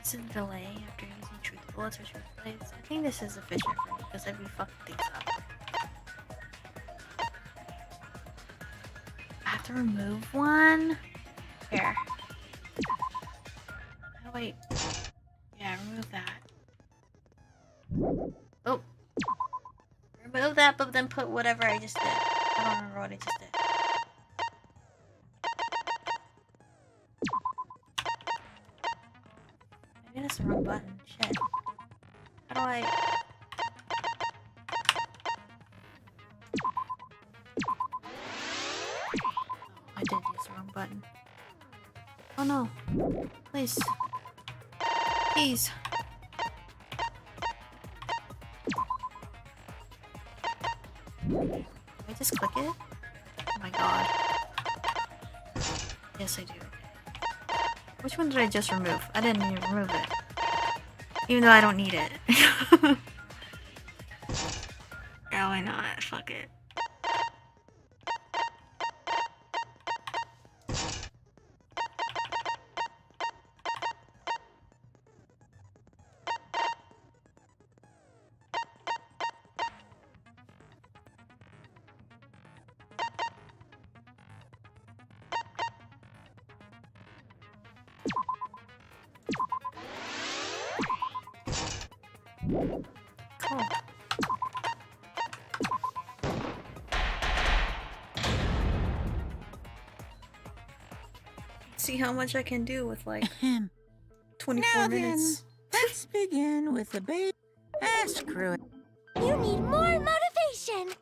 Is it a delay after using truth bullets or truth blades? I think this is efficient for me because I'd be fucking things up. I have to remove one? Here. Oh wait. Yeah, remove that. Oh. Remove that, but then put whatever I just did. I don't remember what I just did. Maybe that's the wrong button. Shit. How do I... Oh, I did use the wrong button. Oh no. Please. Please. Did I just click it? Oh my god. Yes, I do. Which one did I just remove? I didn't even remove it. Even though I don't need it. Yeah, why not? Fuck it. Cool. See how much I can do with like 24 Now minutes. Then, let's begin with the base. Ah, screw it. You need more motivation!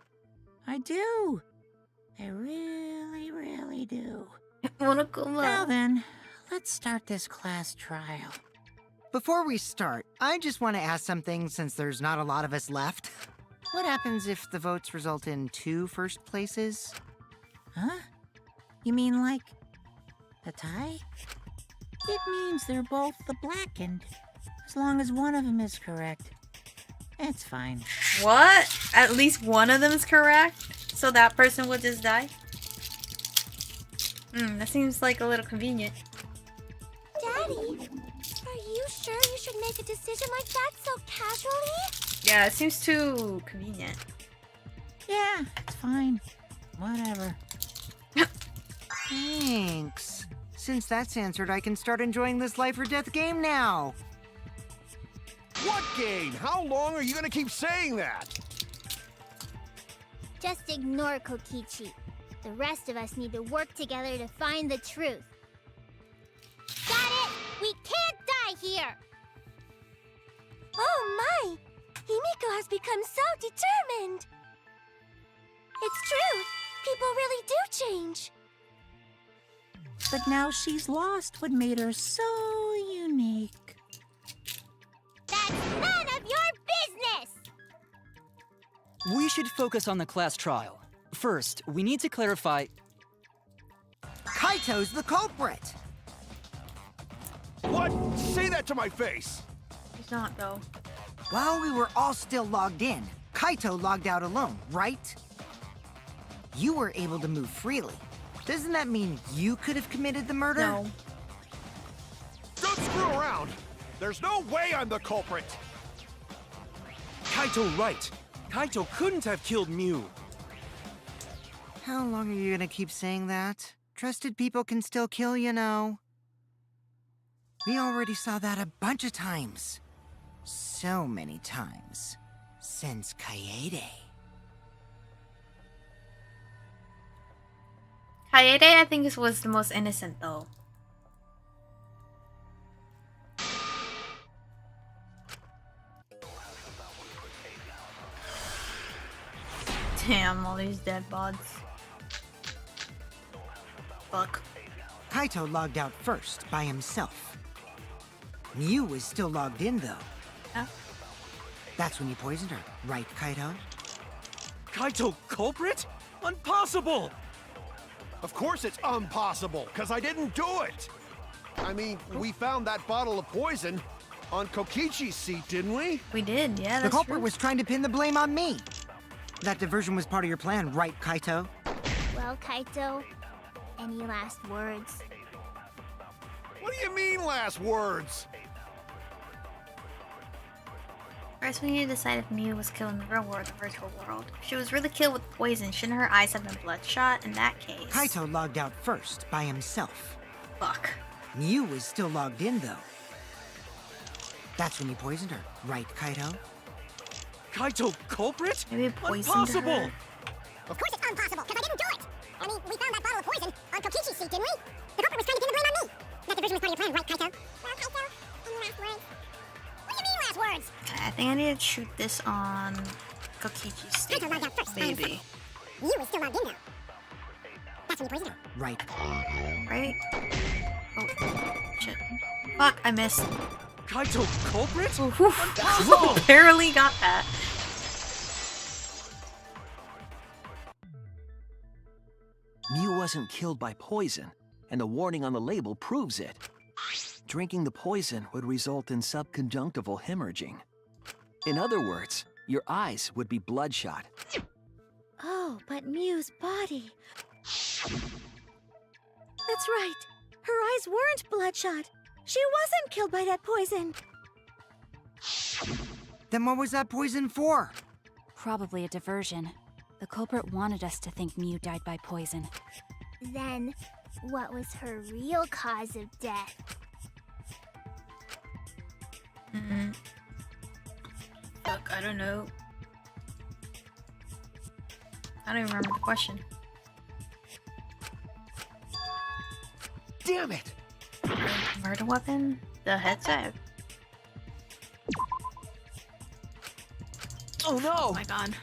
I do. I really, really do. Monokuma. Now then, let's start this class trial. before we start, I just want to ask something since there's not a lot of us left. What happens if the votes result in 2 first places? Huh? You mean like a tie? It means they're both the blackened, as long as one of them is correct. It's fine. What? At least one of them is correct? So that person will just die? That seems like a little convenient. Daddy, are you sure you should make a decision like that so casually? Yeah, it seems too convenient. Yeah, it's fine. Whatever. Thanks. Since that's answered, I can start enjoying this life or death game now. What game? How long are you gonna keep saying that? Just ignore Kokichi. The rest of us need to work together to find the truth. Got it! We can't die here! Oh my! Himiko has become so determined! It's true! People really do change! But now she's lost what made her so unique. That's none of your business! We should focus on the class trial. First, we need to clarify... Kaito's the culprit! What? Say that to my face! He's not, though. While we were all still logged in, Kaito logged out alone, right? You were able to move freely. Doesn't that mean you could have committed the murder? No. Don't screw around! There's no way I'm the culprit! Kaito right. Kaito couldn't have killed Mew. How long are you gonna keep saying that? Trusted people can still kill, you know. We already saw that a bunch of times. So many times. Since Kaede. Kaede, I think, was the most innocent, though. Damn, all these dead bods. Fuck. Kaito logged out first, by himself. Mew was still logged in, though. Yeah. That's when you poisoned her, right, Kaito? Kaito culprit? Impossible! Of course it's impossible, because I didn't do it! I mean, we found that bottle of poison on Kokichi's seat, didn't we? We did, yeah, The that's culprit true. was trying to pin the blame on me. That diversion was part of your plan, right, Kaito? Well, Kaito, any last words? What do you mean, last words? First, we need to decide if Mew was killed in the real world or the virtual world. If she was really killed with poison, shouldn't her eyes have been bloodshot? In that case... Kaito logged out first, by himself. Fuck. Mew was still logged in, though. That's when you poisoned her, right, Kaito? Kaito culprit? Maybe it poisoned Impossible! her. Of course it's impossible, because I didn't do it! I mean, we found that bottle of poison on Kokichi's seat, didn't we? The culprit was trying to pin the blame on me! That diversion was part of your plan, right, Kaito? Well, Kaito, any last words? What do you mean, last words? I think I need to shoot this on Kokichi's state. Kaito logged out first, Maybe. You was still logged in, though. That's when you poisoned her. Right. Right? Oh, shit. Fuck, I missed. Kaito culprit? Ooh, barely got that. Mew wasn't killed by poison, and the warning on the label proves it. Drinking the poison would result in subconjunctival hemorrhaging. In other words, your eyes would be bloodshot. Oh, but Mew's body. That's right. Her eyes weren't bloodshot. She wasn't killed by that poison. Then what was that poison for? Probably a diversion. The culprit wanted us to think Mew died by poison. Then, what was her real cause of death? Fuck, I don't know. I don't even remember the question. Damn it! Murder weapon? The headset? Oh no! Oh my god.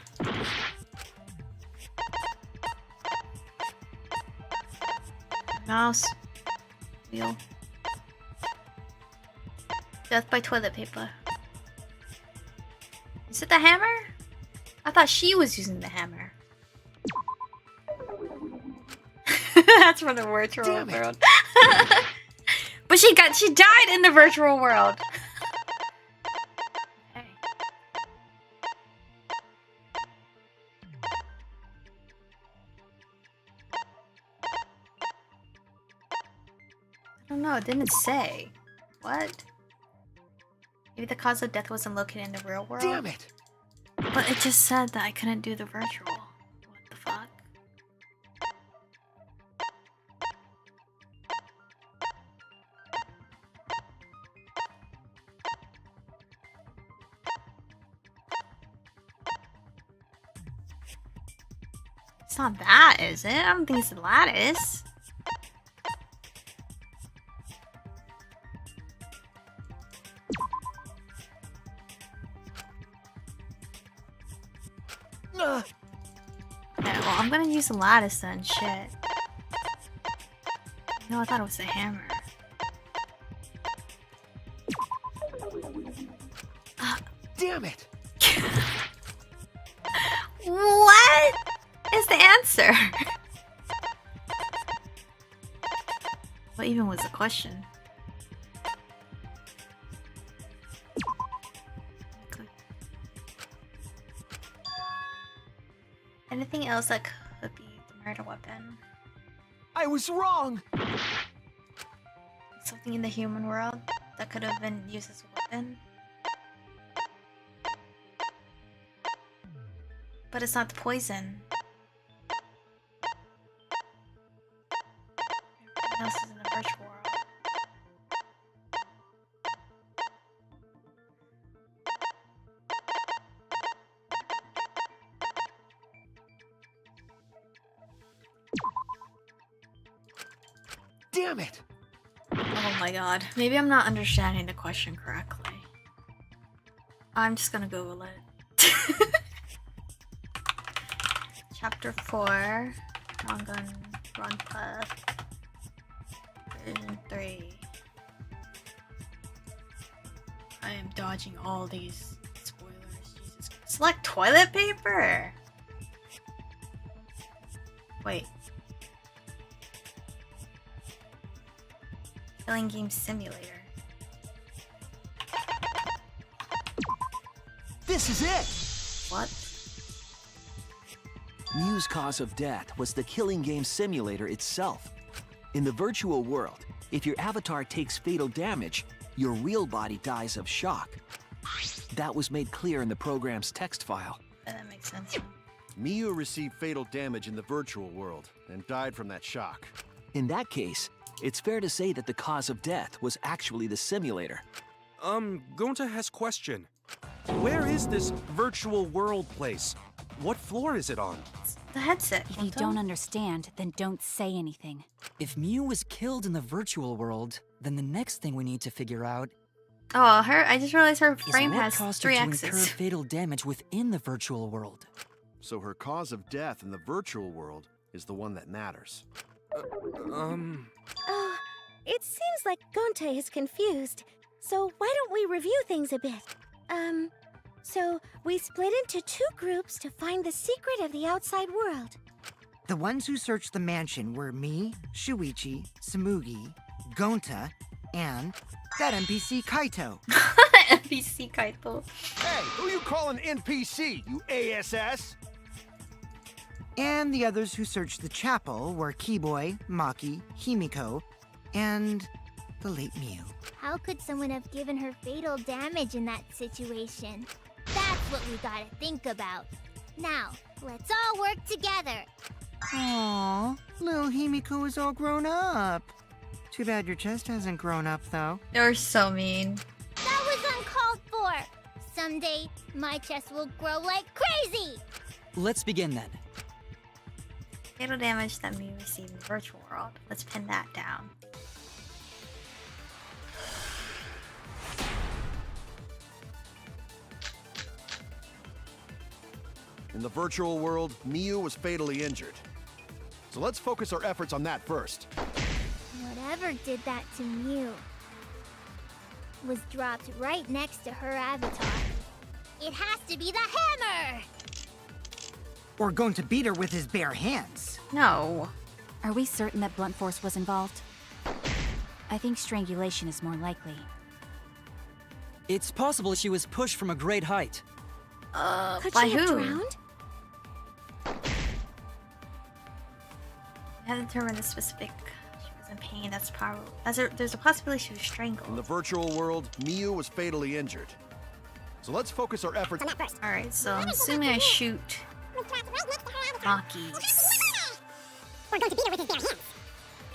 Mouse. Wheel. Death by toilet paper. Is it the hammer? I thought she was using the hammer. That's from the virtual world. But she died in the virtual world. Okay. I don't know, it didn't say. What? Maybe the cause of death wasn't located in the real world? Damn it! But it just said that I couldn't do the virtual. What the fuck? It's not that, is it? I don't think it's the lattice. Okay, well, I'm gonna use the lattice then, shit. No, I thought it was the hammer. Damn it! What is the answer? What even was the question? Anything else that could be the murder weapon? I was wrong! Something in the human world that could have been used as a weapon? But it's not the poison. Everything else is in the virtual world. Damn it! Oh my god. Maybe I'm not understanding the question correctly. I'm just gonna Google it. Chapter 4. Danganronpa. Version 3. I am dodging all these spoilers. Jesus. Select toilet paper! Wait. Killing game simulator. This is it! What? Mew's cause of death was the killing game simulator itself. In the virtual world, if your avatar takes fatal damage, your real body dies of shock. That was made clear in the program's text file. That makes sense. Miu received fatal damage in the virtual world and died from that shock. In that case, it's fair to say that the cause of death was actually the simulator. Gonta has question. Where is this virtual world place? What floor is it on? The headset. If you don't understand, then don't say anything. If Mew was killed in the virtual world, then the next thing we need to figure out Oh, I just realized her is frame what has caused her 3 to incur X's. fatal damage within the virtual world. So her cause of death in the virtual world is the one that matters. Oh, it seems like Gonta is confused. So why don't we review things a bit? So we split into 2 groups to find the secret of the outside world. The ones who searched the mansion were me, Shuichi, Samugi, Gonta, and that NPC Kaito. NPC Kaito. Hey, who you calling NPC, you ASS? And the others who searched the chapel were Keyboy, Maki, Himiko, and the late Mew. How could someone have given her fatal damage in that situation? That's what we gotta think about. Now, let's all work together. Aww, little Himiko is all grown up. Too bad your chest hasn't grown up, though. You're so mean. That was uncalled for. Someday, my chest will grow like crazy. Let's begin then. Fatal damage that Mew received in the virtual world. Let's pin that down. In the virtual world, Miu was fatally injured. So let's focus our efforts on that first. Whatever did that to Mew was dropped right next to her avatar. It has to be the hammer! Or going to beat her with his bare hands. No. Are we certain that blunt force was involved? I think strangulation is more likely. It's possible she was pushed from a great height. Could By she have who? drowned? I haven't determined the specific. She was in pain, that's probably there's a possibility she was strangled. In the virtual world, Miu was fatally injured. So let's focus our efforts on that first. All right, so I'm assuming I shoot Maki. We're going to beat her with his bare hands.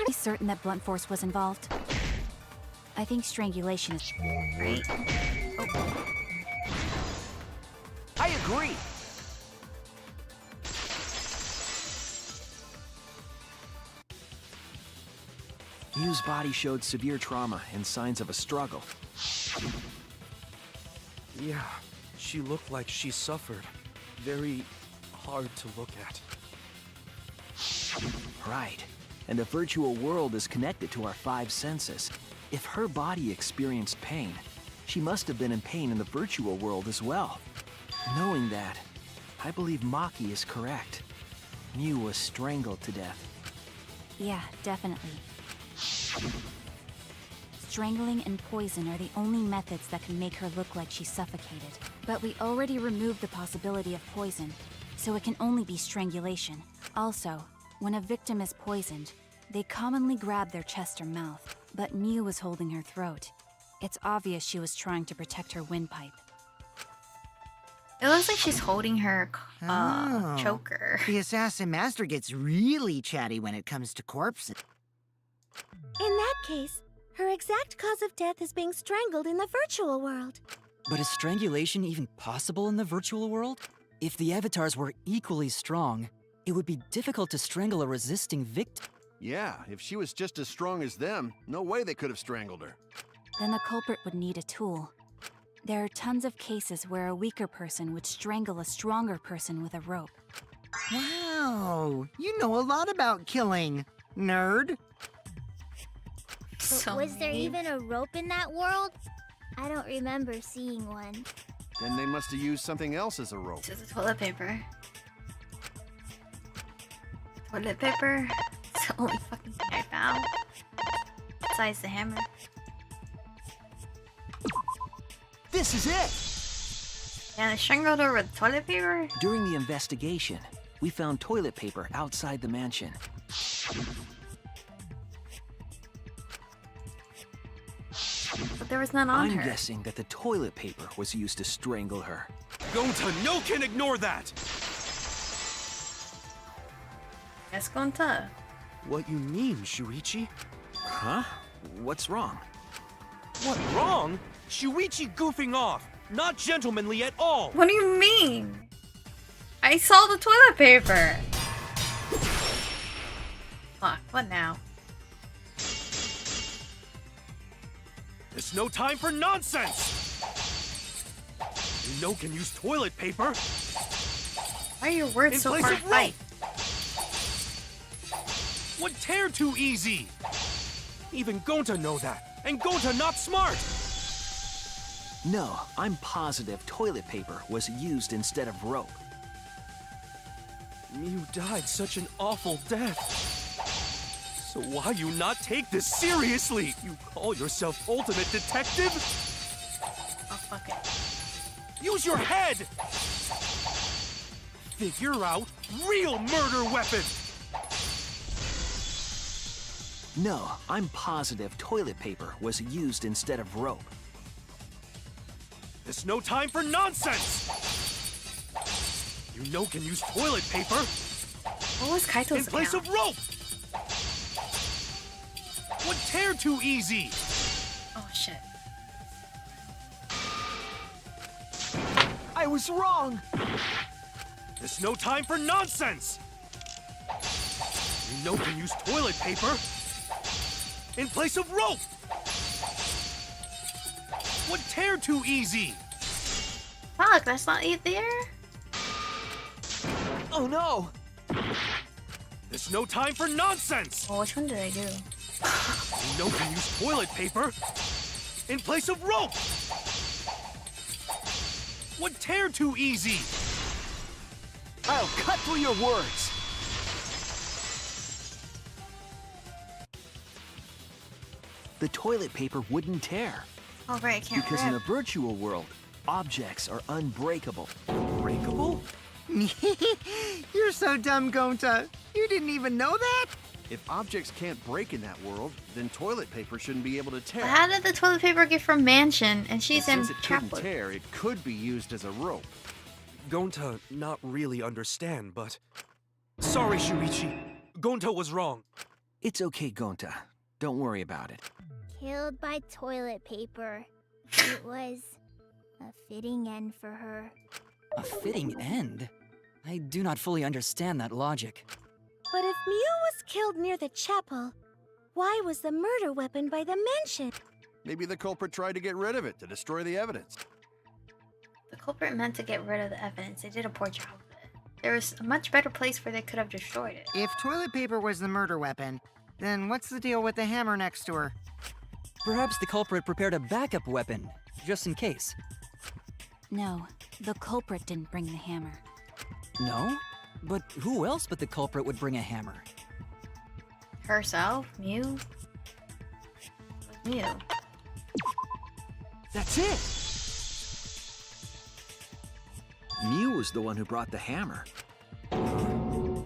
Are we certain that blunt force was involved? I think strangulation is right. Oh. I agree. Miu's body showed severe trauma and signs of a struggle. Yeah, she looked like she suffered. Very hard to look at. Right. And the virtual world is connected to our 5 senses. If her body experienced pain, she must have been in pain in the virtual world as well. Knowing that, I believe Maki is correct. Miu was strangled to death. Yeah, definitely. Strangling and poison are the only methods that can make her look like she's suffocated. But we already removed the possibility of poison, so it can only be strangulation. Also, when a victim is poisoned, they commonly grab their chest or mouth, but Miu was holding her throat. It's obvious she was trying to protect her windpipe. It looks like she's holding her choker. The assassin master gets really chatty when it comes to corpses. In that case, her exact cause of death is being strangled in the virtual world. But is strangulation even possible in the virtual world? If the avatars were equally strong, it would be difficult to strangle a resisting victim. Yeah, if she was just as strong as them, no way they could have strangled her. Then the culprit would need a tool. There are tons of cases where a weaker person would strangle a stronger person with a rope. Wow, you know a lot about killing, nerd. But was there even a rope in that world? I don't remember seeing one. Then they must have used something else as a rope. This is toilet paper. Toilet paper? It's the only fucking thing I found. Besides the hammer. This is it! Yeah, they strangled her with toilet paper? During the investigation, we found toilet paper outside the mansion. But there was none on I'm her. guessing that the toilet paper was used to strangle her. Gonta, no can ignore that! Yes, Gonta. What you mean, Shuichi? Huh? What's wrong? What wrong? Shuichi goofing off! Not gentlemanly at all! What do you mean? I saw the toilet paper. Fuck, what now? There's no time for nonsense! You know can use toilet paper! Why are your words In so place hard of to fight? Would tear too easy! Even Gonta know that, and Gonta not smart! No, I'm positive toilet paper was used instead of rope. Miu died such an awful death. So why you not take this seriously? You call yourself ultimate detective? Oh, fuck it. Use your head! Figure out real murder weapon! No, I'm positive toilet paper was used instead of rope. There's no time for nonsense! You know can use toilet paper What was Kaito's in place account? of rope! Would tear too easy! Oh, shit. I was wrong! There's no time for nonsense! You know can use toilet paper in place of rope! Would tear too easy! Fuck, that's not it there? Oh no! There's no time for nonsense! Well, which one did I do? You know can use toilet paper in place of rope! Would tear too easy! I'll cut through your words! The toilet paper wouldn't tear. Oh, right, I can't Because in a rip. virtual world, objects are unbreakable. Breakable? You're so dumb, Gonta. You didn't even know that? If objects can't break in that world, then toilet paper shouldn't be able to tear. But how did the toilet paper get from Mansion and she's in Since it couldn't Chapwood? tear, it could be used as a rope. Gonta not really understand, but... Sorry, Shuichi. Gonta was wrong. It's okay, Gonta. Don't worry about it. Killed by toilet paper. It was a fitting end for her. A fitting end? I do not fully understand that logic. But if Mew was killed near the chapel, why was the murder weapon by the mansion? Maybe the culprit tried to get rid of it to destroy the evidence. The culprit meant to get rid of the evidence. They did a poor job of it. There was a much better place where they could have destroyed it. If toilet paper was the murder weapon, then what's the deal with the hammer next to her? Perhaps the culprit prepared a backup weapon, just in case. No, the culprit didn't bring the hammer. No? But who else but the culprit would bring a hammer? Herself? Mew? Mew. That's it! Mew was the one who brought the hammer.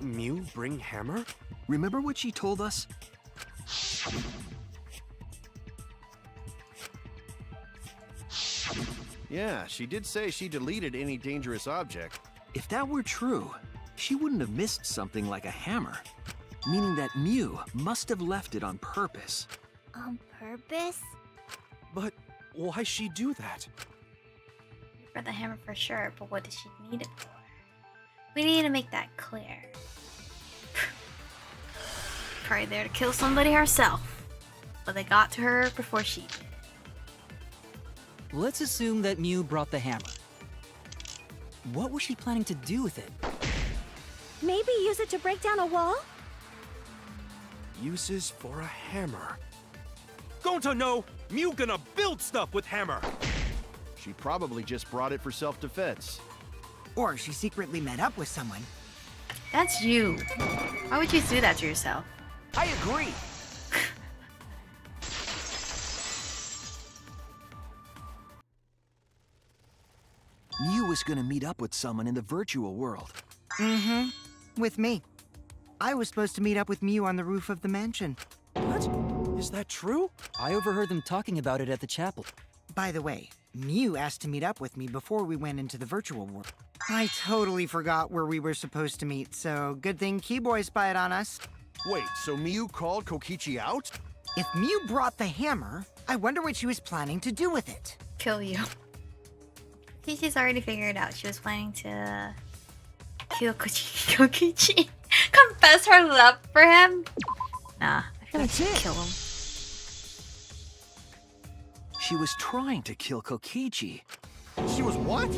Mew bring hammer? Remember what she told us? Yeah, she did say she deleted any dangerous object. If that were true, she wouldn't have missed something like a hammer. Meaning that Mew must have left it on purpose. On purpose? But why she do that? For the hammer for sure, but what did she need it for? We need to make that clear. Probably there to kill somebody herself. But they got to her before she did. Let's assume that Mew brought the hammer. What was she planning to do with it? Maybe use it to break down a wall? Uses for a hammer. Gonta no! Mew gonna build stuff with hammer! She probably just brought it for self-defense. Or she secretly met up with someone. That's you. Why would you do that to yourself? I agree! Mew was gonna meet up with someone in the virtual world. Mm-hmm. With me. I was supposed to meet up with Mew on the roof of the mansion. What? Is that true? I overheard them talking about it at the chapel. By the way, Mew asked to meet up with me before we went into the virtual world. I totally forgot where we were supposed to meet, so good thing Keyboy spied on us. Wait, so Mew called Kokichi out? If Mew brought the hammer, I wonder what she was planning to do with it. Kill you. Kokichi's already figured out. She was planning to kill Kokichi. Confess her love for him? Nah, I feel like she'd kill him. She was trying to kill Kokichi. She was what?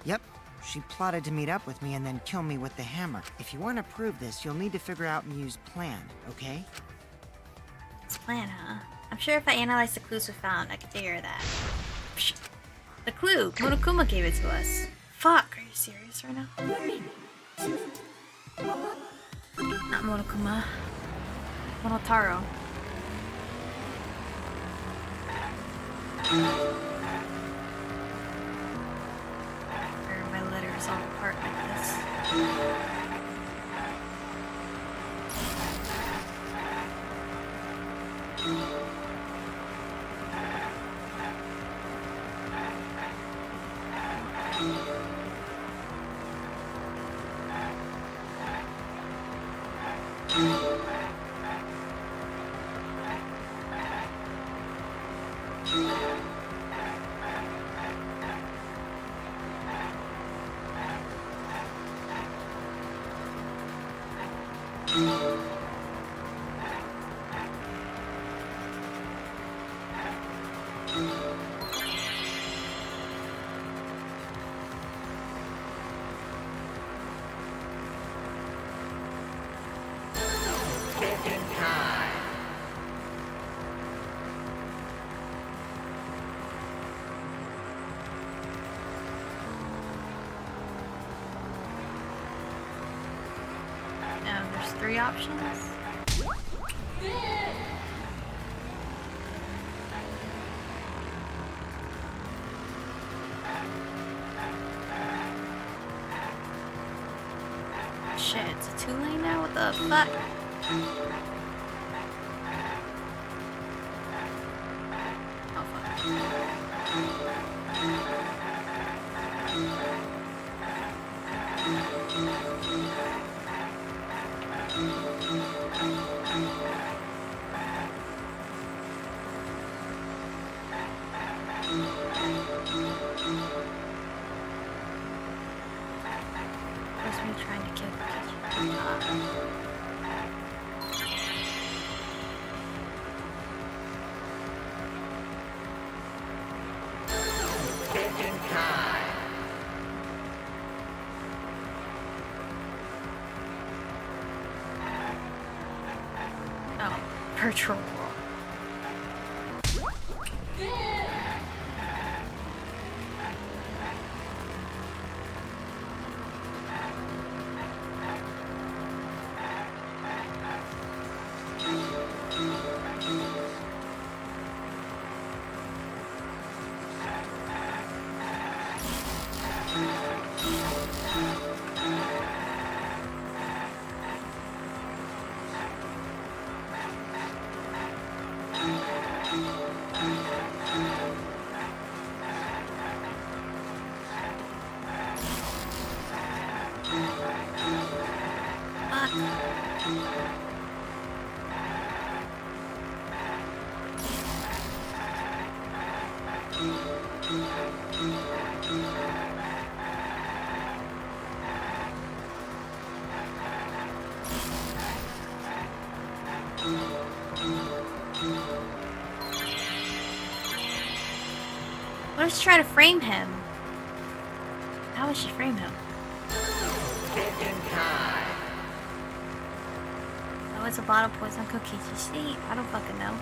Yep, she plotted to meet up with me and then kill me with the hammer. If you want to prove this, you'll need to figure out Mew's plan, okay? This plan, huh? I'm sure if I analyze the clues we found, I could figure that. Psh. The clue! Monokuma gave it to us. Fuck, are you serious right now? Not Monokuma. Monotaro. Where are my letters all apart like this? Now there's 3 options. Shit, it's a 2-lane now? What the fuck? Oh, fuck. What's me trying to kill the kitchen? Oh, virtual world. What if she tried to frame him? How would she frame him? Oh, it's a bottle of poison cookies. You see? I don't fucking know.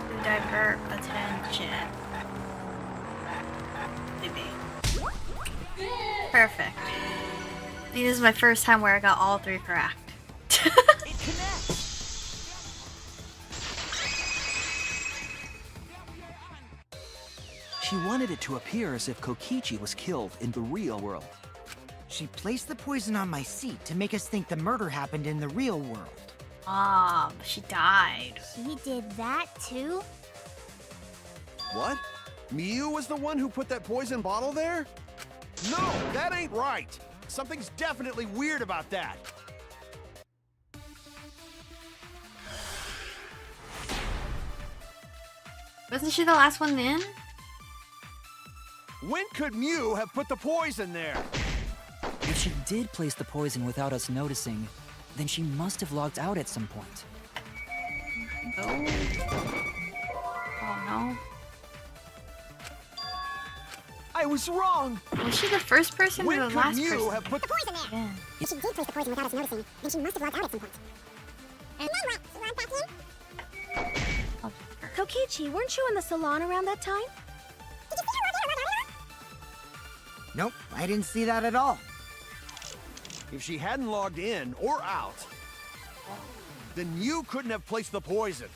To divert attention. Maybe. Perfect. I think this is my first time where I got all three correct. She wanted it to appear as if Kokichi was killed in the real world. She placed the poison on my seat to make us think the murder happened in the real world. Ah, but she died. She did that too? What? Miu was the one who put that poison bottle there? No, that ain't right. Something's definitely weird about that. Wasn't she the last one in? When could Miu have put the poison there? If she did place the poison without us noticing, then she must have logged out at some point. Oh. Oh no. I was wrong! Was she the first person or When the could last Miu person? have put The poison there! Yeah. If she did place the poison without us noticing, then she must have logged out at some point. And then what? She logged back in? Oh, Kokichi, weren't you in the salon around that time? Did you see her log in or log out earlier? Nope, I didn't see that at all. If she hadn't logged in or out, then Miu couldn't have placed the poison.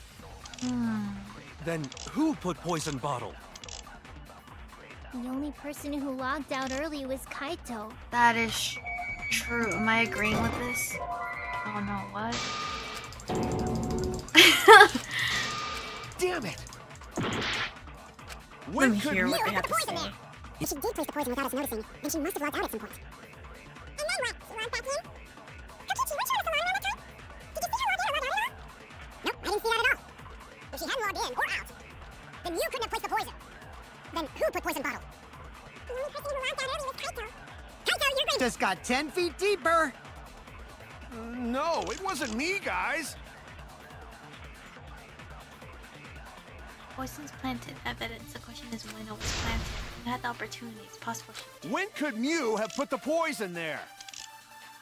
Then who put poison bottle? The only person who logged out early was Kaito. that is true. Am I agreeing with this? Oh no, what? Damn it! Let When me could hear Miu what they Put have the to poison say. there! If she did place the poison without us noticing, then she must have logged out at some point. And then what? She logged back in? Kokichi, weren't you in the salon around that time? Did you see her log in or log out earlier? Nope, I didn't see that at all. If she hadn't logged in or out, then Miu couldn't have placed the poison. Then who put poison bottle? The only person who logged out early was Kaito. Kaito, you're great! Just got 10 feet deeper. No, it wasn't me, guys. Poison's planted. Evidence. The question is when it was planted. You had the opportunity. It's possible she did. When could Miu have put the poison there?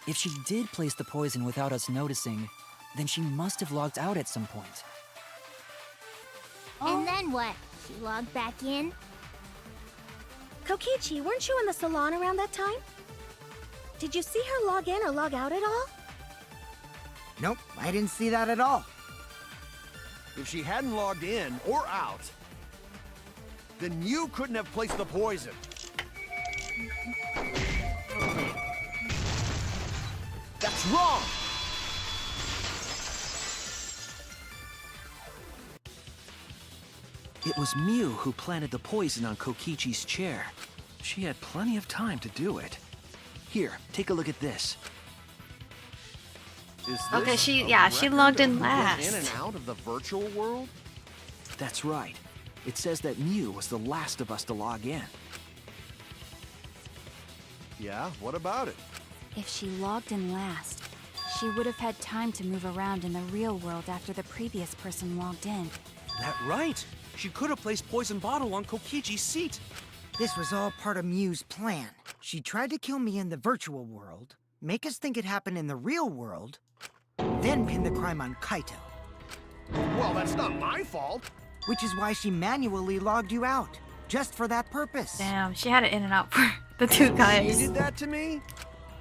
If she did place the poison without us noticing, then she must have logged out at some point. And then what? She logged back in? Kokichi, weren't you in the salon around that time? Did you see her log in or log out at all? Nope, I didn't see that at all. If she hadn't logged in or out, then Miu couldn't have placed the poison. That's wrong! It was Mew who planted the poison on Kokichi's chair. She had plenty of time to do it. Here, take a look at this. Is Okay, this she a she record logged of in who went last. in and out of the virtual world? That's right. It says that Mew was the last of us to log in. Yeah, what about it? If she logged in last, she would have had time to move around in the real world after the previous person logged in. That right. She could have placed poison bottle on Kokichi's seat. This was all part of Mew's plan. She tried to kill me in the virtual world, make us think it happened in the real world, then pin the crime on Kaito. Well, that's not my fault. Which is why she manually logged you out, just for that purpose. Damn, she had it in and out for the two She guys. did that to me?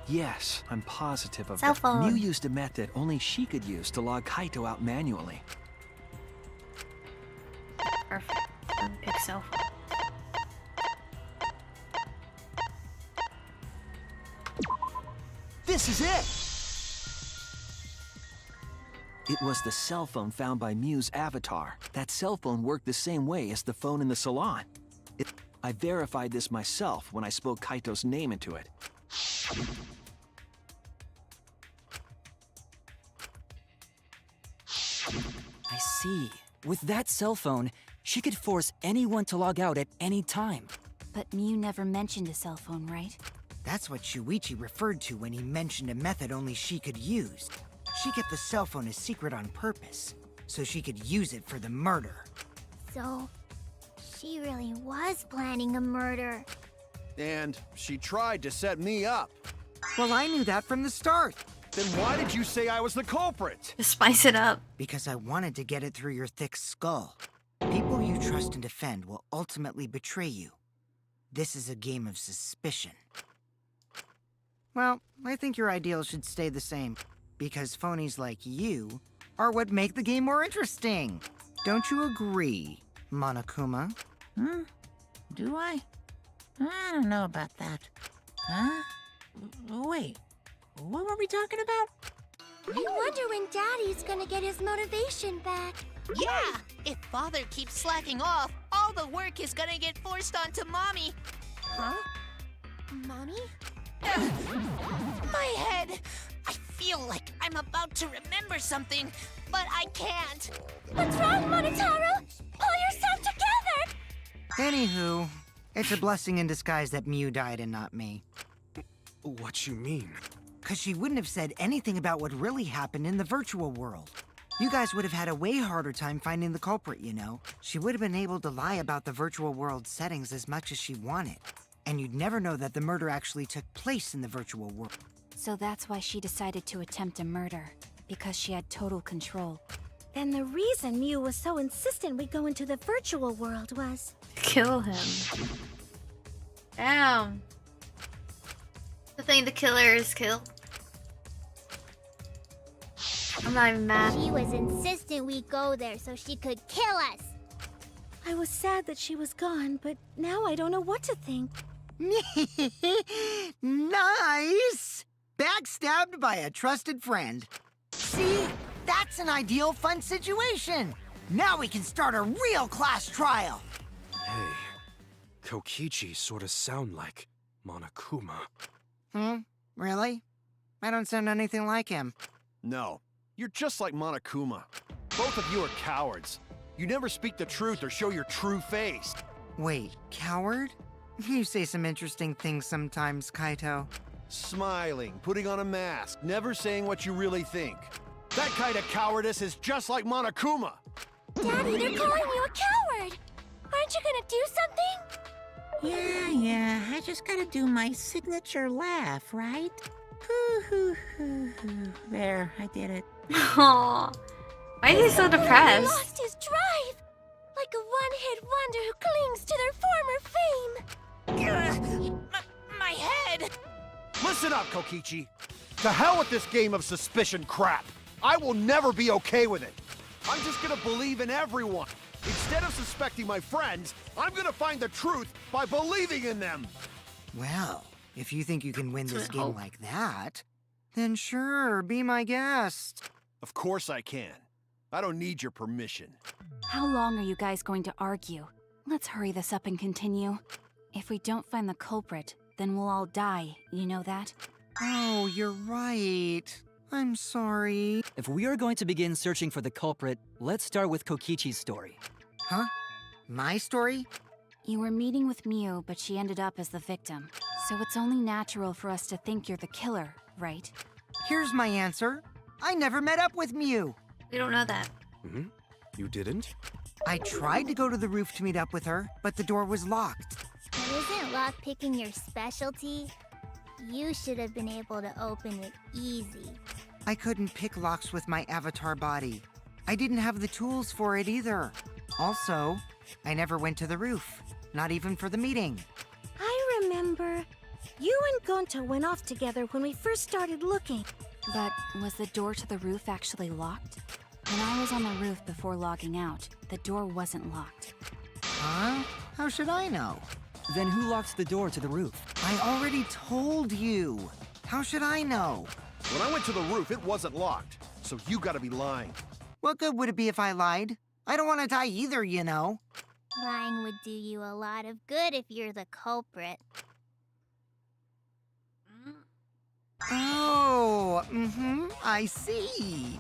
Yes, I'm positive of Cell that. phone. Mew used a method only she could use to log Kaito out manually. Perfect. Pick cell phone. This is it! It was the cell phone found by Mew's avatar. That cell phone worked the same way as the phone in the salon. I verified this myself when I spoke Kaito's name into it. I see. With that cell phone, she could force anyone to log out at any time. But Mew never mentioned a cell phone, right? That's what Shuichi referred to when he mentioned a method only she could use. She kept the cell phone a secret on purpose, so she could use it for the murder. So, she really was planning a murder. And she tried to set me up. Well, I knew that from the start. Then why did you say I was the culprit? Just spice it up. Because I wanted to get it through your thick skull. People you trust and defend will ultimately betray you. This is a game of suspicion. Well, I think your ideals should stay the same. Because phonies like you are what make the game more interesting. Don't you agree, Monokuma? Do I? I don't know about that. Huh? Wait, what were we talking about? I wonder when Daddy's gonna get his motivation back. Yeah! If Father keeps slacking off, all the work is gonna get forced onto Mommy. Huh? Mommy? My head! I feel like I'm about to remember something, but I can't. What's wrong, Monotaro? Pull yourself together! Anywho, it's a blessing in disguise that Mew died and not me. What you mean? Cause she wouldn't have said anything about what really happened in the virtual world. You guys would have had a way harder time finding the culprit, you know. She would have been able to lie about the virtual world settings as much as she wanted. And you'd never know that the murder actually took place in the virtual world. So that's why she decided to attempt a murder. Because she had total control. Then the reason Mew was so insistent we go into the virtual world was... Kill him. Damn. The thing the killer is killed. I'm not even mad. She was insistent we go there so she could kill us. I was sad that she was gone, but now I don't know what to think. Nice! Backstabbed by a trusted friend. See? That's an ideal fun situation. Now we can start a real class trial. Hey, Kokichi sort of sound like Monokuma. Really? I don't sound anything like him. No, you're just like Monokuma. Both of you are cowards. You never speak the truth or show your true face. Wait, coward? You say some interesting things sometimes, Kaito. Smiling, putting on a mask, never saying what you really think. That kind of cowardice is just like Monokuma. Daddy, they're calling you a coward! Aren't you gonna do something? Yeah, I just gotta do my signature laugh, right? There, I did it. Aww. Why is he so He depressed? lost his drive! Like a one-hit wonder who clings to their former fame. My head! Listen up, Kokichi. To hell with this game of suspicion crap. I will never be okay with it. I'm just gonna believe in everyone. Instead of suspecting my friends, I'm gonna find the truth by believing in them. Well, if you think you can win this That's game hope. like that, then sure, be my guest. Of course I can. I don't need your permission. How long are you guys going to argue? Let's hurry this up and continue. If we don't find the culprit, then we'll all die, you know that? Oh, you're right. I'm sorry. If we are going to begin searching for the culprit, let's start with Kokichi's story. Huh? My story? You were meeting with Miu, but she ended up as the victim. So it's only natural for us to think you're the killer, right? Here's my answer. I never met up with Miu. We don't know that. Hmm? You didn't? I tried to go to the roof to meet up with her, but the door was locked. But isn't lockpicking your specialty? You should have been able to open it easy. I couldn't pick locks with my avatar body. I didn't have the tools for it either. Also, I never went to the roof. Not even for the meeting. I remember. You and Gonta went off together when we first started looking. But was the door to the roof actually locked? When I was on the roof before logging out, the door wasn't locked. Huh? How should I know? Then who locked the door to the roof? I already told you. How should I know? When I went to the roof, it wasn't locked. So you gotta be lying. What good would it be if I lied? I don't want to die either, you know. Lying would do you a lot of good if you're the culprit. Oh, I see.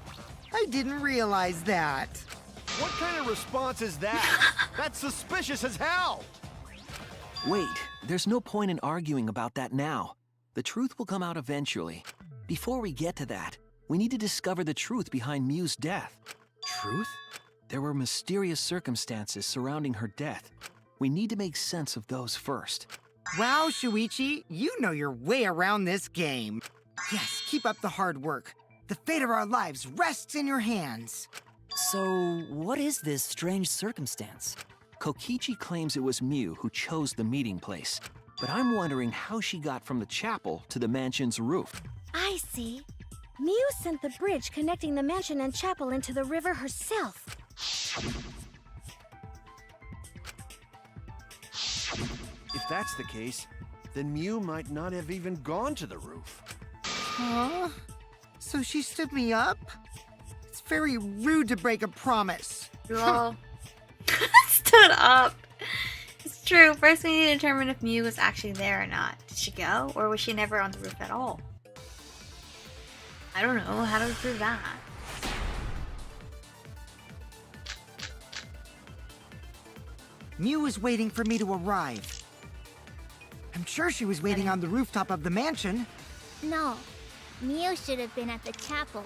I didn't realize that. What kind of response is that? That's suspicious as hell! Wait, there's no point in arguing about that now. The truth will come out eventually. Before we get to that, we need to discover the truth behind Miu's death. Truth? There were mysterious circumstances surrounding her death. We need to make sense of those first. Wow, Shuichi, you know your way around this game. Yes, keep up the hard work. The fate of our lives rests in your hands. So, what is this strange circumstance? Kokichi claims it was Miu who chose the meeting place, but I'm wondering how she got from the chapel to the mansion's roof. I see. Miu sent the bridge connecting the mansion and chapel into the river herself. If that's the case, then Miu might not have even gone to the roof. Huh? So she stood me up? It's very rude to break a promise. You all stood up. It's true. First, we need to determine if Miu was actually there or not. Did she go, or was she never on the roof at all? I don't know. How do we prove that? Miu was waiting for me to arrive. I'm sure she was waiting on the rooftop of the mansion. No, Miu should have been at the chapel.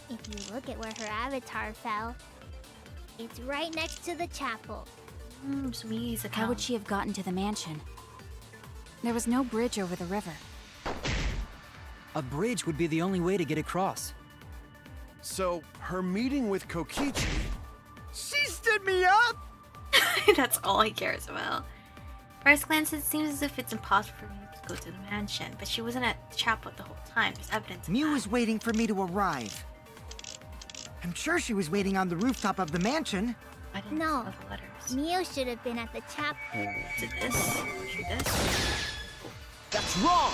If you look at where her avatar fell, it's right next to the chapel. Sweet. How would she have gotten to the mansion? There was no bridge over the river. A bridge would be the only way to get across. So, her meeting with Kokichi... She stood me up! That's all he cares about. First glance, it seems as if it's impossible for Miu to go to the mansion, but she wasn't at the chapel the whole time. There's evidence of Miu that. was waiting for me to arrive. I'm sure she was waiting on the rooftop of the mansion. I didn't No. know the letters. Miu should have been at the chapel. Is it this? Is it this? That's wrong!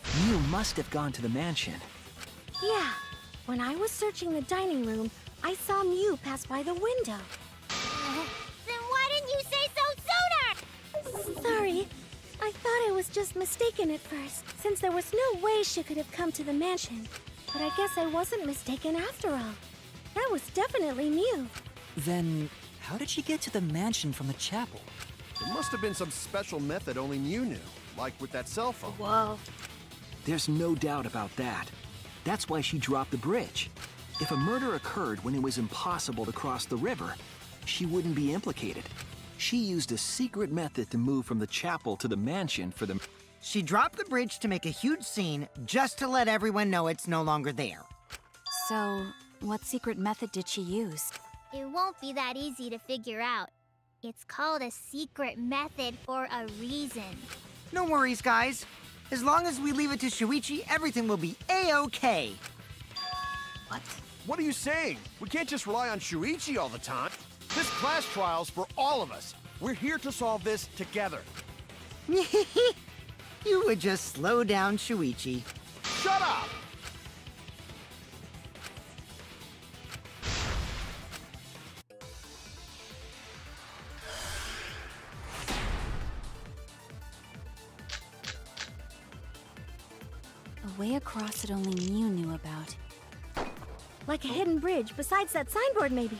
Miu must have gone to the mansion. Yeah, when I was searching the dining room, I saw Miu pass by the window. Then why didn't you say so sooner? Sorry, I thought I was just mistaken at first, since there was no way she could have come to the mansion. But I guess I wasn't mistaken after all. That was definitely Miu. Then, how did she get to the mansion from the chapel? There must have been some special method only Miu knew, like with that cell phone. Whoa. There's no doubt about that. That's why she dropped the bridge. If a murder occurred when it was impossible to cross the river, she wouldn't be implicated. She used a secret method to move from the chapel to the mansion for the... She dropped the bridge to make a huge scene, just to let everyone know it's no longer there. So, what secret method did she use? It won't be that easy to figure out. It's called a secret method for a reason. No worries, guys. As long as we leave it to Shuichi, everything will be A-okay. What? What are you saying? We can't just rely on Shuichi all the time. This class trial's for all of us. We're here to solve this together. You would just slow down Shuichi. Shut up! A way across that only Mew knew about. Like a hidden bridge besides that signboard, maybe.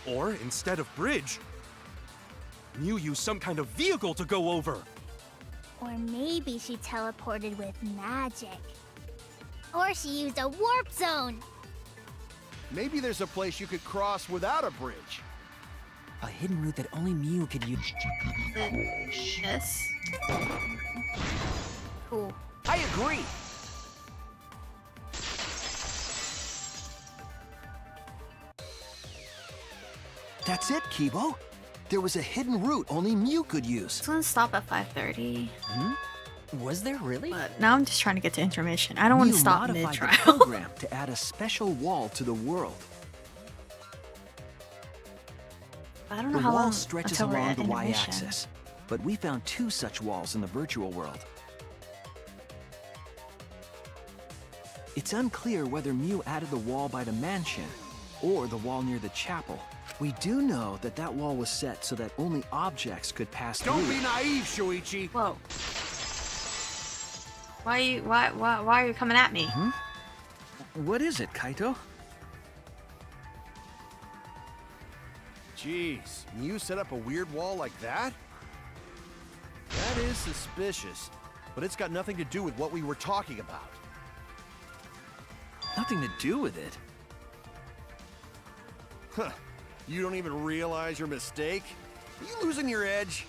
Or instead of bridge, Mew used some kind of vehicle to go over. Or maybe she teleported with magic. Or she used a warp zone. Maybe there's a place you could cross without a bridge. A hidden route that only Mew could use. This. Cool. I agree. That's it, Kibo. There was a hidden route only Mew could use. It's gonna stop at 5:30. Was there really? But now I'm just trying to get to intermission. I don't want to Mew stop modified mid-trial. the program to add a special wall to the world. I don't know The how wall long stretches until we're along at the intermission. y-axis, but we found 2 such walls in the virtual world. It's unclear whether Mew added the wall by the mansion or the wall near the chapel. We do know that that wall was set so that only objects could pass Don't through. be naive, Shuichi. Whoa. Why are you coming at me? What is it, Kaito? Jeez, Mew set up a weird wall like that? That is suspicious, but it's got nothing to do with what we were talking about. Nothing to do with it. Huh. You don't even realize your mistake? Are you losing your edge?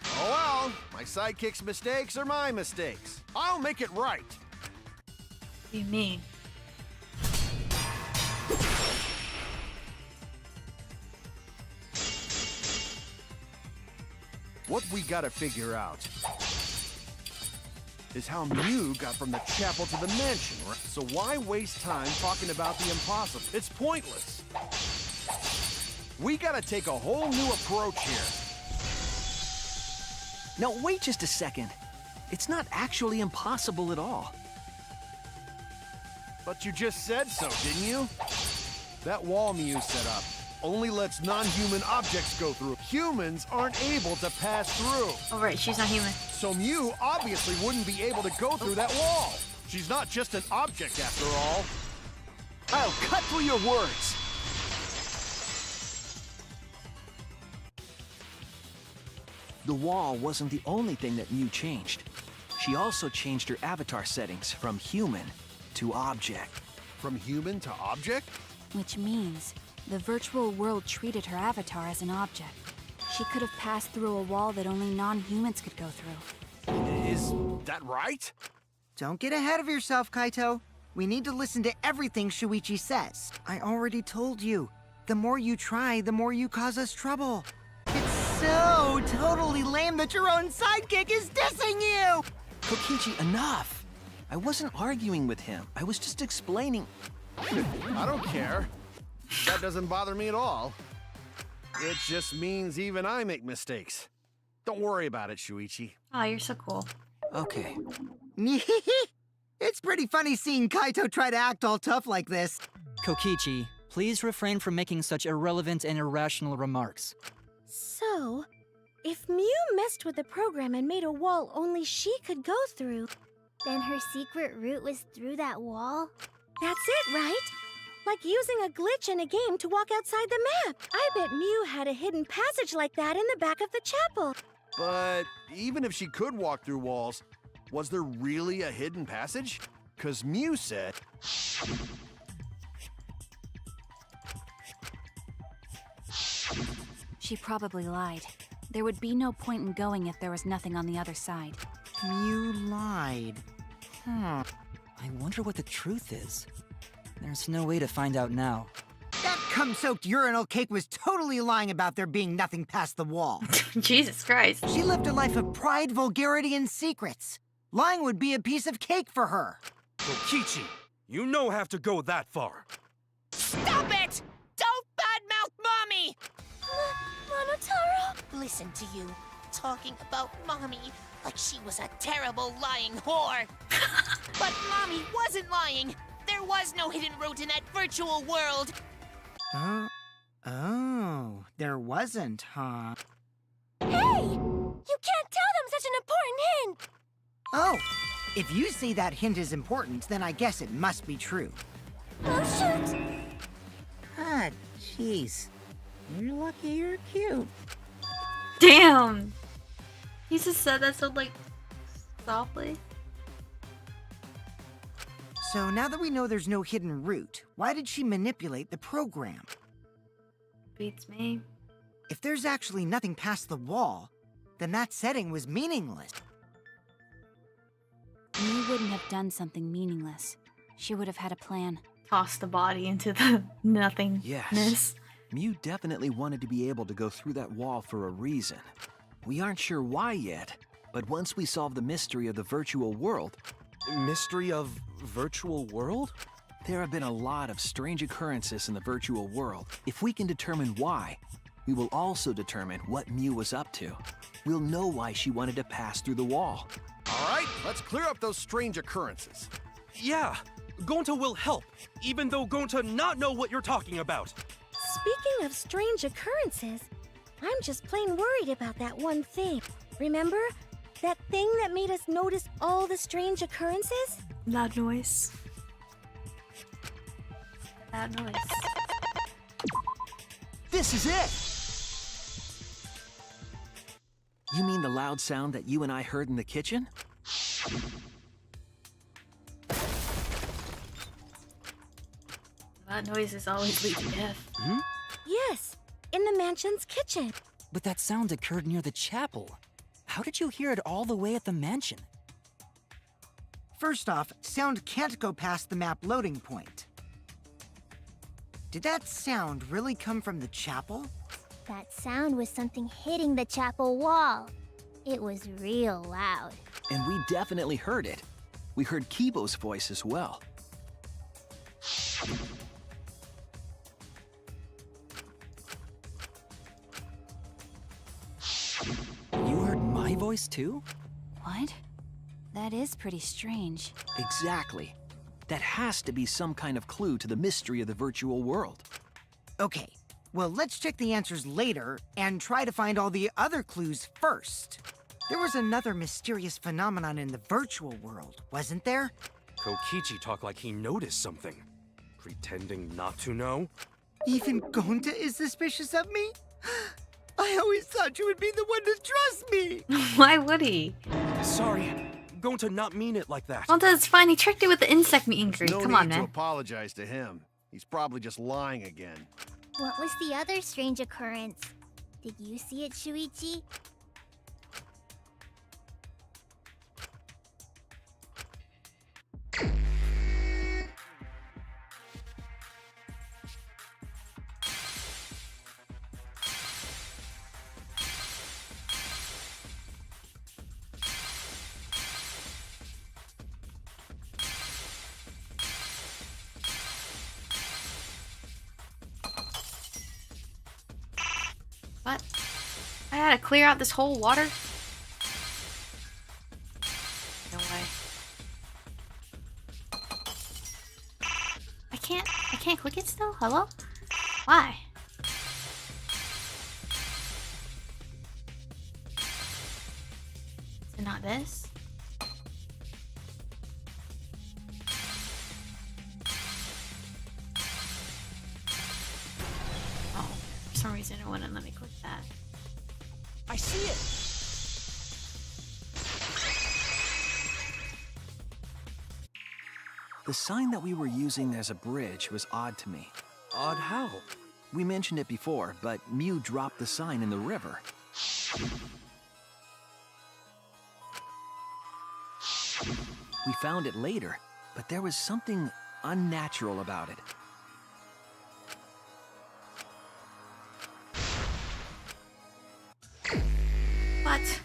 Oh well, my sidekick's mistakes are my mistakes. I'll make it right. What do you mean? What we gotta figure out is how Mew got from the chapel to the mansion, right? So why waste time talking about the impossible? It's pointless. We gotta take a whole new approach here. No, wait just a second. It's not actually impossible at all. But you just said so, didn't you? That wall Mew set up only lets non-human objects go through. Humans aren't able to pass through. Oh right, she's not human. So Mew obviously wouldn't be able to go through that wall. She's not just an object after all. I'll cut through your words. The wall wasn't the only thing that Mew changed. She also changed her avatar settings from human to object. From human to object? Which means the virtual world treated her avatar as an object. She could have passed through a wall that only non-humans could go through. Is that right? Don't get ahead of yourself, Kaito. We need to listen to everything Shuichi says. I already told you. The more you try, the more you cause us trouble. It's so totally lame that your own sidekick is dissing you! Kokichi, enough! I wasn't arguing with him. I was just explaining. I don't care. That doesn't bother me at all. It just means even I make mistakes. Don't worry about it, Shuichi. Oh, you're so cool. Okay. It's pretty funny seeing Kaito try to act all tough like this. Kokichi, please refrain from making such irrelevant and irrational remarks. So, if Mew messed with the program and made a wall only she could go through, Then her secret route was through that wall? that's it, right? Like using a glitch in a game to walk outside the map. I bet Mew had a hidden passage like that in the back of the chapel. But even if she could walk through walls, was there really a hidden passage? 'Cause Mew said... She probably lied. There would be no point in going if there was nothing on the other side. You lied. I wonder what the truth is. There's no way to find out now. That cum-soaked urinal cake was totally lying about there being nothing past the wall. Jesus Christ. She lived a life of pride, vulgarity, and secrets. Lying would be a piece of cake for her. Kokichi, you no have to go that far. Stop it! Don't badmouth Mommy! Monotaro? Listen to you. talking about Mommy like she was a terrible lying whore. But Mommy wasn't lying. There was no hidden route in that virtual world. Oh, there wasn't, huh? Hey! You can't tell them such an important hint! Oh, if you say that hint is important, then I guess it must be true. Oh, shoot! Ah, jeez. You're lucky you're cute. Damn! He just said that so, like, softly. So now that we know there's no hidden route, why did she manipulate the program? Beats me. If there's actually nothing past the wall, then that setting was meaningless. Mew wouldn't have done something meaningless. She would have had a plan. Toss the body into the nothingness. Yes. Mew definitely wanted to be able to go through that wall for a reason. We aren't sure why yet, but once we solve the mystery of the virtual world... Mystery of virtual world? There have been a lot of strange occurrences in the virtual world. If we can determine why, we will also determine what Mew was up to. We'll know why she wanted to pass through the wall. All right, let's clear up those strange occurrences. Yeah, Gonta will help, even though Gonta not know what you're talking about. Speaking of strange occurrences, I'm just plain worried about that one thing. Remember? That thing that made us notice all the strange occurrences? Loud noise. Loud noise. This is it! You mean the loud sound that you and I heard in the kitchen? Loud noises always lead to death. Hmm? Yes, in the mansion's kitchen. But that sound occurred near the chapel. How did you hear it all the way at the mansion? First off, sound can't go past the map loading point. Did that sound really come from the chapel? That sound was something hitting the chapel wall. It was real loud. And we definitely heard it. We heard Kibo's voice as well. You heard my voice too? What? That is pretty strange. Exactly. That has to be some kind of clue to the mystery of the virtual world. Okay, well, let's check the answers later and try to find all the other clues first. There was another mysterious phenomenon in the virtual world, wasn't there? Kokichi talked like he noticed something. Pretending not to know? Even Gonta is suspicious of me? I always thought you would be the one to trust me! Why would he? Sorry, Gonta not mean it like that. Gonta, it's fine. He tricked you with the insect meet and greet. No Come need on, to man. apologize to him. He's probably just lying again. What was the other strange occurrence? Did you see it, Shuichi? What? I had to clear out this whole water? No way. I can't click it still? Hello? Why? Is it not this? Oh, for some reason it wouldn't let me click that. I see it! The sign that we were using as a bridge was odd to me. Odd how? We mentioned it before, but Mew dropped the sign in the river. We found it later, but there was something unnatural about it. What?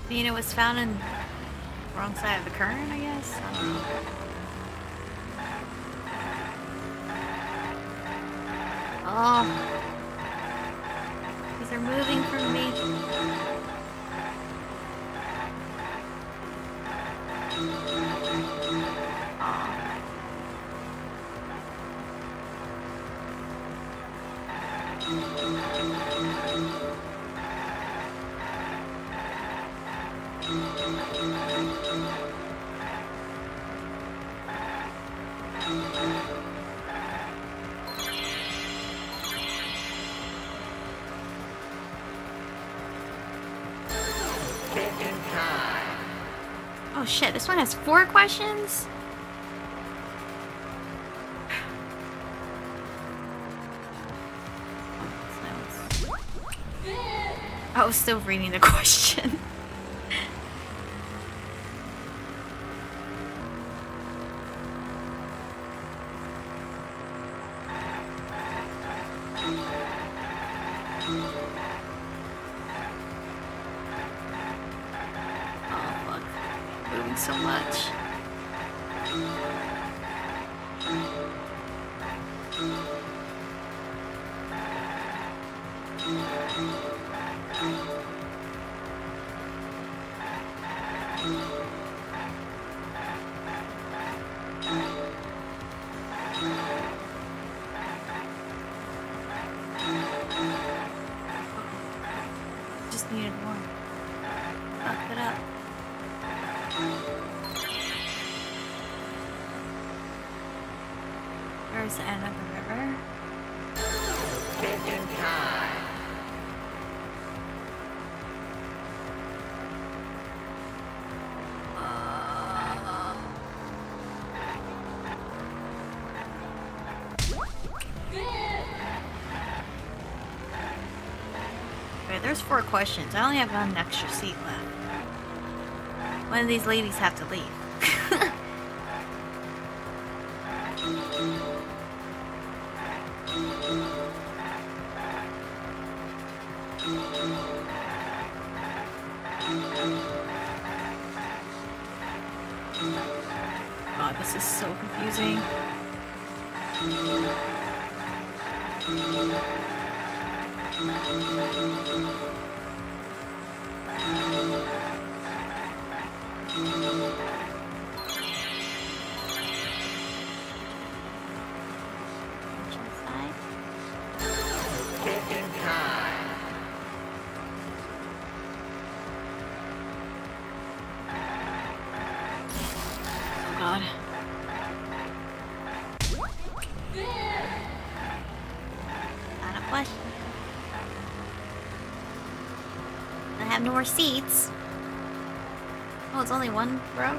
I mean, it was found in the wrong side of the current, I guess? I don't know. Oh. These are moving from me. Oh shit, this one has 4 questions? I was still reading the question. So much. Just needed more. Fuck it up. Where's the end of the river? Okay, there's 4 questions. I only have 1 extra seat left. One of these ladies have to leave. God, this is so confusing. God. Not a question. I have no more seats. Oh, it's only 1 row?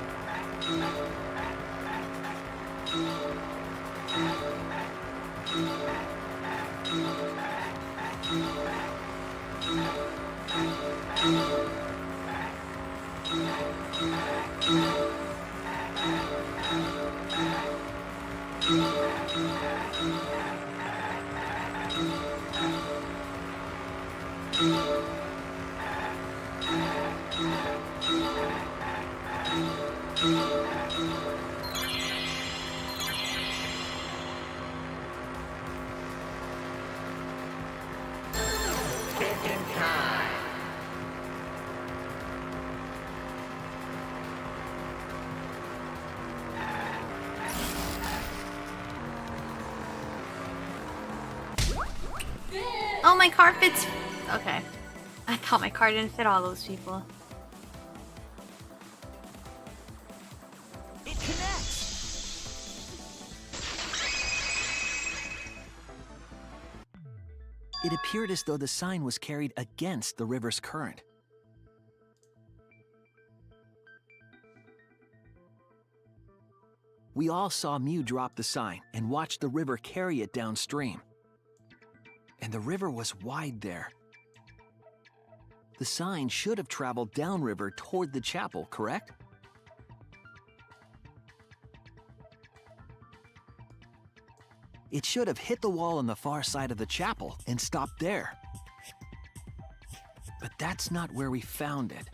Oh, my car fits. Okay. I thought my car didn't fit all those people. It connects. It appeared as though the sign was carried against the river's current. We all saw Mew drop the sign and watched the river carry it downstream. And the river was wide there. The sign should have traveled downriver toward the chapel, correct? It should have hit the wall on the far side of the chapel and stopped there. But that's not where we found it.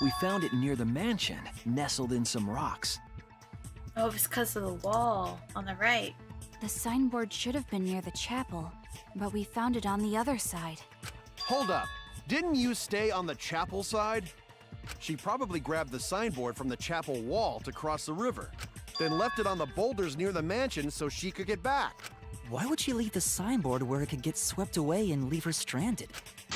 We found it near the mansion, nestled in some rocks. Oh, it's because of the wall on the right. The signboard should have been near the chapel, but we found it on the other side. Hold up. Didn't you stay on the chapel side? She probably grabbed the signboard from the chapel wall to cross the river, then left it on the boulders near the mansion so she could get back. Why would she leave the signboard where it could get swept away and leave her stranded?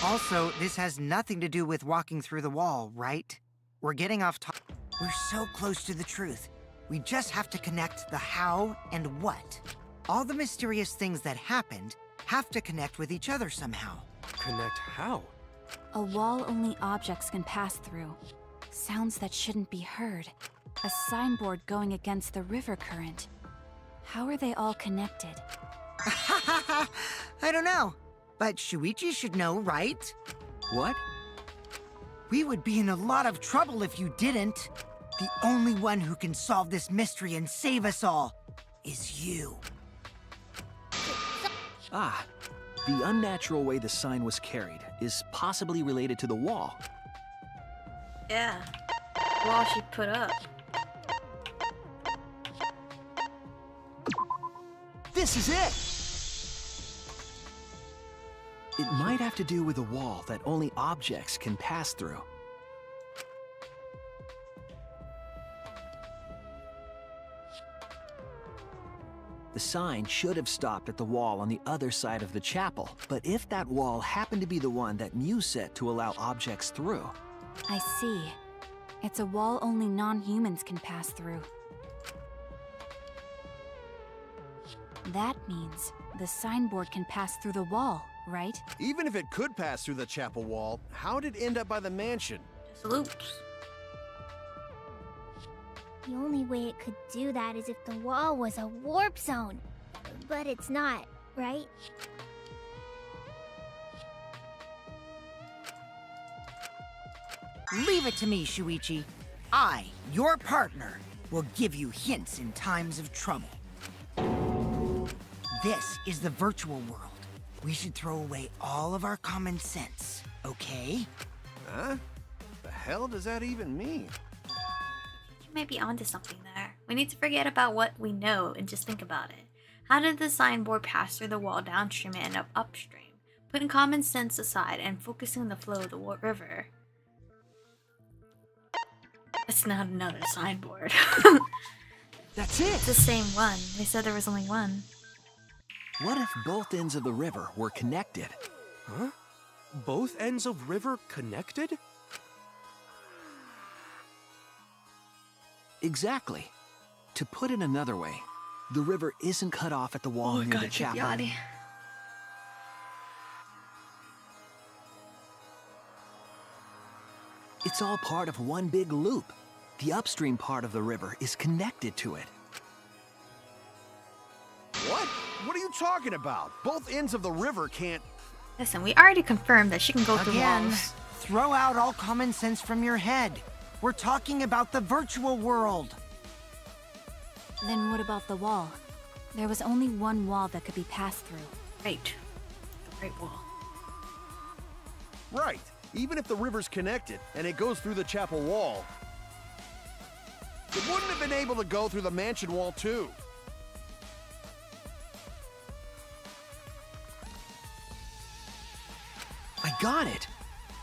Also, this has nothing to do with walking through the wall, right? We're getting off topic. We're so close to the truth. We just have to connect the how and what. All the mysterious things that happened have to connect with each other somehow. Connect how? A wall only objects can pass through. Sounds that shouldn't be heard. A signboard going against the river current. How are they all connected? I don't know, but Shuichi should know, right? What? We would be in a lot of trouble if you didn't. The only one who can solve this mystery and save us all is you. Ah, the unnatural way the sign was carried is possibly related to the wall. Yeah. Wall she put up. This is it! It might have to do with a wall that only objects can pass through. The sign should have stopped at the wall on the other side of the chapel, but if that wall happened to be the one that Mew set to allow objects through... I see. It's a wall only non-humans can pass through. That means the signboard can pass through the wall, right? Even if it could pass through the chapel wall, how did it end up by the mansion? Just loops. The only way it could do that is if the wall was a warp zone. But it's not, right? Leave it to me, Shuichi. I, your partner, will give you hints in times of trouble. This is the virtual world. We should throw away all of our common sense, okay? Huh? The hell does that even mean? You might be onto something there. We need to forget about what we know and just think about it. How did the signboard pass through the wall downstream and end up upstream? Putting common sense aside and focusing on the flow of the river. It's not another signboard. That's it! It's the same one. They said there was only one. What if both ends of the river were connected? Huh? Both ends of river connected? Exactly. To put it another way, the river isn't cut off at the wall near the chapel. It's all part of one big loop. The upstream part of the river is connected to it. What? What are you talking about? Both ends of the river can't... Listen, we already confirmed that she can go through Again, walls. throw out all common sense from your head. We're talking about the virtual world. Then what about the wall? There was only one wall that could be passed through. Right. The right wall. Right. Even if the river's connected and it goes through the chapel wall, it wouldn't have been able to go through the mansion wall too. I got it!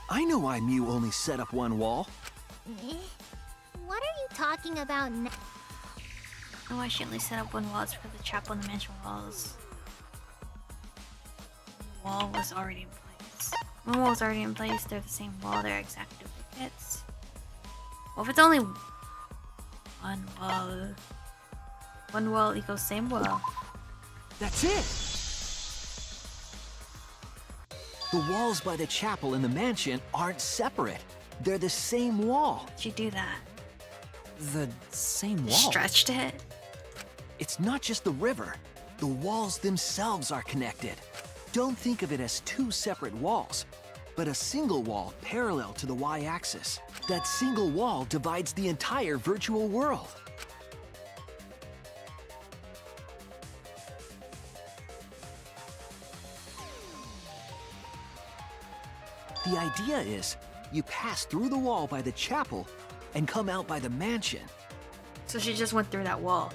I know why Mew only set up one wall. What are you talking about now? Oh, I should only set up one wall. It's for the chapel and the mansion walls. The wall was already in place. One wall was already in place. They're the same wall. They're exact duplicates. Well, if it's only one wall equals same wall. That's it! The walls by the chapel and the mansion aren't separate. They're the same wall. Did you do that? The same wall? Stretched it? It's not just the river. The walls themselves are connected. Don't think of it as two separate walls, but a single wall parallel to the y-axis. That single wall divides the entire virtual world. The idea is, you pass through the wall by the chapel and come out by the mansion. So she just went through that wall.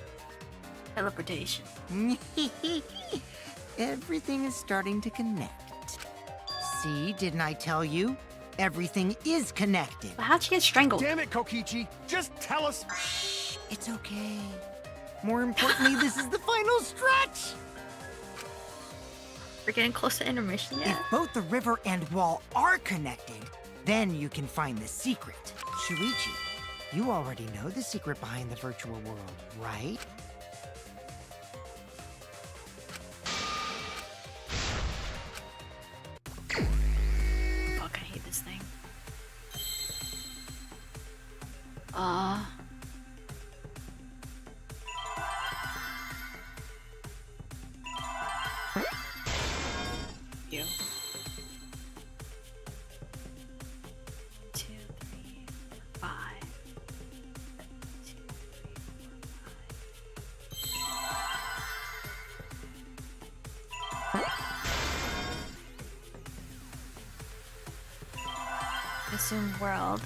Teleportation. Everything is starting to connect. See, didn't I tell you? Everything is connected. But how'd she get strangled? Damn it, Kokichi! Just tell us. It's okay. More importantly, this is the final stretch! We're getting close to intermission yet. If both the river and wall are connected, then you can find the secret. Shuichi, you already know the secret behind the virtual world, right? Fuck, I hate this thing. You. 2, 3, 4, 5. 2, 3, 4, 5. Assume world.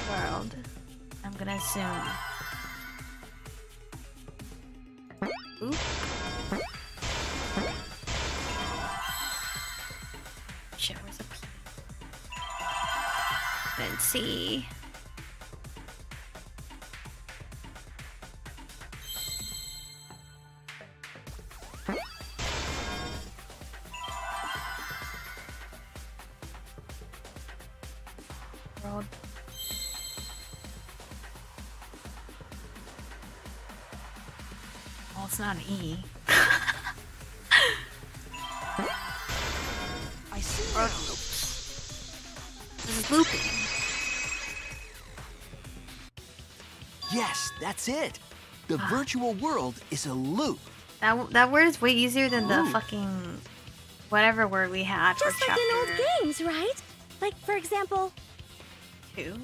World. I'm gonna assume. Oop. Shit, where's a P? Then C. World. Well, it's not an E. I see World now. loops. This is looping. Yes, that's it. The virtual world is a loop. That word is way easier than the fucking whatever word we had Just for like chapter in old games, right? Like, for example, 2.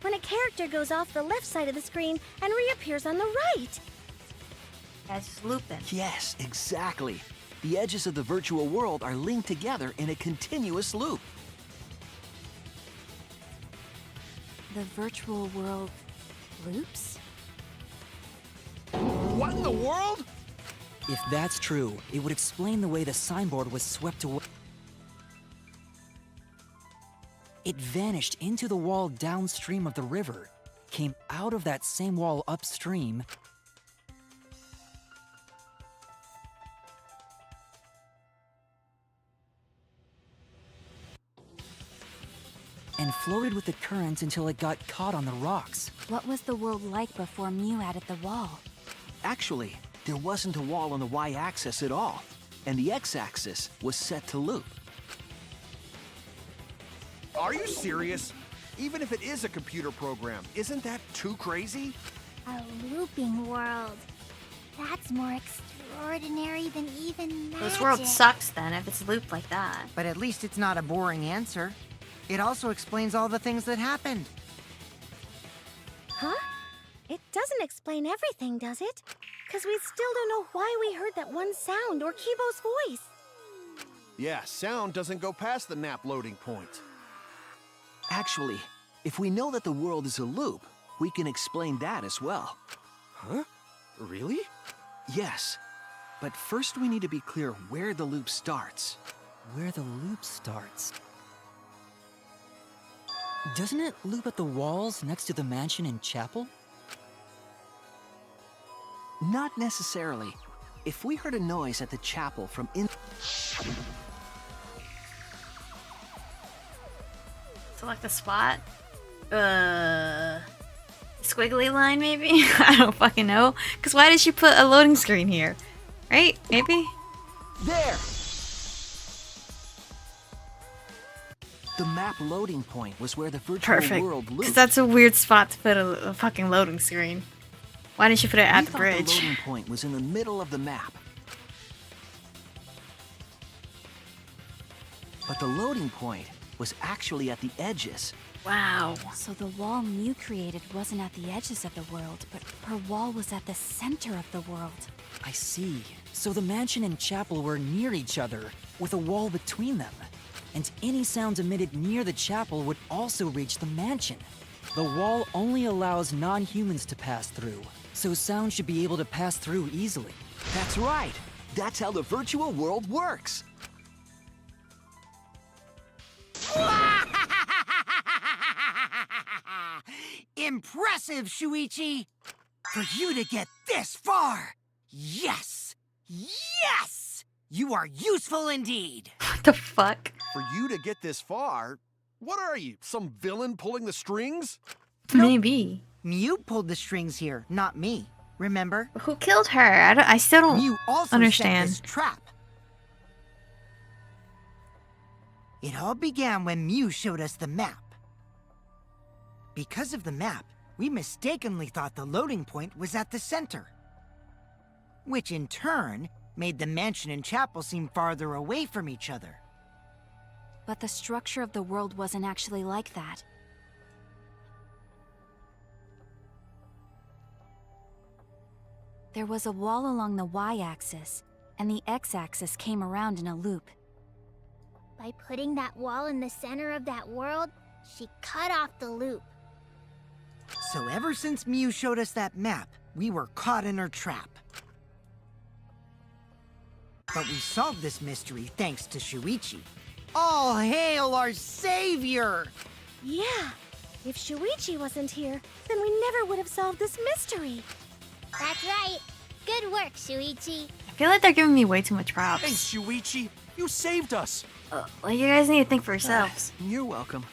when a character goes off the left side of the screen and reappears on the right. That's just looping. Yes, exactly. The edges of the virtual world are linked together in a continuous loop. The virtual world loops? What in the world? If that's true, it would explain the way the signboard was swept away. It vanished into the wall downstream of the river, came out of that same wall upstream, and floated with the current until it got caught on the rocks. What was the world like before Mew added the wall? Actually, there wasn't a wall on the y-axis at all, and the x-axis was set to loop. Are you serious? Even if it is a computer program, isn't that too crazy? A looping world. That's more extraordinary than even magic. This world sucks then if it's looped like that. But at least it's not a boring answer. It also explains all the things that happened. Huh? It doesn't explain everything, does it? Because we still don't know why we heard that one sound or Kibo's voice. Yeah, sound doesn't go past the nap loading point. Actually, if we know that the world is a loop, we can explain that as well. Huh? Really? Yes, but first we need to be clear where the loop starts. Where the loop starts. Doesn't it loop at the walls next to the mansion and chapel? Not necessarily. If we heard a noise at the chapel from Select the spot. Squiggly line maybe? I don't fucking know. Cause why did she put a loading screen here? Right? Maybe? There! The map loading point was where the virtual Perfect. world looped. Cause that's a weird spot to put a fucking loading screen. Why didn't you put it at We the thought bridge? The loading point was in the middle of the map. But the loading point was actually at the edges. Wow. So the wall Mew created wasn't at the edges of the world, but her wall was at the center of the world. I see. So the mansion and chapel were near each other, with a wall between them. and any sounds emitted near the chapel would also reach the mansion. The wall only allows non-humans to pass through, so sound should be able to pass through easily. That's right. That's how the virtual world works. Impressive, Shuichi! For you to get this far! Yes! Yes! You are useful indeed! What the fuck? For you to get this far, what are you, some villain pulling the strings? Maybe. Mew pulled the strings here, not me. Remember? Who killed her? I still don't Mew also understand. set this trap. It all began when Mew showed us the map. Because of the map, we mistakenly thought the loading point was at the center. Which in turn made the mansion and chapel seem farther away from each other. But the structure of the world wasn't actually like that. There was a wall along the y-axis, and the x-axis came around in a loop. By putting that wall in the center of that world, she cut off the loop. So ever since Mew showed us that map, we were caught in her trap. But we solved this mystery thanks to Shuichi. All hail our savior! Yeah, if Shuichi wasn't here, then we never would have solved this mystery. That's right. Good work, Shuichi. I feel like they're giving me way too much props. Thanks, Shuichi. You saved us. Well, you guys need to think for yourselves. You're welcome.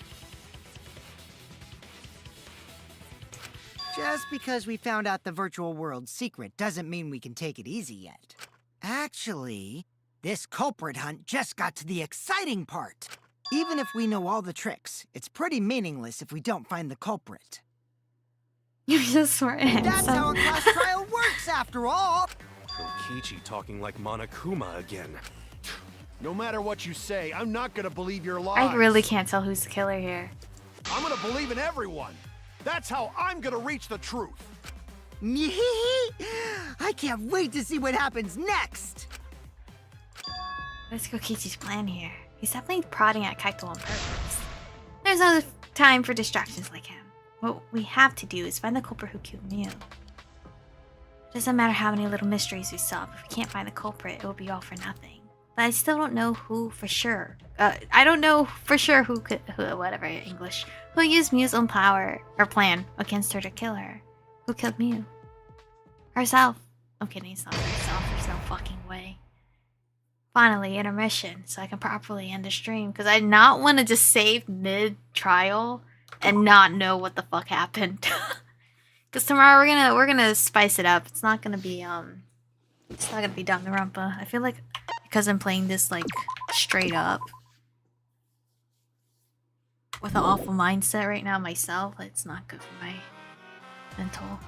Just because we found out the virtual world's secret doesn't mean we can take it easy yet. Actually, this culprit hunt just got to the exciting part. Even if we know all the tricks, it's pretty meaningless if we don't find the culprit. You're just smart and That's handsome. how a class trial works, after all! Kokichi talking like Monokuma again. No matter what you say, I'm not gonna believe your lies. I really can't tell who's the killer here. I'm gonna believe in everyone. That's how I'm gonna reach the truth. I can't wait to see what happens next! What's Kokichi's plan here? He's definitely prodding at Kaito on purpose. There's no time for distractions like him. What we have to do is find the culprit who killed Mew. Doesn't matter how many little mysteries we solve. If we can't find the culprit, it will be all for nothing. But I still don't know who for sure. I don't know for sure who whatever, English. Who used Mew's own power or plan against her to kill her. Who killed Mew? Herself. I'm kidding, it's not herself. There's no fucking way. Finally, intermission, so I can properly end the stream. Because I not want to just save mid-trial and not know what the fuck happened. Because tomorrow we're gonna spice it up. It's not gonna be Danganronpa. I feel like because I'm playing this like straight up with an awful mindset right now myself, it's not good for my mental.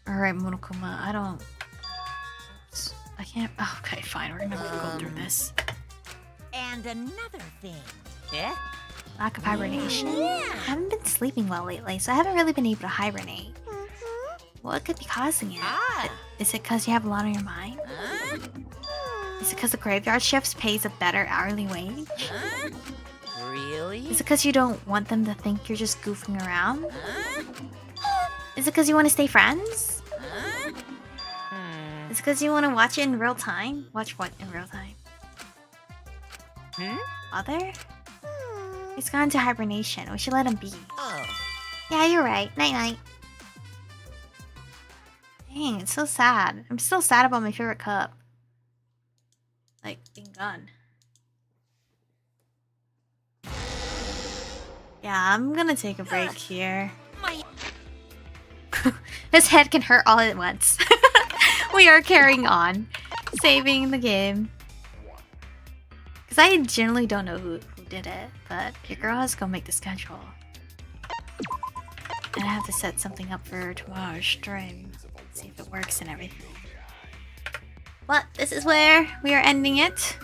Alright, Monokuma, I can't. Oh, okay, fine. We're gonna go through this. And another thing. Lack of hibernation. I haven't been sleeping well lately, so I haven't really been able to hibernate. What could be causing it? Is it because you have a lot on your mind? Is it because the graveyard shifts pays a better hourly wage? Really? Is it because you don't want them to think you're just goofing around? Is it because you want to stay friends? Is it because you want to watch it in real time? Watch what in real time? Mother? He's gone into hibernation. We should let him be. Yeah, you're right. Night-night. Dang, it's so sad. I'm still sad about my favorite cup. Like, being gone. Yeah, I'm gonna take a break here. His head can hurt all at once. We are carrying on. Saving the game. Because I generally don't know who did it, but your girl has to go make the schedule. And I have to set something up for tomorrow's stream. See if it works and everything. But this is where we are ending it.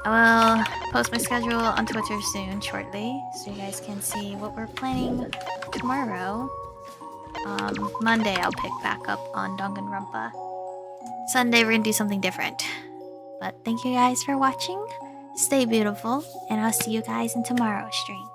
I will post my schedule on Twitter soon, shortly, so you guys can see what we're planning tomorrow. Monday I'll pick back up on Danganronpa. Sunday we're gonna do something different. But thank you guys for watching. stay beautiful, and I'll see you guys in tomorrow's stream.